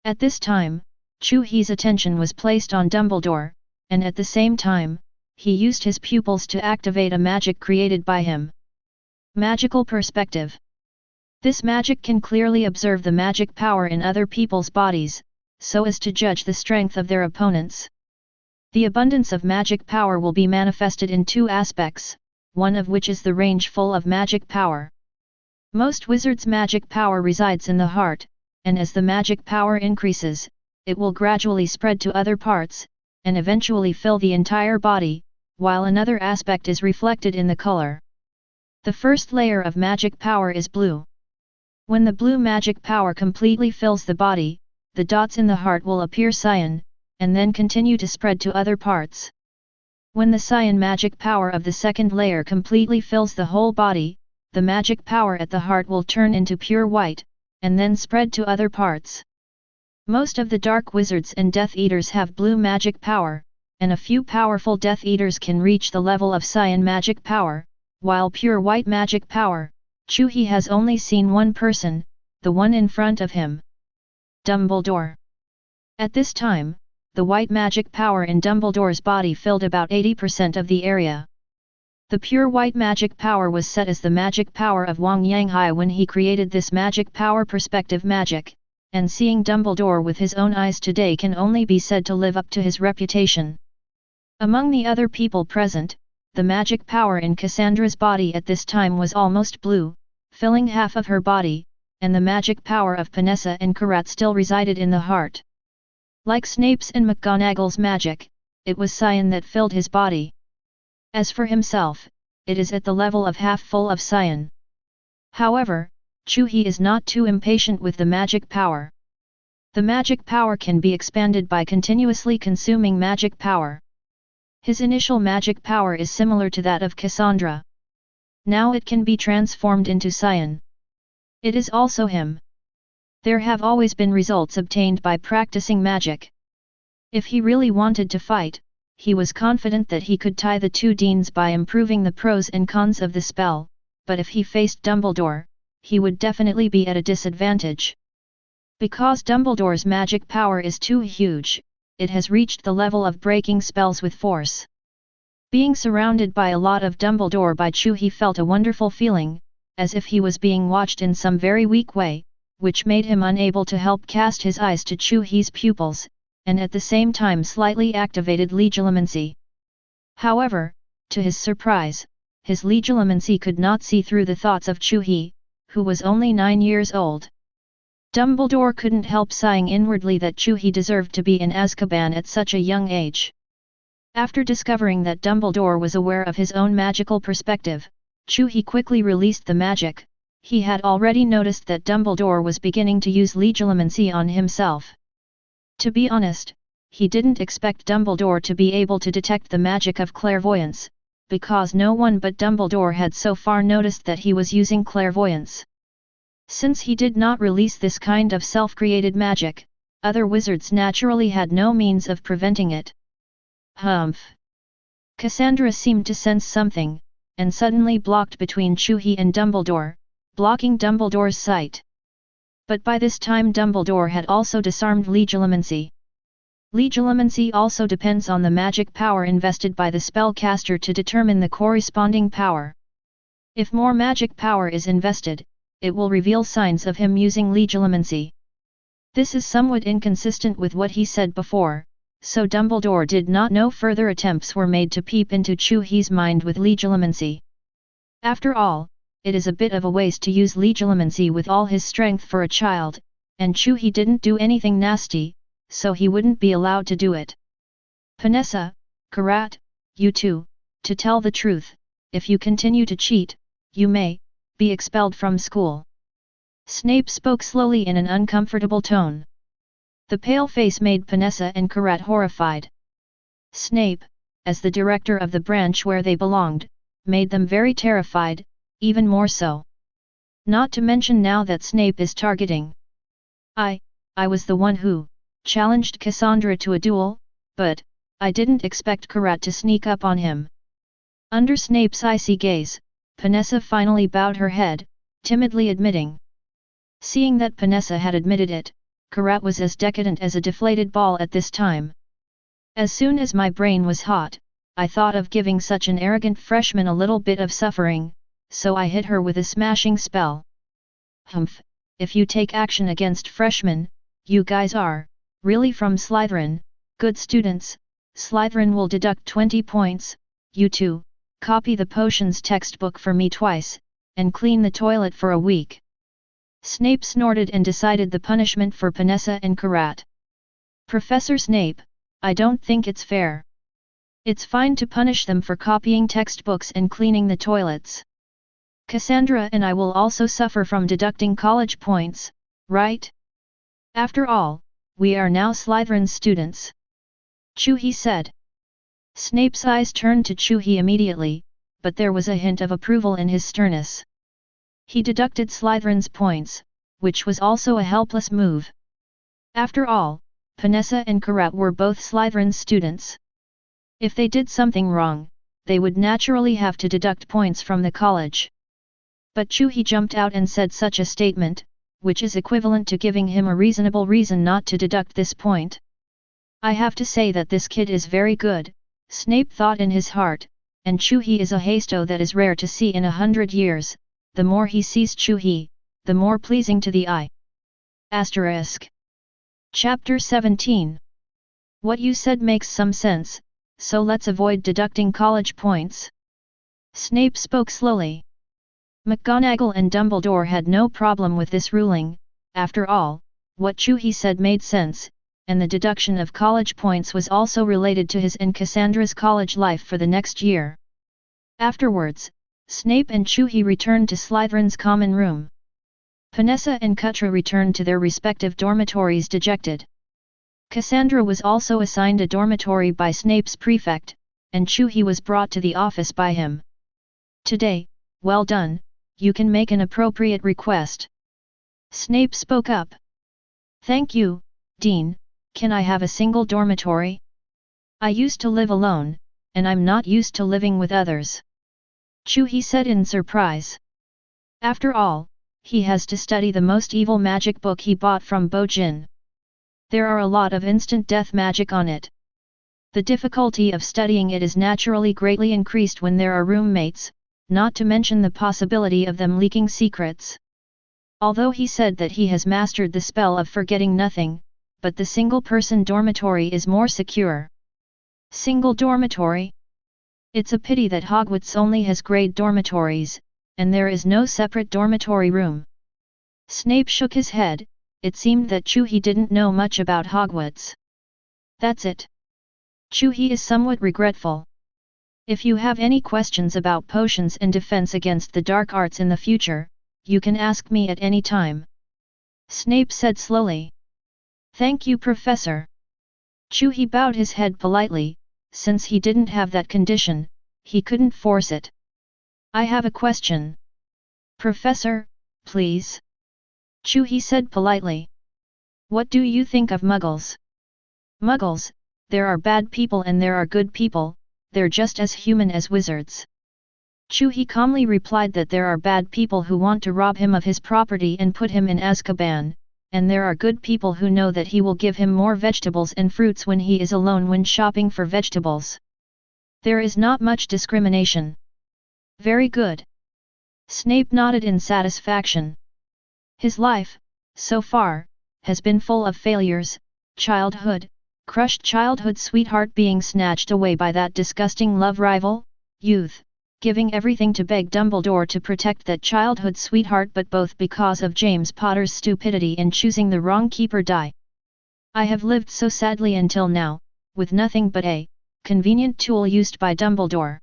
At this time, Chu He's attention was placed on Dumbledore, and at the same time, he used his pupils to activate a magic created by him. Magical perspective. This magic can clearly observe the magic power in other people's bodies, so as to judge the strength of their opponents. The abundance of magic power will be manifested in 2 aspects, one of which is the range full of magic power. Most wizards' magic power resides in the heart, and as the magic power increases, it will gradually spread to other parts, and eventually fill the entire body, while another aspect is reflected in the color. The first layer of magic power is blue. When the blue magic power completely fills the body, the dots in the heart will appear cyan, and then continue to spread to other parts. When the cyan magic power of the second layer completely fills the whole body, the magic power at the heart will turn into pure white, and then spread to other parts. Most of the dark wizards and Death Eaters have blue magic power, and a few powerful Death Eaters can reach the level of cyan magic power, while pure white magic power, Chu He has only seen one person, the one in front of him. Dumbledore. At this time, the white magic power in Dumbledore's body filled about 80% of the area. The pure white magic power was set as the magic power of Wang Yanghai when he created this magic power perspective magic, and seeing Dumbledore with his own eyes today can only be said to live up to his reputation. Among the other people present, the magic power in Kassandra's body at this time was almost blue, filling half of her body, and the magic power of Panessa and Karat still resided in the heart. Like Snape's and McGonagall's magic, it was cyan that filled his body. As for himself, it is at the level of half full of cyan. However, Chu He is not too impatient with the magic power. The magic power can be expanded by continuously consuming magic power. His initial magic power is similar to that of Kassandra. Now it can be transformed into cyan. It is also him. There have always been results obtained by practicing magic. If he really wanted to fight, he was confident that he could tie the two deans by improving the pros and cons of the spell, but if he faced Dumbledore, he would definitely be at a disadvantage. Because Dumbledore's magic power is too huge, it has reached the level of breaking spells with force. Being surrounded by a lot of Dumbledore by Chu He felt a wonderful feeling, as if he was being watched in some very weak way, which made him unable to help cast his eyes to Chu He's pupils, and at the same time slightly activated legilimency. However, to his surprise, his legilimency could not see through the thoughts of Chu He, who was only 9 years old. Dumbledore couldn't help sighing inwardly that Chu He deserved to be in Azkaban at such a young age. After discovering that Dumbledore was aware of his own magical perspective, Chu He quickly released the magic. He had already noticed that Dumbledore was beginning to use legilimency on himself. To be honest, he didn't expect Dumbledore to be able to detect the magic of clairvoyance, because no one but Dumbledore had so far noticed that he was using clairvoyance. Since he did not release this kind of self-created magic, other wizards naturally had no means of preventing it. Humph! Kassandra seemed to sense something, and suddenly blocked between Chu He and Dumbledore, blocking Dumbledore's sight. But by this time Dumbledore had also disarmed legilimency. Legilimency also depends on the magic power invested by the spellcaster to determine the corresponding power. If more magic power is invested, it will reveal signs of him using legilimency. This is somewhat inconsistent with what he said before, so Dumbledore did not know further attempts were made to peep into Chu He's mind with legilimency. After all, it is a bit of a waste to use legilimency with all his strength for a child, and Chu He didn't do anything nasty, so he wouldn't be allowed to do it. Panessa, Karat, you two, to tell the truth, if you continue to cheat, you may be expelled from school. Snape spoke slowly in an uncomfortable tone. The pale face made Panessa and Karat horrified. Snape, as the director of the branch where they belonged, made them very terrified, even more so. Not to mention now that Snape is targeting. I was the one who challenged Kassandra to a duel, but I didn't expect Karat to sneak up on him. Under Snape's icy gaze, Panessa finally bowed her head, timidly admitting. Seeing that Panessa had admitted it, Karat was as decadent as a deflated ball at this time. As soon as my brain was hot, I thought of giving such an arrogant freshman a little bit of suffering, so I hit her with a smashing spell. Humph, if you take action against freshmen, you guys are really from Slytherin, good students. Slytherin will deduct 20 points, you two, copy the potions textbook for me twice, and clean the toilet for a week. Snape snorted and decided the punishment for Panessa and Karat. Professor Snape, I don't think it's fair. It's fine to punish them for copying textbooks and cleaning the toilets. Kassandra and I will also suffer from deducting college points, right? After all, we are now Slytherin students. Chu He said. Snape's eyes turned to Chu He immediately, but there was a hint of approval in his sternness. He deducted Slytherin's points, which was also a helpless move. After all, Panessa and Karat were both Slytherin students. If they did something wrong, they would naturally have to deduct points from the college. But Chu He jumped out and said such a statement, which is equivalent to giving him a reasonable reason not to deduct this point. I have to say that this kid is very good, Snape thought in his heart, and Chu He is a hasto that is rare to see in 100 years. The more he sees Chu He, the more pleasing to the eye. ***. Chapter 17. What you said makes some sense, so let's avoid deducting college points. Snape spoke slowly. McGonagall and Dumbledore had no problem with this ruling. After all, what Chu He said made sense, and the deduction of college points was also related to his and Kassandra's college life for the next year. Afterwards, Snape and Chu He returned to Slytherin's common room. Panessa and Cutra returned to their respective dormitories dejected. Kassandra was also assigned a dormitory by Snape's prefect, and Chu He was brought to the office by him. "Today, well done, you can make an appropriate request." Snape spoke up. "Thank you, Dean, can I have a single dormitory? I used to live alone, and I'm not used to living with others." Chu He said in surprise. After all, he has to study the most evil magic book he bought from Bo Jin. There are a lot of instant death magic on it. The difficulty of studying it is naturally greatly increased when there are roommates, not to mention the possibility of them leaking secrets. Although he said that he has mastered the spell of forgetting nothing, but the single-person dormitory is more secure. Single dormitory? It's a pity that Hogwarts only has grade dormitories, and there is no separate dormitory room. Snape shook his head. It seemed that Chu He didn't know much about Hogwarts. That's it. Chu He is somewhat regretful. If you have any questions about potions and defense against the dark arts in the future, you can ask me at any time. Snape said slowly. Thank you, Professor. Chu He bowed his head politely. Since he didn't have that condition, he couldn't force it. I have a question. Professor, please. Chu He said politely. What do you think of Muggles? Muggles, there are bad people and there are good people, they're just as human as wizards. Chu He calmly replied that there are bad people who want to rob him of his property and put him in Azkaban, and there are good people who know that he will give him more vegetables and fruits when he is alone when shopping for vegetables. There is not much discrimination. Very good. Snape nodded in satisfaction. His life, so far, has been full of failures, childhood, crushed childhood sweetheart being snatched away by that disgusting love rival, youth, giving everything to beg Dumbledore to protect that childhood sweetheart but both because of James Potter's stupidity in choosing the wrong keeper die. I have lived so sadly until now, with nothing but a convenient tool used by Dumbledore.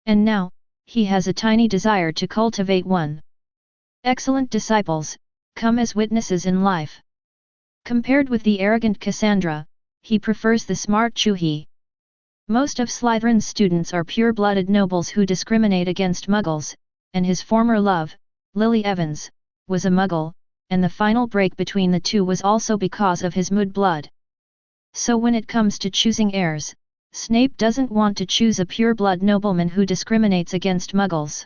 And now, he has a tiny desire to cultivate one. Excellent disciples, come as witnesses in life. Compared with the arrogant Kassandra, he prefers the smart Chu He. Most of Slytherin's students are pure-blooded nobles who discriminate against Muggles, and his former love, Lily Evans, was a Muggle, and the final break between the two was also because of his mud-blood. So when it comes to choosing heirs, Snape doesn't want to choose a pure-blood nobleman who discriminates against Muggles.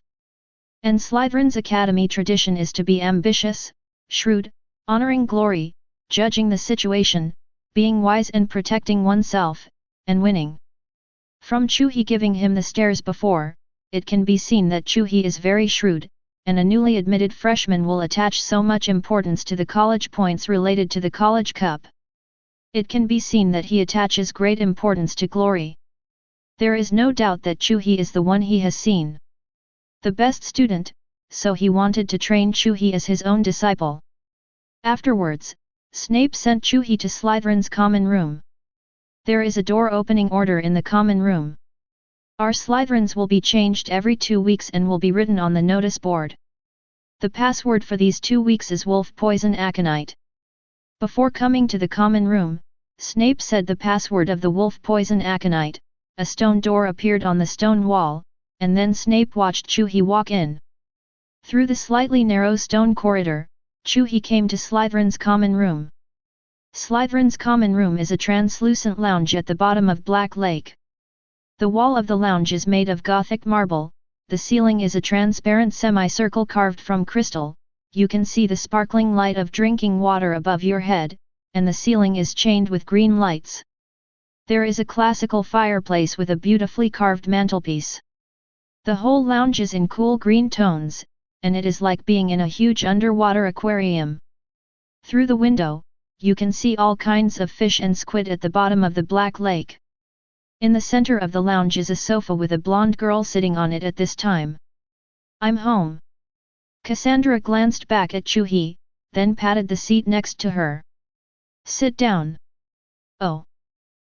And Slytherin's academy tradition is to be ambitious, shrewd, honoring glory, judging the situation, being wise and protecting oneself, and winning. From Chu He giving him the stares before, it can be seen that Chu He is very shrewd, and a newly admitted freshman will attach so much importance to the college points related to the college cup. It can be seen that he attaches great importance to glory. There is no doubt that Chu He is the one he has seen. The best student, so he wanted to train Chu He as his own disciple. Afterwards, Snape sent Chu He to Slytherin's common room. There is a door opening order in the common room. Our Slytherins will be changed every 2 weeks and will be written on the notice board. The password for these 2 weeks is wolf poison aconite. Before coming to the common room, Snape said the password of the wolf poison aconite. A stone door appeared on the stone wall, and then Snape watched Chu He walk in. Through the slightly narrow stone corridor, Chu He came to Slytherin's common room. Slytherin's common room is a translucent lounge at the bottom of Black Lake. The wall of the lounge is made of Gothic marble, the ceiling is a transparent semicircle carved from crystal, you can see the sparkling light of drinking water above your head, and the ceiling is chained with green lights. There is a classical fireplace with a beautifully carved mantelpiece. The whole lounge is in cool green tones, and it is like being in a huge underwater aquarium. Through the window, you can see all kinds of fish and squid at the bottom of the black lake. In the center of the lounge is a sofa with a blonde girl sitting on it at this time. I'm home. Kassandra glanced back at Chu He, then patted the seat next to her. Sit down. Oh.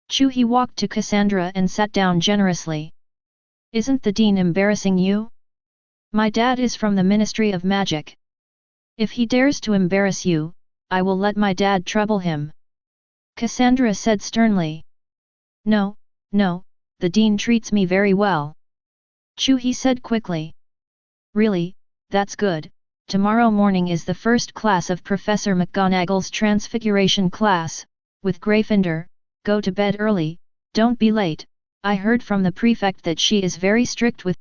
Chu He walked to Kassandra and sat down generously. Isn't the dean embarrassing you? My dad is from the Ministry of Magic. If he dares to embarrass you, I will let my dad trouble him. Kassandra said sternly. No, no, the dean treats me very well. Chu He said quickly. Really, that's good. Tomorrow morning is the first class of Professor McGonagall's Transfiguration class, with Gryffindor. Go to bed early, don't be late. I heard from the prefect that she is very strict with